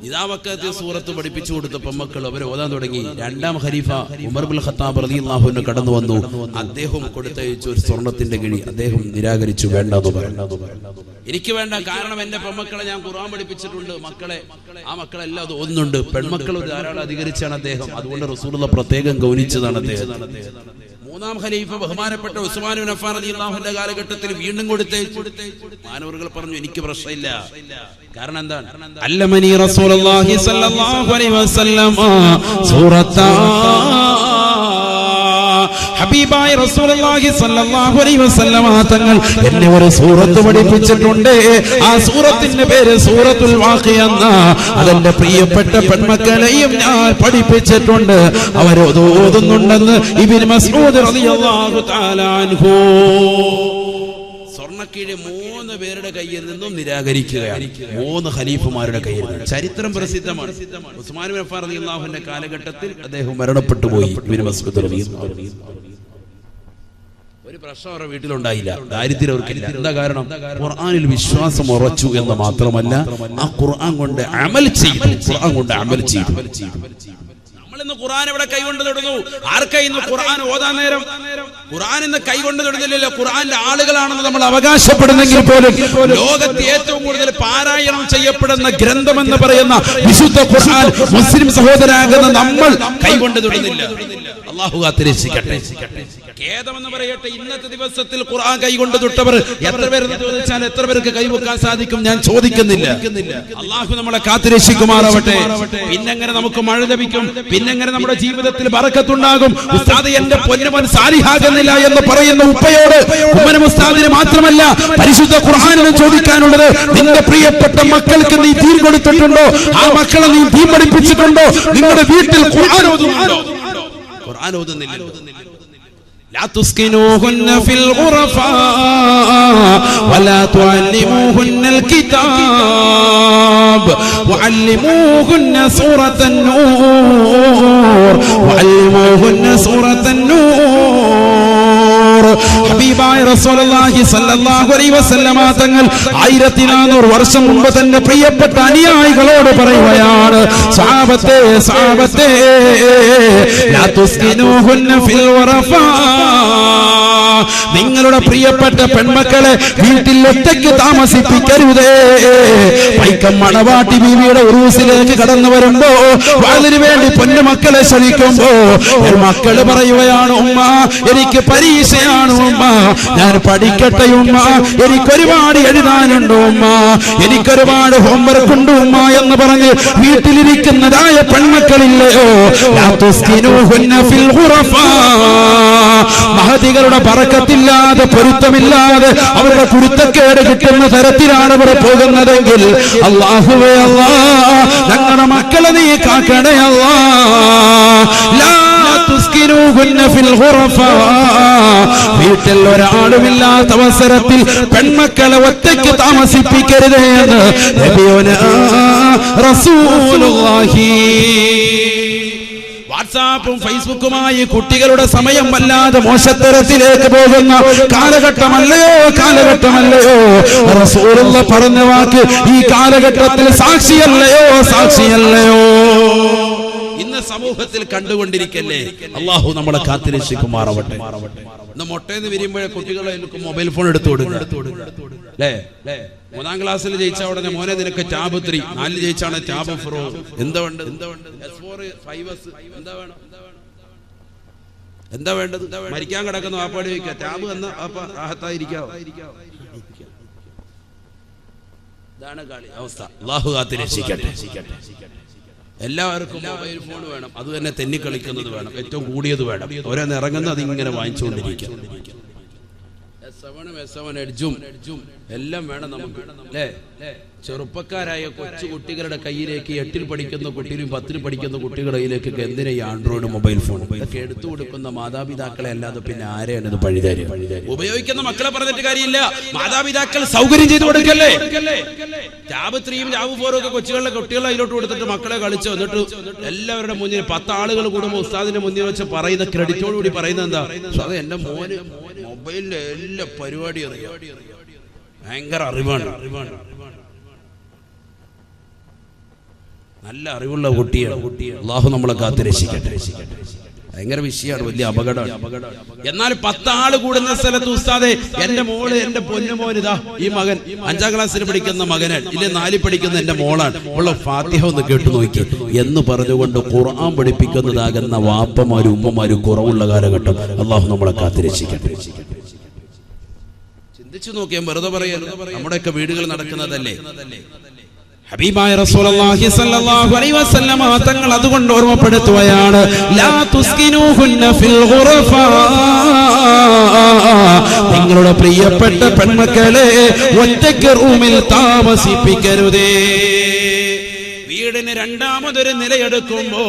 നിദാവക്കത്തെ സൂറത്ത് പഠിപ്പിച്ചു കൊടുത്തപ്പോൾ മക്കൾ അവർ ഓതാൻ തുടങ്ങി. രണ്ടാം ഖലീഫ ഉമർ ഇബ്നുൽ ഖത്താബ് റളിയല്ലാഹു അൻഹു കടന്നു വന്നു. അദ്ദേഹം കൊടുത്തയച്ച ഒരു സ്വർണത്തിന്റെ കിഴി അദ്ദേഹം നിരാകരിച്ചു. വേണ്ടെന്ന് പറഞ്ഞു. എനിക്ക് വേണ്ട, കാരണം എന്റെ പെൺമക്കളെ ഞാൻ ഖുർആൻ പഠിപ്പിച്ചിട്ടുണ്ട്. ആ മക്കളെല്ലാം അത് ഓതുന്നുണ്ട്. പെൺമക്കൾ ധാരാളം അധികരിച്ചാണ് അദ്ദേഹം. അതുകൊണ്ട് റസൂലുള്ളാഹി പ്രത്യേകം ഗൗനിച്ചതാണ് അദ്ദേഹം. മൂന്നാം ഖലീഫ ബഹുമാനപ്പെട്ട ഉസ്മാൻ ഇബ്നു അഫ്ഫാൻ റളിയല്ലാഹു അൻഹുവിന്റെ കാലഘട്ടത്തിൽ വീണ്ടും കൊടുത്തയച്ചു. മാനവറുകൾ പറഞ്ഞു, എനിക്ക് പ്രശ്നമില്ല. കാരണം എന്താണ്? അല്ലമനി റസൂലുള്ളാഹി സ്വല്ലല്ലാഹു അലൈഹി വസല്ലം സൂറത്താ ഹബീബായ റസൂലുള്ളാഹി സ്വല്ലല്ലാഹു അലൈഹി വസല്ലം തങ്ങൾ എന്നെ ഒരു സൂറത്ത് പഠിപ്പിച്ചിട്ടുണ്ട്. ആ സൂറത്തിന്റെ പേര് സൂറത്തുൽ വാഖിഅ എന്ന. അതെന്റെ പ്രിയപ്പെട്ട പെൺമക്കളെയും ഞാൻ പഠിപ്പിച്ചിട്ടുണ്ട്. അവർ ഓതുന്നുണ്ടെന്ന് ഇബ്നു മസ്ഊദ് റളിയല്ലാഹു തആല അൻഹു. സ്വർണ്ണക്കീഴ് 3 പേരുടെ കയ്യിൽ നിന്നും നിരാകരിക്കുകയാണ്. 3 ഖലീഫമാരുടെ കയ്യിൽ നിന്ന്. ചരിത്രം പ്രസിദ്ധമാണ്. ഉസ്മാൻ ഇബ്നു അഫ്ഫാൻ റളിയല്ലാഹു അൻഹുവിന്റെ കാലഘട്ടത്തിൽ അദ്ദേഹം മരണപ്പെട്ടു പോയി. ഇബ്നു മസ്ഊദ് റളിയല്ലാഹു അൻഹു. ഒരു പ്രശ്നം അവരുടെ വീട്ടിലുണ്ടായില്ല, ദാരിദ്ര്യം അവർക്കില്ല. എന്താ കാരണം? ഖുർആനിൽ വിശ്വാസം ഉറച്ചു എന്ന് മാത്രമല്ല, ആ ഖുർആൻ കൊണ്ട് അമൽ ചെയ്തു. നമ്മളിന്ന് ഖുർആൻ ഇവിടെ കൈകൊണ്ട് തൊടുന്നു. ആർക്കാ ഇന്ന് ഖുർആൻ ഓതാൻ നേരം? ഖുർആൻ ഇന്ന് കൈകൊണ്ട് തൊടുന്നില്ലല്ലോ. ഖുർആന്റെ ആളുകളാണെന്ന് നമ്മൾ അവകാശപ്പെടുന്നെങ്കിൽ പോലും ലോകത്ത് ഏറ്റവും കൂടുതൽ പാരായണം ചെയ്യപ്പെടുന്ന ഗ്രന്ഥമെന്ന് പറയുന്ന വിശുദ്ധ ഖുർആൻ മുസ്ലിം സഹോദരാകുന്ന നമ്മൾ കൈകൊണ്ട് തൊടുന്നില്ല. അല്ലാഹു കാത്തിരക്ഷിക്കട്ടെ. ഖേദമെന്ന് പറയട്ടെ, ഇന്നത്തെ ദിവസത്തിൽ ഖുർആൻ കൈകൊണ്ട് തൊട്ടവർ എത്ര പേരെന്ന് ചോദിച്ചാൽ എത്ര പേർക്ക് കൈവെക്കാൻ സാധിക്കും? ഞാൻ ചോദിക്കുന്നില്ല. അല്ലാഹു നമ്മളെ കാത്തിരക്ഷിക്കുമാറാവട്ടെ. പിന്നെങ്ങനെ നമുക്ക് മഴ ലഭിക്കും? പിന്നെ പിന്നെ എങ്ങനെ നമ്മുടെ ജീവിതത്തിൽ ബറക്കത്തുണ്ടാകും? ഉസ്താദ് എന്റെ പൊന്നുമോൻ സാലിഹാകുന്നില്ല എന്ന് പറയുന്ന ഉപ്പയോട് ഉമ്മനും ഉസ്താദിന് മാത്രമല്ല പരിശുദ്ധ ഖുർആനിലും ചോദിക്കാനുള്ളത്, നിന്റെ പ്രിയപ്പെട്ട മക്കൾക്ക് നീ ദീൻ കൊടുത്തിട്ടുണ്ടോ? ആ മക്കളെ നീ ദീൻ പഠിപ്പിച്ചിട്ടുണ്ടോ? നിങ്ങളുടെ വീട്ടിൽ ഖുർആൻ ഓതുന്നുണ്ടോ? ഖുർആൻ ഓതുന്നില്ല. لا تسكنوهن في الغرفاء ولا تعلموهن الكتاب وعلموهن سورة النور وعلموهن سورة النور. ഹബീബായ റസൂലുള്ളാഹി സ്വല്ലല്ലാഹു അലൈഹി വസല്ലമ തങ്ങൾ 1400 വർഷം മുമ്പ് തന്നെ പ്രിയപ്പെട്ട അനുയായികളോട് പറയുകയാണ്, സഹാബത്തെ സഹാബത്തെ ലാ തുസ്കിനൂഹുന്ന ഫിൽ വറഫാ, നിങ്ങളുടെ പ്രിയപ്പെട്ട പെൺമക്കളെ വീട്ടിൽ ഒറ്റയ്ക്ക് താമസിപ്പിക്കരുതേ. വൈക്കം മണവാട്ടി ബീവിയുടെ ഉറൂസിലേക്ക് കടന്നു വരുമ്പോ അതിനു വേണ്ടി പൊന്നുമക്കളെ ക്ഷണിക്കുമ്പോ മക്കള് പറയുകയാണ്, ഉമ്മ എനിക്ക് പരീക്ഷയാണ് ഉമ്മ, ഞാൻ പഠിക്കട്ടെ ഉമ്മ, എനിക്കൊരുപാട് എഴുതാനുണ്ട് ഉമ്മ, എനിക്കൊരുപാട് ഹോംവർക്ക് ഉണ്ട് ഉമ്മ എന്ന് പറഞ്ഞ് വീട്ടിലിരിക്കുന്നതായ പെൺമക്കളില്ലയോ? മഹതികളുടെ ബറക്കത്തില്ലാതെ പൊരുത്തമില്ലാതെ അവരുടെ കുരുത്തക്കേട് കിട്ടുന്ന തരത്തിലാണ് അവർ പോകുന്നതെങ്കിൽ അല്ലാഹുവേ അല്ലാ, ഞങ്ങളുടെ മക്കളെ നീ കാക്കണേ അല്ലാ. വീട്ടിൽ ഒരാളുമില്ലാത്ത അവസരത്തിൽ പെൺമക്കളെ ഒറ്റയ്ക്ക് താമസിപ്പിക്കരുതേ എന്ന് നബിയുനാ റസൂലുള്ളാഹി. വാട്സാപ്പും ഫേസ്ബുക്കുമായി കുട്ടികളുടെ സമയം വല്ലാതെ മോശത്തരത്തിലേക്ക് പോകുന്ന കാലഘട്ടമല്ലയോ കാലഘട്ടമല്ലയോ? റസൂലുള്ള പറഞ്ഞ വാക്ക് ഈ കാലഘട്ടത്തിൽ സാക്ഷിയല്ലയോ സാക്ഷിയല്ലയോ? ഇന്ന് സമൂഹത്തിൽ കണ്ടുകൊണ്ടിരിക്കല്ലേ. അള്ളാഹു നമ്മളെ കാത്തിരക്ഷിക്കുമാറാവട്ടെ. ഇന്ന് മൊട്ടേന്ന് വിരിയുമ്പോഴേ കുട്ടികളെ മൊബൈൽ ഫോൺ എടുത്തു കൊടുക്കുക അല്ലേ? 3ാം ക്ലാസ്സിൽ ജയിച്ച ഉടനെ മോനെ നിനക്ക് ടാബ് 3, 4 ജയിച്ചാണ് ടാബ് 4. എന്താ വേണ്ടത്? S4 5S എന്താ വേണ്ടത്? മരിക്കാൻ കിടക്കുന്ന വാപ്പാടി വയ്ക്കുക, ടാബ് എന്ന വാപ്പ റാഹത്തായിരിക്കാവോ? ഇതാണ് കളി അവസ്ഥ. അല്ലാഹു കാത്തിരക്ഷിക്കട്ടെ. എല്ലാവർക്കും മൊബൈൽ ഫോൺ വേണം, അത് തന്നെ തെന്നിക്കളിക്കുന്നത് വേണം, ഏറ്റവും കൂടിയത് വേണം. ഓരോന്ന് ഇറങ്ങുന്നത് അതിങ്ങനെ വാങ്ങിച്ചുകൊണ്ടിരിക്കുക. S7 എഡ്ജും എല്ലാം വേണം നമുക്ക് അല്ലേ? ചെറുപ്പക്കാരായ കൊച്ചു കുട്ടികളുടെ കയ്യിലേക്ക് 8ൽ പഠിക്കുന്ന കുട്ടികളും 10ൽ പഠിക്കുന്ന കുട്ടികളുടെ കയ്യിലേക്കൊക്കെ എന്തിനാ ഈ ആൻഡ്രോയിഡ് മൊബൈൽ ഫോൺ ഇതൊക്കെ എടുത്തു കൊടുക്കുന്ന മാതാപിതാക്കളെ അല്ലാതെ പിന്നെ ആരെയാണ് ഇത് പഴിതാരി? ഉപയോഗിക്കുന്ന മക്കളെ പറഞ്ഞിട്ട് കാര്യമില്ല, മാതാപിതാക്കൾ സൗകര്യം ചെയ്തു കൊടുക്കല്ലേ. ടാബ് 3ഉം ടാബ് 4ഉം ഒക്കെ കുട്ടികളെ അതിലോട്ട് കൊടുത്തിട്ട് മക്കളെ കളിച്ചു എന്നിട്ട് എല്ലാവരുടെ മുന്നിൽ 10 ആളുകൾ കൂടുമ്പോൾ ഉസ്താദിന്റെ മുന്നിൽ വെച്ച് പറയുന്ന ക്രെഡിറ്റോടുകൂടി പറയുന്നത് എന്താ? അത് എന്റെ മോന് മൊബൈലിലെ എല്ലാ പരിപാടിയും അറിയാം, ഭയങ്കര അറിവാണ്, നല്ല അറിവുള്ള കുട്ടിയാണ്. അല്ലാഹു നമ്മളെ കാത്തിരക്ഷിക്കട്ടെ. ഭയങ്കര വിഷയമാണ്, വലിയ അപകടമാണ്. എന്നാൽ 10 ആള് കൂടുന്ന സ്ഥലത്ത് ഉസ്താദെ എന്റെ മോള് എന്റെ പൊന്നുമോനിതാ ഈ മകൻ 5ാം ക്ലാസ്സിൽ പഠിക്കുന്ന മകനാണ്, ഇല്ല 4ൽ പഠിക്കുന്ന എന്റെ മോളാണ്, ഉള്ള ഫാത്തിഹ ഒന്ന് കേട്ടു നോക്കി എന്ന് പറഞ്ഞുകൊണ്ട് ഖുർആൻ പഠിപ്പിക്കുന്നതാകുന്ന വാപ്പമാരും ഉമ്മമാരും കുറവുള്ള കാലഘട്ടം. അല്ലാഹു നമ്മളെ കാത്തിരക്ഷിക്കട്ടെ. ചിന്തിച്ചു നോക്കിയാൽ വെറുതെ പറയാൻ നമ്മുടെയൊക്കെ വീടുകൾ നടക്കുന്നതല്ലേ. ഹബീബായ റസൂലുള്ളാഹി സ്വല്ലല്ലാഹു അലൈഹി വസല്ലമ തങ്ങൾ അതുകൊണ്ട് ഓർമ്മപ്പെടുത്തുകയാണ്, ലാ തുസ്കിനൂഹുന്ന ഫിൽ ഗുറഫാ, നിങ്ങളുടെ പ്രിയപ്പെട്ട പെൺമക്കളെ ഒറ്റയ്ക്ക് റൂമിൽ താമസിപ്പിക്കരുതേ. വീടിന് 2ാമതൊരു നിലയെടുക്കുമ്പോ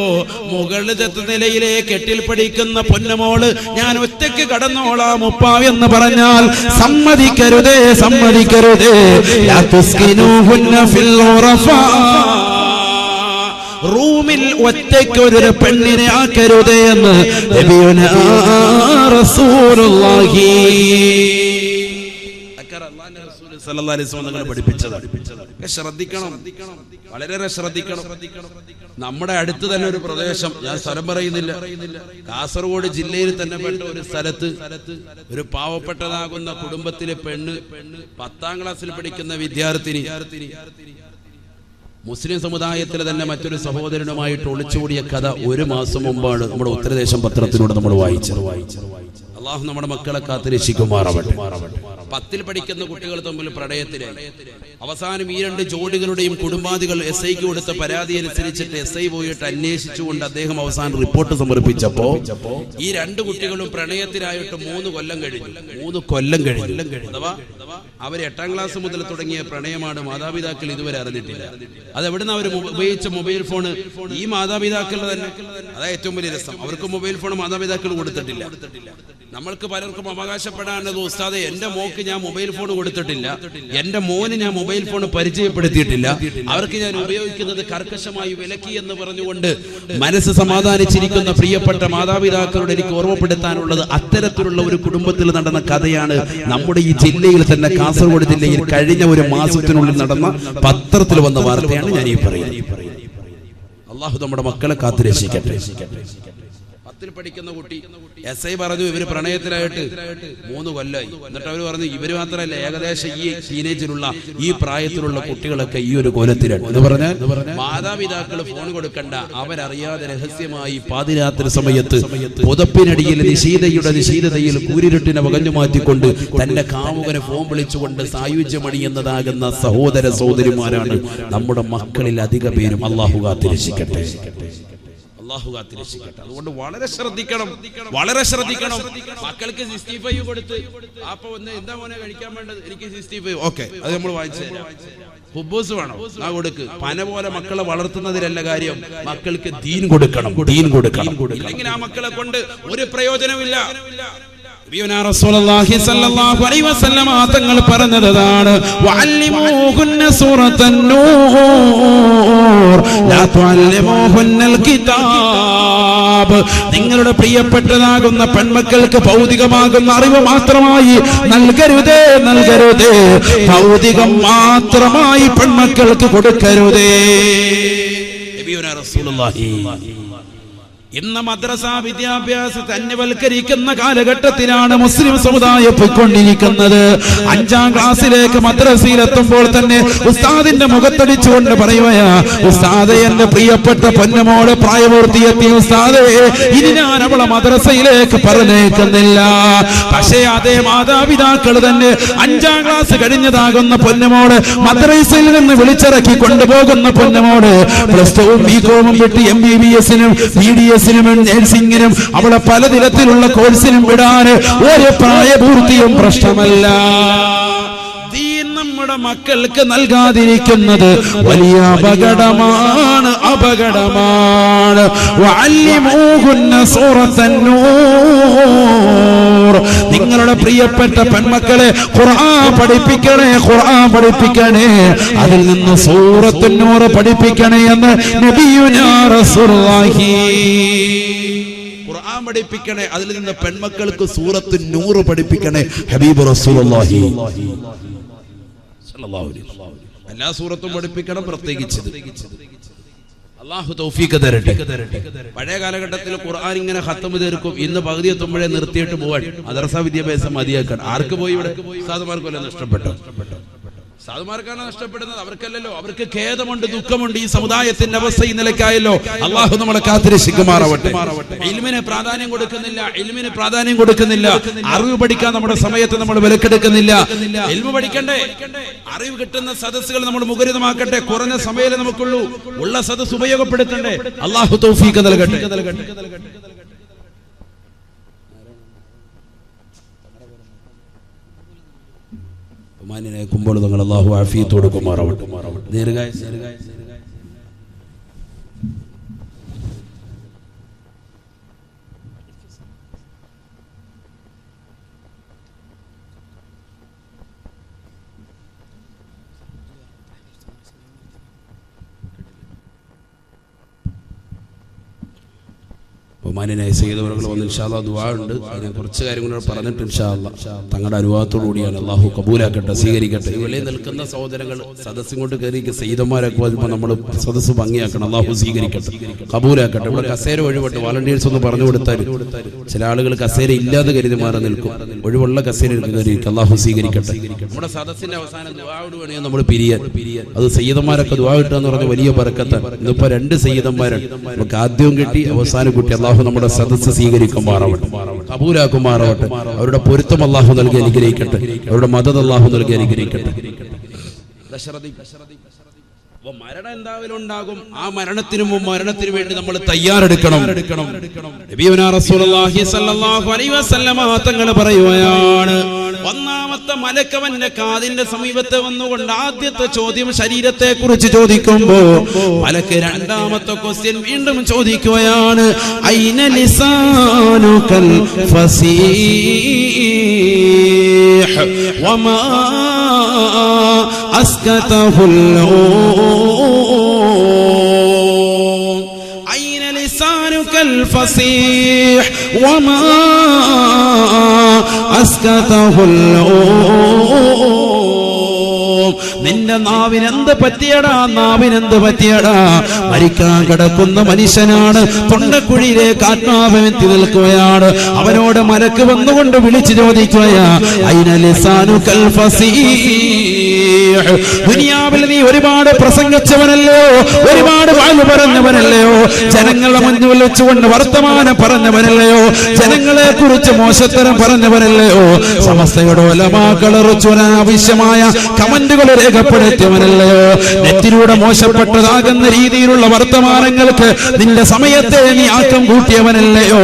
മുകളിലത്തെ നിലയിലേക്ക് 8ൽ പഠിക്കുന്ന പൊന്നുമോള് ഞാൻ ഒറ്റയ്ക്ക് കടന്നോളാം ഉപ്പ എന്ന് പറഞ്ഞാൽ സമ്മതിക്കരുതേ, സമ്മതിക്കരുതേ. ലാ തുസ്കിനൂഹുന്ന ഫിൽ ഗുറഫാ, റൂമിൽ ഒറ്റയ്ക്ക് ഒരു പെണ്ണിനെ ആക്കരുതേ എന്ന് നബിയുനാ റസൂലുള്ളാഹി പഠിപ്പിച്ചതാണ്. ശ്രദ്ധിക്കണം, വളരെ ശ്രദ്ധിക്കണം. നമ്മുടെ അടുത്ത് തന്നെ ഒരു പ്രദേശം, ഞാൻ സ്ഥലം പറയുന്നില്ല, കാസർഗോഡ് ജില്ലയിൽ തന്നെ പെട്ട ഒരു സ്ഥലത്ത് ഒരു പാവപ്പെട്ടതാകുന്ന കുടുംബത്തിലെ പെണ്ണ് 10ാം ക്ലാസ്സിൽ പഠിക്കുന്ന വിദ്യാർത്ഥിനി മുസ്ലിം സമുദായത്തിലെ തന്നെ മറ്റൊരു സഹോദരനുമായിട്ട് ഒളിച്ചോടിയ കഥ 1 മാസം മുമ്പാണ് നമ്മുടെ ഉത്തരദേശം പത്രത്തിലൂടെ നമ്മൾ വായിച്ചത്. അള്ളാഹു നമ്മുടെ മക്കളെ കാത്തുരക്ഷിക്കുമാറാവട്ടെ. 10ൽ പഠിക്കുന്ന കുട്ടികൾ തമ്മിൽ പ്രണയത്തിലായി. അവസാനം ഈ 2 ജോഡികളുടെയും കുടുംബാദികൾ SI ക്ക് കൊടുത്ത പരാതി അനുസരിച്ചിട്ട് SI പോയിട്ട് അന്വേഷിച്ചുകൊണ്ട് അദ്ദേഹം അവസാനം റിപ്പോർട്ട് സമർപ്പിച്ചപ്പോ ഈ 2 കുട്ടികളും പ്രണയത്തിലായിട്ട് 3 കൊല്ലം കഴിഞ്ഞു. അഥവാ അവർ 8ാം ക്ലാസ് മുതൽ തുടങ്ങിയ പ്രണയമാണ് മാതാപിതാക്കൾ ഇതുവരെ അറിഞ്ഞിട്ടില്ല. അതെവിടുന്ന് അവർ ഉപയോഗിച്ച മൊബൈൽ ഫോണ് ഈ മാതാപിതാക്കളുടെ തന്നെ. അതായത് ഏറ്റവും വലിയ രസം, അവർക്ക് മൊബൈൽ ഫോൺ മാതാപിതാക്കൾ കൊടുത്തിട്ടില്ല. നമ്മൾക്ക് പലർക്കും അവകാശപ്പെടാനുള്ളത്, ഉസ്താദെ എന്റെ മോക്ക് ഞാൻ മൊബൈൽ ഫോൺ കൊടുത്തിട്ടില്ല, എന്റെ മോന് ഞാൻ മൊബൈൽ ഫോൺ പരിചയപ്പെടുത്തിയിട്ടില്ല, അവർക്ക് ഞാൻ ഉപയോഗിക്കുന്നത് കർക്കശമായി വിലക്കി എന്ന് പറഞ്ഞുകൊണ്ട് മനസ്സ് സമാധാനിച്ചിരിക്കുന്ന പ്രിയപ്പെട്ട മാതാപിതാക്കളോട് എനിക്ക് ഓർമ്മപ്പെടുത്താനുള്ളത്, അത്തരത്തിലുള്ള ഒരു കുടുംബത്തിൽ നടന്ന കഥയാണ് നമ്മുടെ ഈ ജില്ലയിൽ തന്നെ, കാസർഗോഡ് ജില്ലയിൽ കഴിഞ്ഞ ഒരു മാസത്തിനുള്ളിൽ നടന്ന പത്രത്തിൽ വന്ന വാർത്തയാണ് ഞാൻ ഈ പറയുന്നത്. അള്ളാഹു നമ്മുടെ മക്കളെ കാത്തുരക്ഷിക്കട്ടെ. 10ൽ പഠിക്കുന്ന കുട്ടി SI പറഞ്ഞു ഇവര് പ്രണയത്തിലായിട്ട് 3 കൊല്ലമായി. എന്നിട്ട് അവർ പറഞ്ഞു ഇവര് മാത്രമല്ല, ഏകദേശം ഈ ടീനേജിലുള്ള ഈ പ്രായത്തിലുള്ള കുട്ടികളൊക്കെ ഈ ഒരു കോലത്തിലാണ് എന്ന് പറഞ്ഞാൽ മാതാപിതാക്കൾ ഫോൺ കൊടുക്കണ്ട, അവരറിയാതെ രഹസ്യമായി പാതിരാത്രി സമയത്ത് പുതപ്പിനടിയിൽ നിശീതതയിൽ കൂരിരുട്ടിനെ വകഞ്ഞു മാറ്റിക്കൊണ്ട് തന്റെ കാമുകനെ ഫോൺ വിളിച്ചുകൊണ്ട് സായുജ്യമണിയുന്നതാകുന്ന സഹോദര സഹോദരിമാരാണ് നമ്മുടെ മക്കളിൽ അധിക പേരും. അള്ളാഹു കാത്തുരക്ഷിക്കട്ടെ. അതുകൊണ്ട് വളരെ ശ്രദ്ധിക്കണം. മക്കൾക്ക് 65 കൊടുത്ത് അപ്പൊ ഒന്ന് എന്താ മോനെ കഴിക്കാൻ വേണ്ടത്, എനിക്ക് 65, ഓക്കെ അത് നമ്മൾ വാങ്ങിച്ചു തരാം. ഹുബൂസ് വേണം, ആ കൊടുക്ക്. പന പോലെ മക്കളെ വളർത്തുന്നതിലല്ല കാര്യം, മക്കൾക്ക് ദീൻ കൊടുക്കണം. ഇല്ലെങ്കിൽ ആ മക്കളെ കൊണ്ട് ഒരു പ്രയോജനമില്ല. റസൂലുള്ളാഹി സ്വല്ലല്ലാഹു അലൈഹി വസല്ലം തങ്ങൾ പറഞ്ഞതാണ്, വഅല്ലിമൂഹുന്ന സൂറത്തൻ നൂർ ലാ തുഅല്ലിമൂഹുന്നൽ കിതാബ്. നിങ്ങളുടെ പെൺമക്കൾക്ക് ഭൗതികമാകുന്ന അറിവ് മാത്രമായി നൽകരുതേ. ഭൗതികം മാത്രമായി പെൺമക്കൾക്ക് കൊടുക്കരുതേ. നബിയുനാ റസൂലുള്ളാഹി ഇന്ന് മദ്രസ വിദ്യാഭ്യാസത്തെ അന്യവൽക്കരിക്കുന്ന കാലഘട്ടത്തിലാണ് മുസ്ലിം സമുദായം പോയിക്കൊണ്ടിരിക്കുന്നത്. 5ാം ക്ലാസ്സിലേക്ക് മദ്രസയിൽ എത്തുമ്പോൾ തന്നെ ഉസ്താദിന്റെ മുഖത്തടിച്ചുകൊണ്ട് പറയുകയാ, ഉസ്താദെ എന്റെ പ്രിയപ്പെട്ട പൊന്നുമോള് പ്രായപൂർത്തിയെത്തിയ ഉസ്താദെ, ഇനി ഞാൻ അവളെ മദ്രസയിലേക്ക് പറഞ്ഞേക്കുന്നില്ല. പക്ഷേ അതേ മാതാപിതാക്കൾ തന്നെ 5ാം ക്ലാസ് കഴിഞ്ഞതാകുന്ന പൊന്നുമോള് മദ്രസയിൽ നിന്ന് വിളിച്ചിറക്കി കൊണ്ടുപോകുന്ന പൊന്നുമോള് +2 ബികോമും വിട്ട് MBBS-നും BDS നഴ്സിംഗിനും അവളെ പലതരത്തിലുള്ള കോഴ്സിനും വിടാൻ ഒരു പ്രായപൂർത്തിയും പ്രശ്നമല്ല. ദീൻ നമ്മുടെ മക്കൾക്ക് നൽകാതിരിക്കുന്നത് വലിയ അപകടമാണ്. വഅല്ലിമൂഹുന്ന സൂറത്തൻ നൂർ. നിങ്ങളുടെ പ്രിയപ്പെട്ട പെൺമക്കളെ ഖുർആൻ പഠിപ്പിക്കണേ. അതിൽ നിന്ന് സൂറത്തുൻ നൂർ പഠിപ്പിക്കണേ എന്ന് നബിയുനാ റസൂലുള്ളാഹി. ഖുർആൻ പഠിപ്പിക്കണേ, അതിൽ നിന്ന് പെൺമക്കൾക്ക് സൂറത്തുൻ നൂർ പഠിപ്പിക്കണേ ഹബീബ് റസൂലുള്ളാഹി. എല്ലാ സൂറത്തും പഠിപ്പിക്കണം, പ്രത്യേകിച്ച് അല്ലാഹു തൗഫീഖ് തരട്ടെ. പഴയ കാലഘട്ടത്തിൽ ഖുർആൻ ഇങ്ങനെ ഖത്മ് തീർക്കും, ഇന്ന് പകുതി എത്തുമ്പോഴേ നിർത്തിയിട്ട് പോവാൻ മദ്രസ വിദ്യാഭ്യാസം മതിയാക്കാൻ. ആർക്ക് പോയി ഇവിടെ? ഉസ്താദുമാർക്കല്ല നഷ്ടപ്പെട്ടു. സാധുമാർക്കാണ് നഷ്ടപ്പെടുന്നത്, അവർക്കല്ലല്ലോ. അവർക്ക് ഖേദമുണ്ട്, ദുഃഖമുണ്ട്. ഈ സമുദായത്തിന്റെ അവസ്ഥ ഈ നിലയ്ക്കായല്ലോ. അള്ളാഹു നമ്മളെ കാത്തുരക്ഷിക്കുമാറാവട്ടെ. ഇൽമിന് പ്രാധാന്യം കൊടുക്കുന്നില്ല. അറിവ് പഠിക്കാൻ നമ്മുടെ സമയത്ത് നമ്മൾ വിലക്കെടുക്കുന്നില്ല. ഇൽമു പഠിക്കണ്ടേ, അറിവ് കിട്ടുന്ന സദസ്സുകൾ നമ്മൾ മുഖരിതമാക്കട്ടെ. കുറഞ്ഞ സമയമേ നമുക്കുള്ളൂ, ഉള്ള സദസ്സ് ഉപയോഗപ്പെടുത്തണ്ടേ. അള്ളാഹു തൗഫീഖ് നൽകട്ടെ. ബഹുമാന്യനായ കുമ്പോൾ തങ്ങൾ അല്ലാഹു ആഫിയത്ത് കൊടുക്കുമാറാവട്ടെ. ദീർഘായുസ്സ്. ബഹുമാന്യനായ സയ്യിദ് അവറുകൾ വന്ന് ഇൻഷാ അല്ലാഹ് ദുആ ഉണ്ട്. അതിനെ കുറച്ച് കാര്യങ്ങൾ പറഞ്ഞിട്ട് ഇൻഷാ അല്ലാഹ് തങ്ങളുടെ അനുവാദത്തോടു കൂടിയാണ്. അല്ലാഹു കബൂലാക്കട്ടെ, സ്വീകരിക്കട്ടെ. ഇവിടെ നിൽക്കുന്ന സഹോദരങ്ങൾ സദസ്സും കൊണ്ട് കയറി സയ്യിദന്മാരൊക്കെ വരുമ്പോൾ നമ്മൾ സദസ്സ് ഭംഗിയാക്കണം. അല്ലാഹു സ്വീകരിക്കട്ടെ, കബൂലാക്കട്ടെ. ഇവിടെ കസേര ഒഴിവിട്ട് വാളണ്ടിയേഴ്സ് ഒന്ന് പറഞ്ഞു കൊടുത്താൽ ചില ആളുകൾ കസേര ഇല്ലാതെ കരുതി മാറി നിൽക്കും. ഒഴിവുള്ള കസേര കയറി അല്ലാഹു സ്വീകരിക്കട്ടെ. നമ്മുടെ സദസ്സിന്റെ അവസാനം ദുആയോട് വേണമെങ്കിൽ നമ്മൾ പിരിയാൻ. അത് സയ്യിദന്മാരൊക്കെ ദുആ കിട്ടുക എന്ന് പറഞ്ഞ വലിയ ബർക്കത്താണ്. ഇന്നിപ്പോ 2 സയ്യിദന്മാരാണ് നമുക്ക് ആദ്യവും കിട്ടി അവസാനം കിട്ടി. അല്ലാഹു നമ്മുടെ സദസ്സ് സ്വീകരിക്കുമാറാവട്ടെ. കബൂലാക്കുമാറാവട്ടെ. അവരുടെ പൊരുത്തം അല്ലാഹു നൽകി അനുഗ്രഹിക്കട്ടെ. അവരുടെ മദദ് അല്ലാഹു നൽകി അനുഗ്രഹിക്കട്ടെ. മരണം എന്തായാലും ഉണ്ടാകും. ആ മരണത്തിനു വേണ്ടി നമ്മൾ തയ്യാറെടുക്കണം. നബിയുനാ റസൂലുള്ളാഹി സ്വല്ലല്ലാഹു അലൈഹി വസല്ലമ തങ്ങൾ പറയുകയാണ്, ഒന്നാമത്തെ മലക്കവന്റെ കാതിന്റെ സമീപത്ത് വന്നുകൊണ്ട് ആദ്യത്തെ ചോദ്യം ശരീരത്തെ കുറിച്ച് ചോദിക്കുമ്പോ മലക്ക് രണ്ടാമത്തെ ക്വസ്റ്റ്യൻ വീണ്ടും ചോദിക്കുകയാണ്, ഐന ലിസാനുകൽ ഫസീഹ് വമാ അസ്കതഹുൽ ഐന ലിസാനുകൽ ഫസീഹ് വമാ അസ്കതഹുൽ നിന്റെ നാവിനെന്ത് പറ്റിയടാ, നാവിനെന്ത് പറ്റിയടാ? മരിക്കാൻ കിടക്കുന്ന മനുഷ്യനാണ്, തൊണ്ടക്കുഴിയിലേക്ക് ആത്മാവെത്തി നിൽക്കുകയാണ്. അവനോട് മലക്ക് വന്നുകൊണ്ട് വിളിച്ചു ചോദിക്കുകയാ, ഐന ലിസാനുകൽ ഫസീഹ്. ദുനിയാവിൽ നീ ഒരുപാട് പ്രസംഗിച്ചവനല്ലയോ, ഒരുപാട് വാഴ് പറഞ്ഞവനല്ലയോ, ജനങ്ങളെ മുന്നിൽ വെച്ചുകൊണ്ട് വർത്തമാനം പറഞ്ഞവനല്ലയോ, ജനങ്ങളെ കുറിച്ച് മോശത്തരം പറഞ്ഞവനല്ലയോ, സമസ്തയുടെ ഉലമാക്കളെ ആവശ്യമായ കമന്റുകൾ രേഖപ്പെടുത്തിയവനല്ലയോ, നെറ്റിലൂടെ മോശപ്പെട്ടതാകുന്ന രീതിയിലുള്ള വർത്തമാനങ്ങൾക്ക് നിന്റെ സമയത്തെ നീ ആക്കം കൂട്ടിയവനല്ലയോ,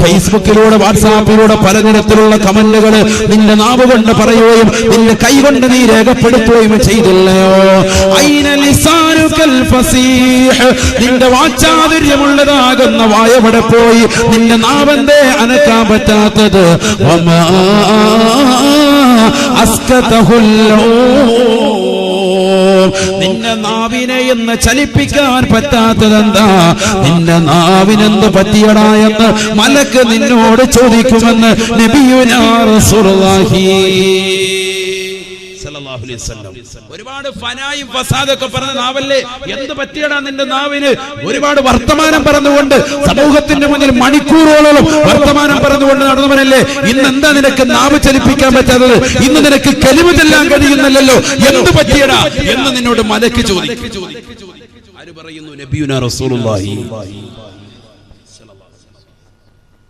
ഫേസ്ബുക്കിലൂടെ വാട്സാപ്പിലൂടെ പലതരത്തിലുള്ള കമന്റുകൾ നിന്റെ നാവ് കൊണ്ട് പറയുകയും നിന്റെ കൈ കൊണ്ട് നീ രേഖപ്പെടുത്തുകയും ചെയ്തില്ലയോ? ഐന ലിസാനുകൽ ഫസീഹ്. നിന്റെ വാചാതുര്യമുള്ളതാകുന്ന വായവിടെ പോയി, നിന്റെ നാവെന്തേ അനക്കാൻ പറ്റാത്തത്? വമാ അസ്കതഹുൽ നിന്റെ നാവിനെ എന്ന് ചലിപ്പിക്കാൻ പറ്റാത്തതെന്താ? നിന്റെ നാവിനെന്ത് പറ്റിയടാ എന്ന് മലക്ക് നിന്നോട് ചോദിക്കുമെന്ന് നബിയുനാ റസൂലുള്ളാഹി സല്ലല്ലാഹു അലൈഹി വസല്ലം. ഒരുപാട് ഫനായും ഫസാദൊക്കെ പറഞ്ഞ നാവല്ലേ, എന്ത് പറ്റിയടാ നിന്റെ നാവിന്? ഒരുപാട് വർത്തമാനം പറഞ്ഞുകൊണ്ട് സമൂഹത്തിന്റെ മുന്നിൽ മണിക്കൂറുകളോളം വർത്തമാനം പറഞ്ഞുകൊണ്ട് നടന്നവനല്ലേ. ഇന്ന് എന്താ നിനക്ക് നാവ് ചലിപ്പിക്കാൻ പറ്റാത്തത്? ഇന്ന് നിനക്ക് കലിമ ചൊല്ലാൻ കഴിയുന്നില്ലല്ലോ, എന്ത് പറ്റിയടാ എന്ന് നിന്നോട് മലക്ക് ചോദിക്കും. ആര് പറയുന്നു? നബിയുനാ റസൂലുള്ളാഹി.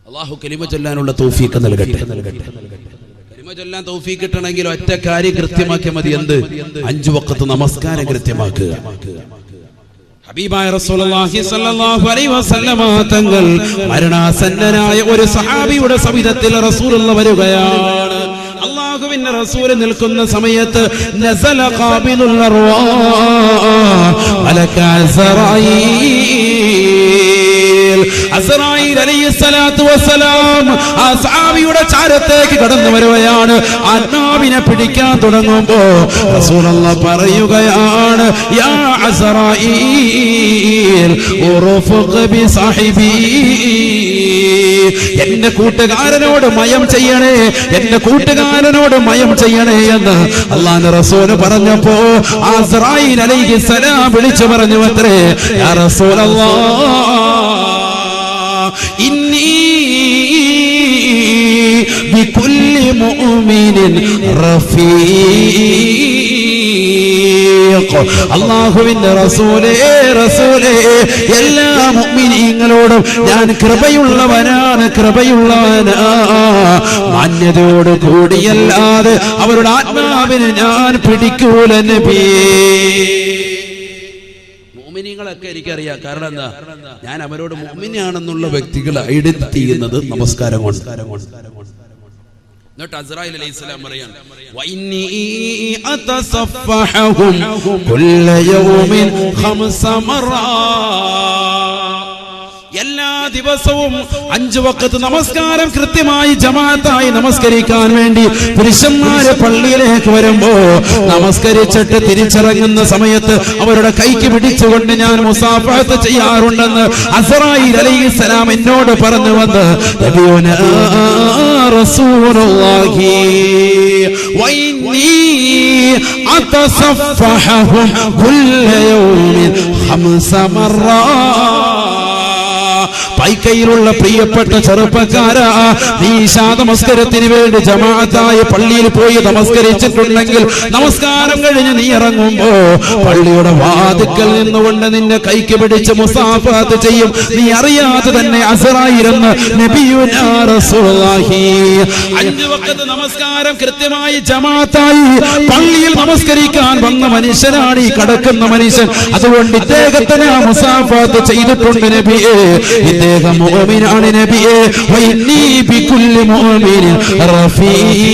അല്ലാഹു കലിമ ചൊല്ലാനുള്ള തൗഫീഖ് നൽകട്ടെ. ചൊല്ലാൻ തൗഫീഖ് കിട്ടണമെങ്കിൽ ഒറ്റ കാര്യം കൃത്യമാക്കിയാൽ മതി. എന്ത്? 5 വഖത്ത് നമസ്കാരം കൃത്യമാക്കുക. ഹബീബായ റസൂലുള്ളാഹി സ്വല്ലല്ലാഹു അലൈഹി വസല്ലമ തങ്ങൾ മരണാസന്നനായ ഒരു സഹാബിയുടെ സവിധത്തിൽ റസൂലുള്ള വരികയാണ്. അല്ലാഹുവിന്റെ റസൂൽ നിൽക്കുന്ന സമയത്ത് നസല ഖാബിലുൽ അർവാഹ് മലക അസ്റായീൽ അലൈഹിസ്സലാത്തു വസ്സലാം ആ സഹാബിയുടെ ചാരത്തേക്ക് കടന്നു വരുകയാണ്. ആത്മാവിനെ പിടിക്കാൻ തുടങ്ങുമ്പോ റസൂലുള്ളാഹി പറയുകയാണ്, യാ അസ്റായീൽ ഉർഫുഖ് ബി സാഹിബി. എന്റെ കൂട്ടുകാരനോട് മയം ചെയ്യണേ, എന്റെ കൂട്ടുകാരനോട് മയം ചെയ്യണേ എന്ന് അല്ലാഹുവിന്റെ റസൂൽ പറഞ്ഞപ്പോ അസ്റായീൽ അലൈഹിസ്സലാം വിളിച്ചു പറഞ്ഞു അത്രേ, യാ റസൂലല്ലാഹ് ഇന്നി ബികുല്ലി മുഅ്മിനിൻ റഫീഖ്. അല്ലാഹുവിന്റെ റസൂലേ, റസൂലേ, എല്ലാ മുഅ്മിനീങ്ങളോടും ഞാൻ കൃപയുള്ളവനാണ്, കൃപയുള്ളവനാ. മാന്യതയോട് കൂടിയല്ലാതെ അവരുടെ ആത്മാവിന് ഞാൻ പിടിക്കൂല നബിയേ. മുഅ്മിനീങ്ങളൊക്കെ എനിക്കറിയാം. കാരണം എന്താ? ഞാൻ അവരോട് മുഅ്മിനാണെന്നുള്ള വ്യക്തികളെ ഐഡന്റിറ്റി ചെയ്യുന്നത് നമസ്കാരം കൊണ്ട്. എന്നിട്ട് അസ്റായീൽ അലൈഹിസ്സലാം പറയാൻ, വഇന്നി അതസഫഹും കുല്ല യൗമിൻ 5 മറ. എല്ലാ ദിവസവും 5 വഖത്ത് നമസ്കാരം കൃത്യമായി ജമാഅത്തായി നമസ്കരിക്കാൻ വേണ്ടി പുരുഷന്മാരെ പള്ളിയിലേക്ക് വരുമ്പോ നമസ്കരിച്ചിട്ട് തിരിച്ചിറങ്ങുന്ന സമയത്ത് അവരുടെ കൈക്ക് പിടിച്ചുകൊണ്ട് ഞാൻ മുസാഫഹത്ത് ചെയ്യാറുണ്ടെന്ന് അസ്റായീൽ അലൈഹിസ്സലാം എന്നോട് പറഞ്ഞു വന്ന് നബിയുനാ റസൂലുള്ളാഹി വഇന്നി അതസഫഹും കുല്ല യൗമിൻ 5 മറ. വൈക്കയിലുള്ള പ്രിയപ്പെട്ട ചെറുപ്പക്കാരാ, നീ ഇശാ നമസ്കാരത്തിന് വേണ്ടി ജമാഅത്തായി പള്ളിയിൽ പോയി നമസ്കരിച്ചിട്ടുണ്ടെങ്കിൽ നമസ്കാരം കഴിഞ്ഞ് നീ ഇറങ്ങുമ്പോ പള്ളിയുടെ വാതിക്കൽ നിന്നുകൊണ്ട് നിന്നെ കൈക്ക് പിടിച്ച് മുസാഫത്ത് ചെയ്യും. നീ അറിയാതെ തന്നെ അസ്റായിലെന്ന് നബിയുനാ റസൂലുള്ളാഹി. 5 വഖത്ത് നമസ്കാരം കൃത്യമായി ജമാഅത്തായി പള്ളിയിൽ നമസ്കരിക്കാൻ വന്ന മനുഷ്യനാണ് ഈ കിടക്കുന്ന മനുഷ്യൻ. അതുകൊണ്ട് ഇദ്ദേഹത്തിന് മുസാഫത്ത് ചെയ്തിട്ടുണ്ട് നബിയേ. ഇദ്ദേഹം മുഅ്മിനാണ് നബിയേ. വഇന്നീ ബികുല്ലി മുഅ്മിനിൻ റഫീഖ്.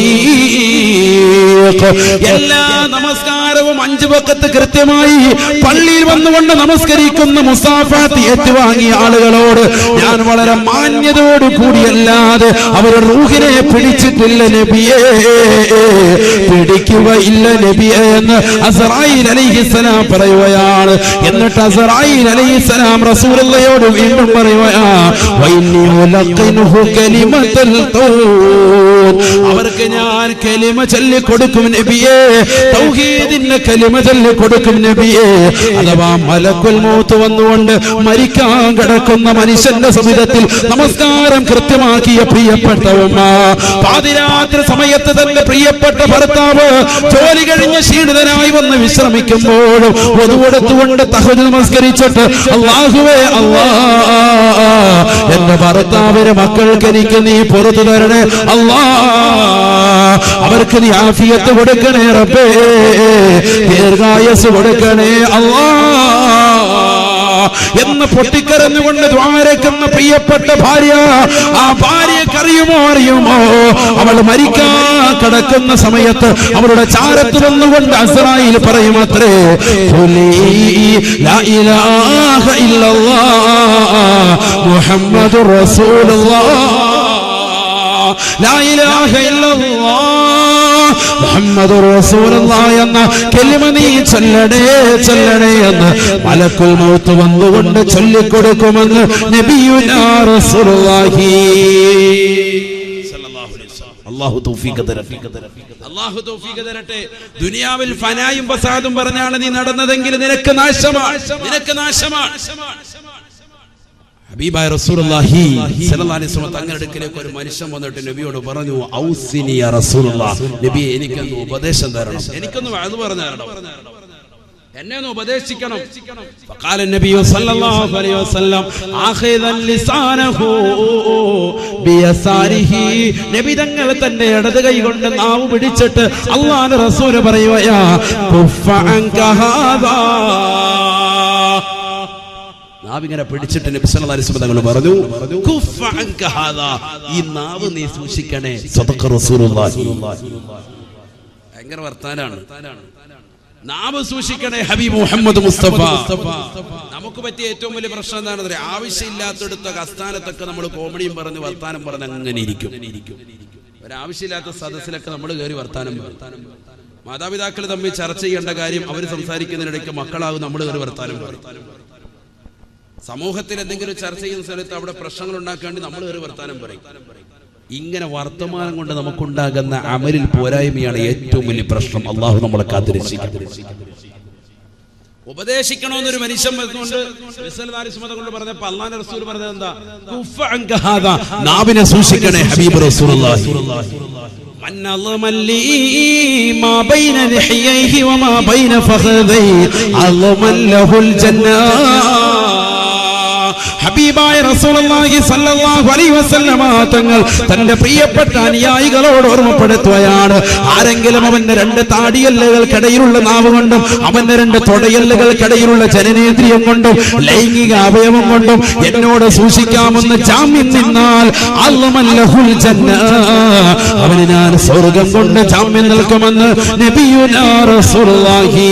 എല്ലാ നമസ്കാരവും 5 വഖത്ത് കൃത്യമായി പള്ളിയിൽ വന്നുകൊണ്ട് നമസ്കരിക്കുന്ന മുസാഫത്ത് ഏറ്റുവാങ്ങിയ ആളുകളോട് ഞാൻ വളരെ മാന്യതയോട് കൂടിയല്ലാതെ അവരുടെ റൂഹിനെ പിടിച്ചിട്ടില്ല നബിയേ, പിടിക്കുകയില്ല നബിയേ എന്ന് അസ്റായീൽ അലൈഹിസ്സലാം പറയുകയാണ്. എന്നിട്ട് അസ്റായീൽ അലൈഹിസ്സലാം റസൂലുള്ളാഹിയോട് വീണ്ടും പറയുകയാ, വഇന്നി ഉലഖിനുഹു കലിമത്തുൽ തൗഹീദ്. അവർക്ക് ഞാൻ കലിമ ചൊല്ലി കൊടുക്കും നബിയേ, തൗഹീദിന്റെ കലിമ ചൊല്ലി കൊടുക്കും നബിയേ. അഥവാ മലക്കുൽ മൗത്ത് വന്നുകൊണ്ട് മരിക്കാൻ കിടക്കുന്ന മനുഷ്യന്റെ സമിതത്തിൽ നമസ്കാരം കൃത്യമാക്കിയ പ്രിയപ്പെട്ട ഉമ്മ, പാതിരാത്രി സമയത്ത് തന്റെ പ്രിയപ്പെട്ട ഭർത്താവ് ജോലി കഴിഞ്ഞ് ക്ഷീണിതനായി വന്ന് വിശ്രമിക്കുമ്പോഴും ഒതുവെടുത്തുകൊണ്ട് തഹജ്ജുദ് നമസ്കരിച്ചിട്ട് അല്ലാഹുവേ അല്ലാഹ്, എന്റെ ഭർത്താവിന് മക്കൾക്ക് എനിക്ക് നീ പുറത്തു തരണേ അല്ലാഹ്, അവർക്ക് നീ ആഫിയത്ത് കൊടുക്കണേ റബ്ബേ, ദീർഘായുസ്സ് കൊടുക്കണേ അല്ലാഹ് എന്ന് പൊട്ടിക്കരഞ്ഞുകൊണ്ട് ദ്വാരക്കുന്ന പ്രിയപ്പെട്ട ഭാര്യ, ആ ഭാര്യക്കറിയുമോ അറിയുമോ, അവൾ മരിക്കാൻ കിടക്കുന്ന സമയത്ത് അവളുടെ ചാരത്ത് വന്നുകൊണ്ട് അസ്റായീൽ പറയുമത്രേ, ലാ ഇലാഹ ഇല്ലല്ലാഹ് മുഹമ്മദുർ റസൂലുള്ളാഹ്, ലാ ഇലാഹ ഇല്ലല്ലാഹ് മുഹമ്മദുർ റസൂലുള്ളാഹി എന്ന കലിമ നീ ചൊല്ലണേ ചൊല്ലണേ എന്ന് മലക്കുൽ മൗത്ത് വന്നുകൊണ്ട് ചൊല്ലിക്കൊടുക്കുമെന്ന് നബിയുനാ റസൂലുള്ളാഹി സല്ലല്ലാഹു അലൈഹി വസല്ലം. അല്ലാഹു തൗഫീഖ് തരട്ടെ, അല്ലാഹു തൗഫീഖ് തരട്ടെ. ദുനിയാവിൽ ഫനായും ഫസാദും പറഞ്ഞാണ് നീ നടന്നതെങ്കിൽ നിനക്ക് നാശമാണ്, നിനക്ക് നാശമാണ്. ഹബീബായ റസൂലുള്ളാഹി സ്വല്ലല്ലാഹു അലൈഹി വസല്ലം തങ്ങളുടെ അടുക്കലേക്ക് ഒരു മനുഷ്യൻ വന്നിട്ട് നബിയോട് പറഞ്ഞു, ഔസിനി യാ റസൂലുള്ളാഹ്, നബിയെ എനിക്കൊന്ന് ഉപദേശം തരണം, എനിക്കൊന്ന് വഅദ് പറഞ്ഞു തരണം, എന്നെ ഒന്ന് ഉപദേശിക്കണം. ഫഖാല നബി സല്ലല്ലാഹു അലൈഹി വസല്ലം ആഖിദൻ ലിസാനഹു ബിയസാരിഹി. നബി തങ്ങൾ തന്റെ ഇടത് കൈ കൊണ്ട് നാവ് പിടിച്ചിട്ട് അല്ലാഹുവിന്റെ റസൂൽ പറയുകയാ, കുഫ അൻക ഹാദാ. നാവിങ്ങനെ പിടിച്ചിട്ട് നബി സല്ലല്ലാഹു അലൈഹി വസല്ലം തങ്ങൾ പറഞ്ഞു, കുഫ അൻക ഹാദാ, ഈ നാവ് നീ സൂക്ഷിക്കണേ. സദഖ റസൂലുള്ളാഹി. ഭയങ്കര വർത്താനാണ്. നാവ് സൂക്ഷിക്കണേ ഹബീബ് മുഹമ്മദ് മുസ്തഫ. നമുക്ക് പറ്റിയ ഏറ്റവും വലിയ പ്രശ്നം എന്താണെന്ന് അറിയാം, ആവശ്യമില്ലാത്തടുത്തൊക്കെ അസ്ഥാനത്തൊക്കെ നമ്മൾ കോമഡിയും പറഞ്ഞ് വർത്താനം പറഞ്ഞ് അങ്ങനെ ഇരിക്കും. ഒരാവശ്യമില്ലാത്ത സദസ്സിലൊക്കെ നമ്മൾ കയറി വർത്താനം പറയും. മാതാപിതാക്കൾ തമ്മിൽ ചർച്ച ചെയ്യേണ്ട കാര്യം അവർ സംസാരിക്കുന്നതിനിടയ്ക്ക് മക്കളാവും നമ്മൾ കയറി വർത്താനം പറയും. സമൂഹത്തിൽ എന്തെങ്കിലും ചർച്ച ചെയ്യുന്ന സ്ഥലത്ത് അവിടെ പ്രശ്നങ്ങൾ ഉണ്ടാക്കാൻ വേണ്ടി നമ്മൾ കയറി വർത്താനം പറയും. ഇങ്ങനെ വർത്തമാനം കൊണ്ട് നമുക്കുണ്ടാകുന്ന അമലിൽ പോരായ്മയാണ് ഏറ്റവും വലിയ പ്രശ്നം. അള്ളാഹു നമ്മളെ കാത്തിരക്ഷിക്കട്ടെ. ഉപദേശിക്കണമെന്നൊരു മനുഷ്യൻ കൊണ്ട് പറഞ്ഞപ്പോ അല്ലാഹുവിന്റെ റസൂൽ പറഞ്ഞത് എന്താ? കുഫ അൻക ഹാദാ, നാവിനെ സൂക്ഷിക്കണേ ഹബീബ് റസൂലുള്ളാഹി. من نظم لي ما بين لحييه وما بين فخذيه عظم له الجنة. ഹബീബായ റസൂലുള്ളാഹി സ്വല്ലല്ലാഹു അലൈഹി വസല്ലം തങ്ങൾ തന്റെ പ്രിയപ്പെട്ട അനുയായികളോട് ഓർമ്മപ്പെടുത്തുകയാണ്, ആരെങ്കിലും അവന്റെ 2 താടിയല്ലുകൾക്കിടയിലുള്ള നാവ് കൊണ്ടും അവന്റെ 2 തൊടയല്ലുകൾക്കിടയിലുള്ള ജനനേന്ദ്രിയം കൊണ്ടും ലൈംഗിക അവയവം കൊണ്ടും എന്നോട് സൂക്ഷിക്കാമെന്ന് ജാമ്യം നിന്നാൽ അല്ലമല്ലഹുൽ ജന്ന, അവന് ഞാൻ സ്വർഗ്ഗം കൊണ്ട് ജാമ്യം നൽകുമെന്ന് നബിയുനാ റസൂലുള്ളാഹി.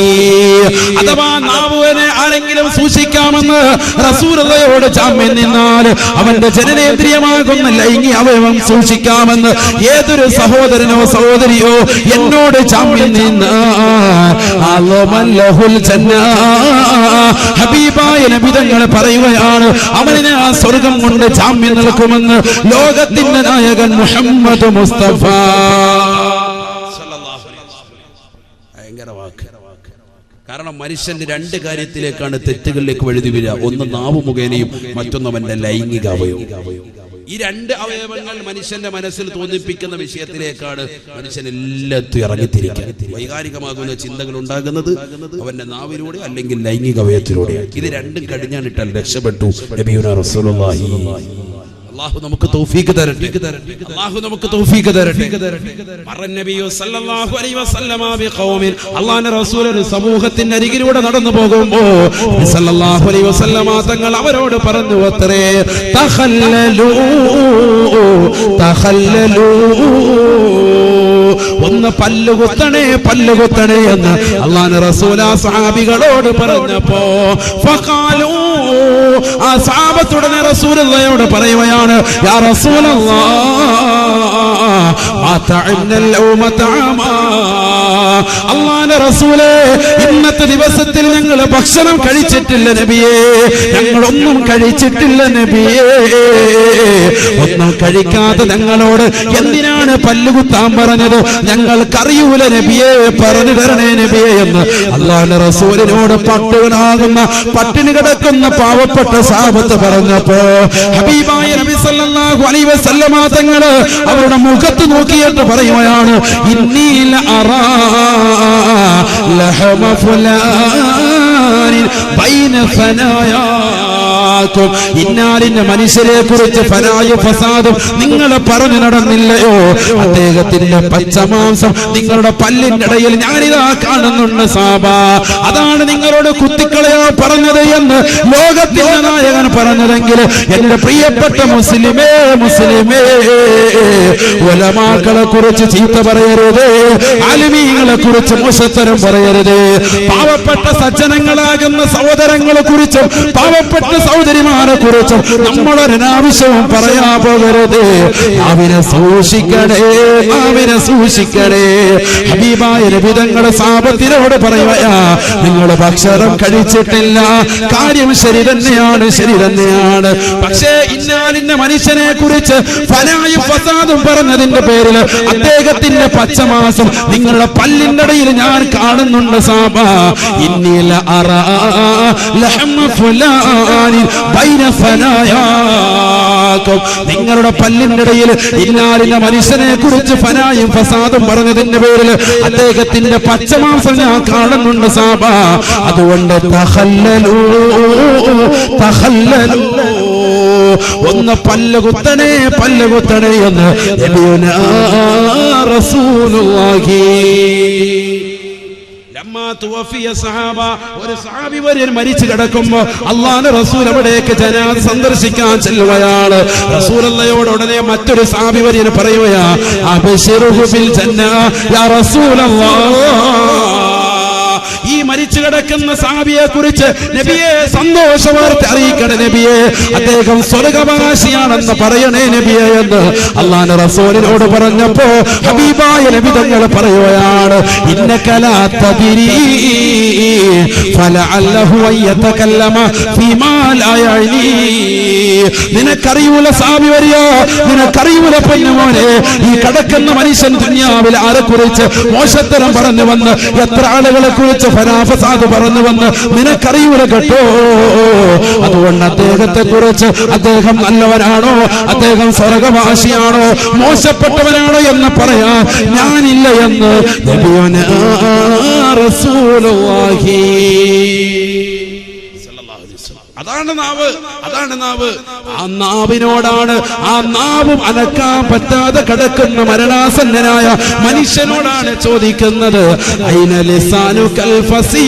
അഥവാ നാവിനെ ആരെങ്കിലും സൂക്ഷിക്കാമെന്ന് റസൂലുള്ളാഹിയോട് ജാമ്യം നിന്നാൽ അവന്റെ ജനനേന്ദ്രിയമാകുന്ന ലൈംഗിക അവയവം സൂക്ഷിക്കാമെന്ന് ഏതൊരു സഹോദരനോ സഹോദരിയോ എന്നോട് ജാമ്യം നിന്നാൽ അല്ലമല്ലഹുൽ ജന്ന, ഹബീബായ നബി തങ്ങൾ പറയുകയാണ്, അവന് ആ സ്വർഗ്ഗം കൊണ്ട് ജാമ്യം നൽകുമെന്ന് ലോകത്തിന്റെ നായകൻ മുഹമ്മദ് മുസ്തഫ. ഭയങ്കര വാക്ക്. കാരണം മനുഷ്യന്റെ രണ്ട് കാര്യത്തിലേക്കാണ് തെറ്റുകളിലേക്ക് വഴുതി വീഴുക. ഒന്ന് നാവ് മുഖേനയും, മറ്റൊന്ന് അവന്റെ ലൈംഗിക അവയവം. ഈ രണ്ട് അവയവങ്ങൾ മനുഷ്യന്റെ മനസ്സിൽ തോന്നിപ്പിക്കുന്ന വിഷയത്തിലേക്കാണ് മനുഷ്യൻ എല്ലാത്തും ഇറങ്ങിത്തിരിക്കുക. വൈകാരികമാകുന്ന ചിന്തകൾ ഉണ്ടാകുന്നത് അവന്റെ നാവിലൂടെ അല്ലെങ്കിൽ ലൈംഗിക അവയവത്തിലൂടെ. ഇത് രണ്ടും കടിഞ്ഞാണിട്ടാൽ രക്ഷപ്പെട്ടു നബിയുനാ റസൂലുള്ളാഹി. അല്ലാഹു നമുക്ക് തൗഫീഖ് തരട്ടെ. അല്ലാഹു നമുക്ക് തൗഫീഖ് തരട്ടെ. നബിയു സല്ലല്ലാഹു അലൈഹി വസല്ലമ ബിഖൗമിൻ, അല്ലാഹുവിന്റെ റസൂൽ ഒരു സമൂഹത്തിന്റെ അരികിലൂടെ നടന്നു പോകുമ്പോൾ സല്ലല്ലാഹു അലൈഹി വസല്ലമ തങ്ങൾ അവരോട് പറഞ്ഞു അത്രേ, തഖല്ലലൂ തഖല്ലലൂ, ഒന്ന് പല്ലുകുത്തണേ പല്ലുകുത്തണേ എന്ന് അല്ലാഹുവിന്റെ റസൂൽ ആ സഹാബികളോട് പറഞ്ഞപ്പോ ഫഖാലൂ, ആ സഹാബത്തുടനെ റസൂലുള്ളാഹിയോട് പറയുകയാണ്, യാ റസൂലല്ലാഹ് അല്ലാഹുവിന്റെ റസൂലേ, ഇന്നത്തെ ദിവസത്തിൽ ഞങ്ങൾ ഭക്ഷണം കഴിച്ചിട്ടില്ല നബിയേ, ഞങ്ങളൊന്നും കഴിച്ചിട്ടില്ല നബിയേ. ഒന്നും കഴിക്കാതെ ഞങ്ങളോട് എന്തിനാണ് പല്ലുകുത്താൻ പറഞ്ഞത്? ഞങ്ങൾക്കറിയൂല നബിയേ, പറഞ്ഞു തരണേ നബിയേ എന്ന് അല്ലാഹുവിന്റെ റസൂലിനോട് പട്ടിണി കിടക്കുന്ന പാവപ്പെട്ട സഹാബത്ത് പറഞ്ഞപ്പോ ഹബീബായ നബി സല്ലല്ലാഹു അലൈഹി വസല്ലമ തങ്ങൾ അവരുടെ മുഖത്ത് നോക്കിയിട്ട് പറയുകയാണ്, ഇന്നീല അറാ ലഹമ ഫുലാനിൻ ബൈന ഫനായാകും, ഇന്നാലിന്റെ മനുഷ്യരെ കുറിച്ച് ഫനായും ഫസാദും നിങ്ങൾ പറഞ്ഞു നടന്നില്ലയോ? അദ്ദേഹത്തിന്റെ പച്ചമാംസം നിങ്ങളുടെ പല്ലിന്റെ ഇടയിൽ ഞാനിതാ കാണുന്നുണ്ട് സാബ, അതാണ് നിങ്ങളോട് കുത്തിക്കളയാ പറഞ്ഞത് എന്ന് ലോകത്തിന്റെ നായകൻ പറഞ്ഞതെങ്കിൽ എന്റെ പ്രിയപ്പെട്ട മുസ്ലിമേ മുസ്ലിമേ, ഉലമാക്കളെ കുറിച്ച് ചീത്ത പറയരുത്, ആലിമീങ്ങളെ കുറിച്ച് മോശത്തരം പറയരുത്, പാവപ്പെട്ട സജ്ജനങ്ങളാകുന്ന സഹോദരങ്ങളെ കുറിച്ചും പാവപ്പെട്ട സഹോദരിമാരെ കുറിച്ചും നമ്മളൊരനാവശ്യവും പറയാ പോകരുത്. അവനെ സൂക്ഷിക്കണേ, അവനെ സൂക്ഷിക്കണേ. ഹബീബായ നബി തങ്ങൾ സഹാബത്തിനോട് പറയുകയാ, നിങ്ങൾ ഭക്ഷണം കഴിച്ചിട്ടില്ല, കാര്യം ശരി തന്നെയാണ്, ശരി തന്നെയാണ്. പക്ഷേ ഇന്നാലിന്റെ മനുഷ്യനെ കുറിച്ച് ഫനായും ഫസാദും പറഞ്ഞതിന്റെ പേരിൽ അദ്ദേഹത്തിന്റെ പച്ചമാസം നിങ്ങളുടെ പല്ലിന്റെ ഇടയിൽ ഞാൻ കാണുന്നുണ്ട് സാബ. ഇന്നീല അറാ ലഹമ ഫുലാനിൻ ബൈന ഫനായാകും, നിങ്ങളുടെ പല്ലിന്റെ ഇടയിൽ ഇന്നാലിന്റെ മനുഷ്യനെ കുറിച്ച് ഫനായും ഫസാദും പറഞ്ഞതിന്റെ പേരിൽ അദ്ദേഹത്തിന്റെ പച്ചമാംസം ഞാൻ കാണുന്നുണ്ട് സാബ. അതുകൊണ്ട് തഖല്ലലൂ തഖല്ലലൂ, ഒന്ന് പല്ലുകുത്തണേ പല്ലുകുത്തണേ എന്ന് നബിയുനാ റസൂലുള്ളാഹി. ഒരു സഹാബി വര്യൻ മരിച്ചു കിടക്കുമ്പോ അല്ലാഹുവിന്റെ റസൂൽ അവിടേക്ക് ജനാസ സന്ദർശിക്കാൻ ചെല്ലുകയാണ്. റസൂലുള്ളാഹിയോട് ഉടനെ മറ്റൊരു സഹാബി വര്യൻ പറയുകയാ, അബ്ശിറുഹു ബിൽ ജന്ന യാ റസൂലല്ലാഹ്, ഈ മരിച്ചു കിടക്കുന്ന സഹാബിയെ കുറിച്ച് നബിയെ സന്തോഷ വാർത്ത അറിയിക്കണേ നബിയെ, അദ്ദേഹം സ്വർഗ്ഗവാസിയാണെന്ന് പറയണേ നബിയെ എന്ന് അല്ലാഹുവിന്റെ റസൂലിനോട് പറഞ്ഞപ്പോ ഹബീബായ നബി തങ്ങൾ പറയുകയാണ്, ഇന്നക ലാ തദ്രീ ഫലഅല്ലഹു യതകല്ലമ ഫീമാ ലാ യഅനി, നിനക്കറിയൂല സഹാബി വരിയ, നിനക്കറിയൂല പൊന്നുമോനെ, ഈ കിടക്കുന്ന മനുഷ്യൻ ദുനിയാവിൽ ആരെ കുറിച്ച് മോശത്തരം പറഞ്ഞു വന്ന് എത്ര ആളുകളെ കുറിച്ച് ഫനാഫസാദ് പറഞ്ഞു വന്ന് നിനക്കറിയൂല കേട്ടോ. അതുകൊണ്ട് അദ്ദേഹത്തെ കുറിച്ച് അദ്ദേഹം നല്ലവനാണോ, അദ്ദേഹം സ്വർഗ്ഗവാസിയാണോ, മോശപ്പെട്ടവനാണോ എന്ന് പറയാൻ ഞാനില്ല എന്ന് നബിയുനാ റസൂലുള്ളാഹി. അതാണ് നാവ്, അതാണ് നാവ്. ആ നാവിനോടാണ്, ആ നാവും അനക്കാൻ പറ്റാതെ കിടക്കുന്ന മരണാസന്നനായ മനുഷ്യനോടാണ് ചോദിക്കുന്നത്, ഐന ലിസാനുകൽ ഫസീ.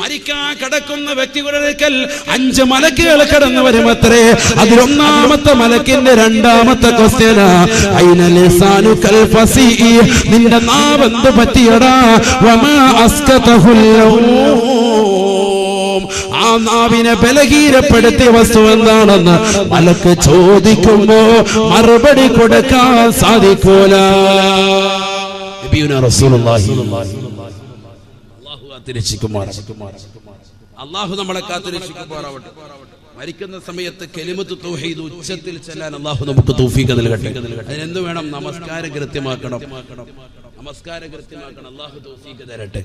മരിക്കാൻ കിടക്കുന്ന വ്യക്തികളുടെ അടുക്കൽ 5 മലക്കുകൾ കടന്നു വരുമത്രേ. അതിലൊന്നാമത്തെ മലക്കിന്റെ രണ്ടാമത്തെ ക്വസ്റ്റ്യൻ, ഐന ലിസാനുകൽ ഫസീ, നിന്റെ നാവ് എന്ത് പറ്റിയടാ? വമാ അസ്കതഹുൽ ആ നാവിനെ ബലഹീനപ്പെടുത്തിയ വസ്തു എന്താണെന്ന് മലക്ക് ചോദിക്കുമ്പോ മറുപടി കൊടുക്കാൻ സാധിക്കൂല. നബിയുനാ റസൂലുള്ളാഹി. അല്ലാഹു കാത്തുരക്ഷിക്കുമാറാവട്ടെ. അല്ലാഹു നമ്മളെ കാത്തുരക്ഷിക്കുമാറാവട്ടെ. മരിക്കുന്ന സമയത്ത് കലിമത്ത് തൗഹീദ് ഉച്ചത്തിൽ ചൊല്ലാൻ അല്ലാഹു നമുക്ക് തൗഫീഖ് നൽകട്ടെ. അതിനെന്ത് വേണം? നമസ്കാരം കൃത്യമാക്കണം. അല്ലാഹു തൗഫീഖ് തരട്ടെ.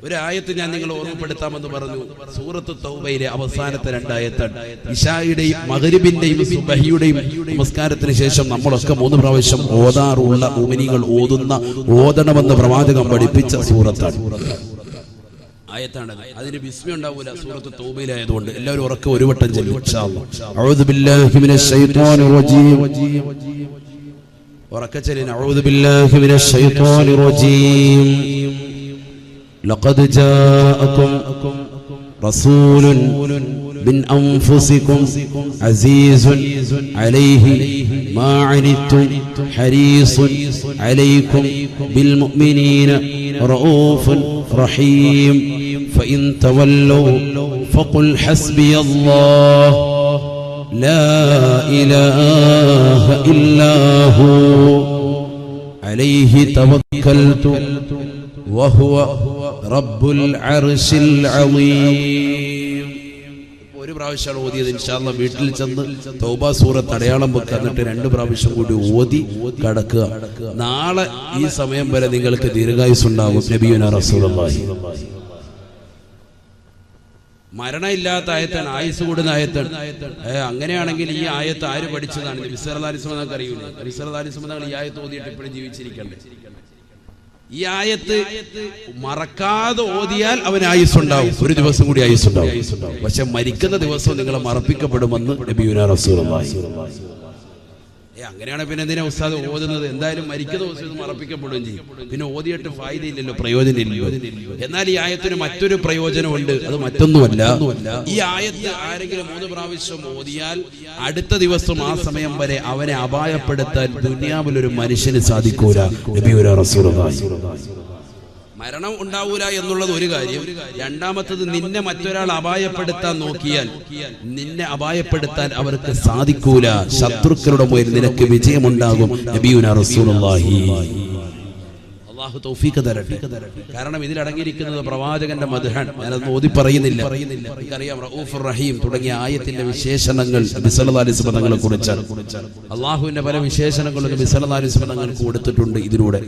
ഒരു ആയത്ത് ഞാൻ നിങ്ങളെ ഓർമ്മപ്പെടുത്താമെന്ന് പറഞ്ഞു. സൂറത്ത് തൗബയിലെ അവസാനത്തെ 2 ആയത്താണ്. ഇശായുടെയും മഗ്രിബിന്റെയും സുബ്ഹിയുടെയും നമസ്കാരത്തിന് ശേഷം നമ്മളൊക്കെ 3 പ്രാവശ്യം ഓതാറുള്ള മുഅ്മിനീങ്ങൾ ഓതണമെന്ന് പ്രവാചകൻ പഠിപ്പിച്ച സൂറത്താണ്, ആയത്താണ്. അതിന് ബിസ്മി ഉണ്ടാവൂല, സൂറത്ത് തൗബയിലായതുകൊണ്ട് എല്ലാവരും ഉറക്കെ ഒരു വട്ടം ചൊല്ലും ഇൻഷാ അല്ലാഹ്. അഊദു ബില്ലാഹി മിനശ് ശൈത്വാനിർ റജീം. ഉറക്കെ ചൊല്ലിന അഊദു ബില്ലാഹി മിനശ് ശൈത്വാനിർ റജീം. لقد جاءكم رسول من أنفسكم عزيز عليه ما عنتم حريص عليكم بالمؤمنين رؤوف رحيم فإن تولوا فقل حسبي الله لا إله إلا هو عليه توكلت وهو رب العرش العظيم. ഒരു പ്രാവശ്യമാണ് ഓതിയത്. ഇൻഷാ അല്ലാഹ് വീട്ടിൽ ചെന്ന് തൗബ സൂറത്ത് അടയാളം വെക്കുക, എന്നിട്ട് 2 പ്രാവശ്യം കൂടി ഓതി കടക്കുക. നാളെ ഈ സമയം വരെ നിങ്ങൾക്ക് ദീർഘായുസ് ഉണ്ടാകും. നബിയുനാ റസൂലുള്ളാഹി. മരണമില്ലാത്ത ആയത്താണ്, ആയുസ് കൂടുന്ന ആയത്താണ്. അങ്ങനെയാണെങ്കിൽ ഈ ആയത്ത് ആര് പഠിച്ചതാണ്? നബി സല്ലല്ലാഹു അലൈഹി വസല്ലം അറിയൂല. നബി സല്ലല്ലാഹു അലൈഹി വസല്ലം ഈ ആയത്ത് ഓതിയിട്ട് ഇപ്പോഴും ജീവിച്ചിരിക്കണ്ടേ? ഈ ആയത്ത് മറക്കാതെ ഓതിയാൽ അവന് ആയുസ്സുണ്ടാവും, ഒരു ദിവസം കൂടി ആയുസ്സുണ്ടാവും. പക്ഷെ മരിക്കുന്ന ദിവസം നിങ്ങളെ മറപ്പിക്കപ്പെടുമെന്ന് നബിയുനാ റസൂലുള്ളാഹി. അങ്ങനെയാണ് പിന്നെ എന്തിനാ ഉസ്താദ് ഓതുന്നത്? എന്തായാലും മരിക്കുന്ന ദിവസം മറപ്പിക്കപ്പെടുകയും ചെയ്യും. പിന്നെ ഓതിയിട്ട് ഫായിദയില്ലല്ലോ, പ്രയോജനമില്ലല്ലോ. എന്നാൽ ഈ ആയത്തിന് മറ്റൊരു പ്രയോജനമുണ്ട്. അത് മറ്റൊന്നുമല്ല, ഈ ആയത്ത് ആരെങ്കിലും 3 പ്രാവശ്യം ഓതിയാൽ അടുത്ത ദിവസം ആ സമയം വരെ അവനെ അപായപ്പെടുത്താൻ ദുനിയാവിലൊരു മനുഷ്യന് സാധിക്കൂല. നബിയുനാ റസൂലുള്ളാഹി. മരണം ഉണ്ടാവൂല എന്നുള്ളത് ഒരു കാര്യം. രണ്ടാമത്തത്, നിന്നെ മറ്റൊരാൾ അപായപ്പെടുത്താൻ നോക്കിയാൽ നിന്നെ അപായപ്പെടുത്താൻ അവർക്ക് സാധിക്കൂല. ശത്രുക്കളുടെ മുന്നിൽ നിനക്ക് വിജയമുണ്ടാകും. നബിയുനാ റസൂലുള്ളാഹി. അല്ലാഹു തൗഫീഖ് തരട്ടെ. കാരണം ഇതിൽ അടങ്ങിയിരിക്കുന്നത് പ്രവാചകന്റെ മദ്ഹാണ്. ഞാനതൊന്നും ഓതി പറയുന്നില്ല. എനിക്കറിയാം റഊഫുർ റഹീം തുടങ്ങിയ ആയത്തിന്റെ വിശേഷണങ്ങൾ നബി സല്ലല്ലാഹു അലൈഹി വസല്ലം തങ്ങളെ കുറിച്ചാണ്. അല്ലാഹുവിന്റെ പല വിശേഷണങ്ങളും നബി സല്ലല്ലാഹു അലൈഹി വസല്ലം തങ്ങൾക്ക് കൊടുത്തിട്ടുണ്ട് ഇതിലൂടെ.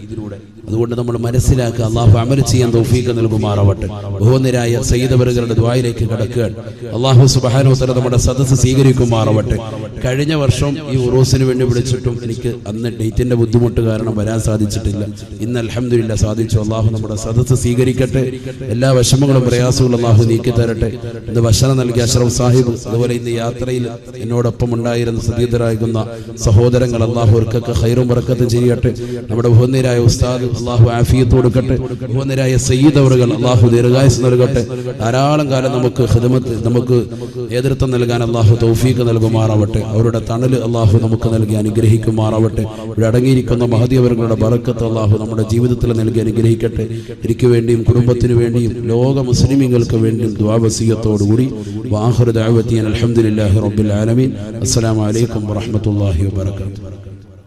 അതുകൊണ്ട് നമ്മൾ മനസ്സിലാക്കുക. അല്ലാഹു അമൽ ചെയ്യാൻ തൗഫീഖ് നൽകുമാറാവട്ടെ. ബഹുനിരായ സയ്യിദ് അവറുകളുടെ ദുആയിലേക്ക് കടക്കുകയാണ്. അല്ലാഹു സുബ്ഹാനഹു വ തആല നമ്മുടെ സദസ്സ് സ്വീകരിക്കുമാറാവട്ടെ. കഴിഞ്ഞ വർഷം ഈ ഉറൂസിന് വേണ്ടി വിളിച്ചിട്ടും എനിക്ക് അന്ന് ഡേറ്റിന്റെ ബുദ്ധിമുട്ട് കാരണം വരാൻ സാധിച്ചിട്ടില്ല. ഇന്ന് അൽഹംദുലില്ലാഹ് സാധിച്ചു. അല്ലാഹു നമ്മുടെ സദസ്സ് സ്വീകരിക്കട്ടെ. എല്ലാ വിഷമങ്ങളും പ്രയാസങ്ങളും അല്ലാഹു നീക്കി തരട്ടെ. ഇന്ന് ഭക്ഷണം നൽകിയ അഷ്റഫ് സാഹിബ്, അതുപോലെ ഇന്ന് യാത്രയിൽ എന്നോടൊപ്പം ഉണ്ടായിരുന്ന സതീതരാകുന്ന സഹോദരങ്ങൾ, അല്ലാഹു അവർക്കൊക്കെ ഖൈറും ബറക്കത്തും ചെയ്യട്ടെ. നമ്മുടെ ബഹുനിരായ ഉസ്താദ് അല്ലാഹു ആഫിയത്ത് കൊടുക്കട്ടെ. ബഹുനിരായ സയ്യിദ് അവറുകൾ അല്ലാഹു ദീർഘായുസ് നൽകട്ടെ. ധാരാളം കാലം നമുക്ക് ഖിദ്മത്ത്, നമുക്ക് നേതൃത്വം നൽകാൻ അല്ലാഹു തൗഫീഖ് നൽകുമാറാവട്ടെ. അവരുടെ തണല് അല്ലാഹു നമുക്ക് നൽകി അനുഗ്രഹിക്കുമാറാവട്ടെ. ഇവിടെ അടങ്ങിയിരിക്കുന്ന മഹദി അവരുടെ ബറക്കത്ത് അല്ലാഹു നമ്മുടെ ജീവിതത്തിൽ നൽകി അനുഗ്രഹിക്കട്ടെ. എനിക്ക് വേണ്ടിയും കുടുംബത്തിനു വേണ്ടിയും ലോക മുസ്ലിമീങ്ങൾക്ക് വേണ്ടിയും ദുആ വസിയത്തോടുകൂടി വആഖിറു ദഅവതി അൽഹംദുലില്ലാഹി റബ്ബിൽ ആലമീൻ. അസ്സലാമു അലൈക്കും വറഹ്മത്തുള്ളാഹി വബറകാതുഹു.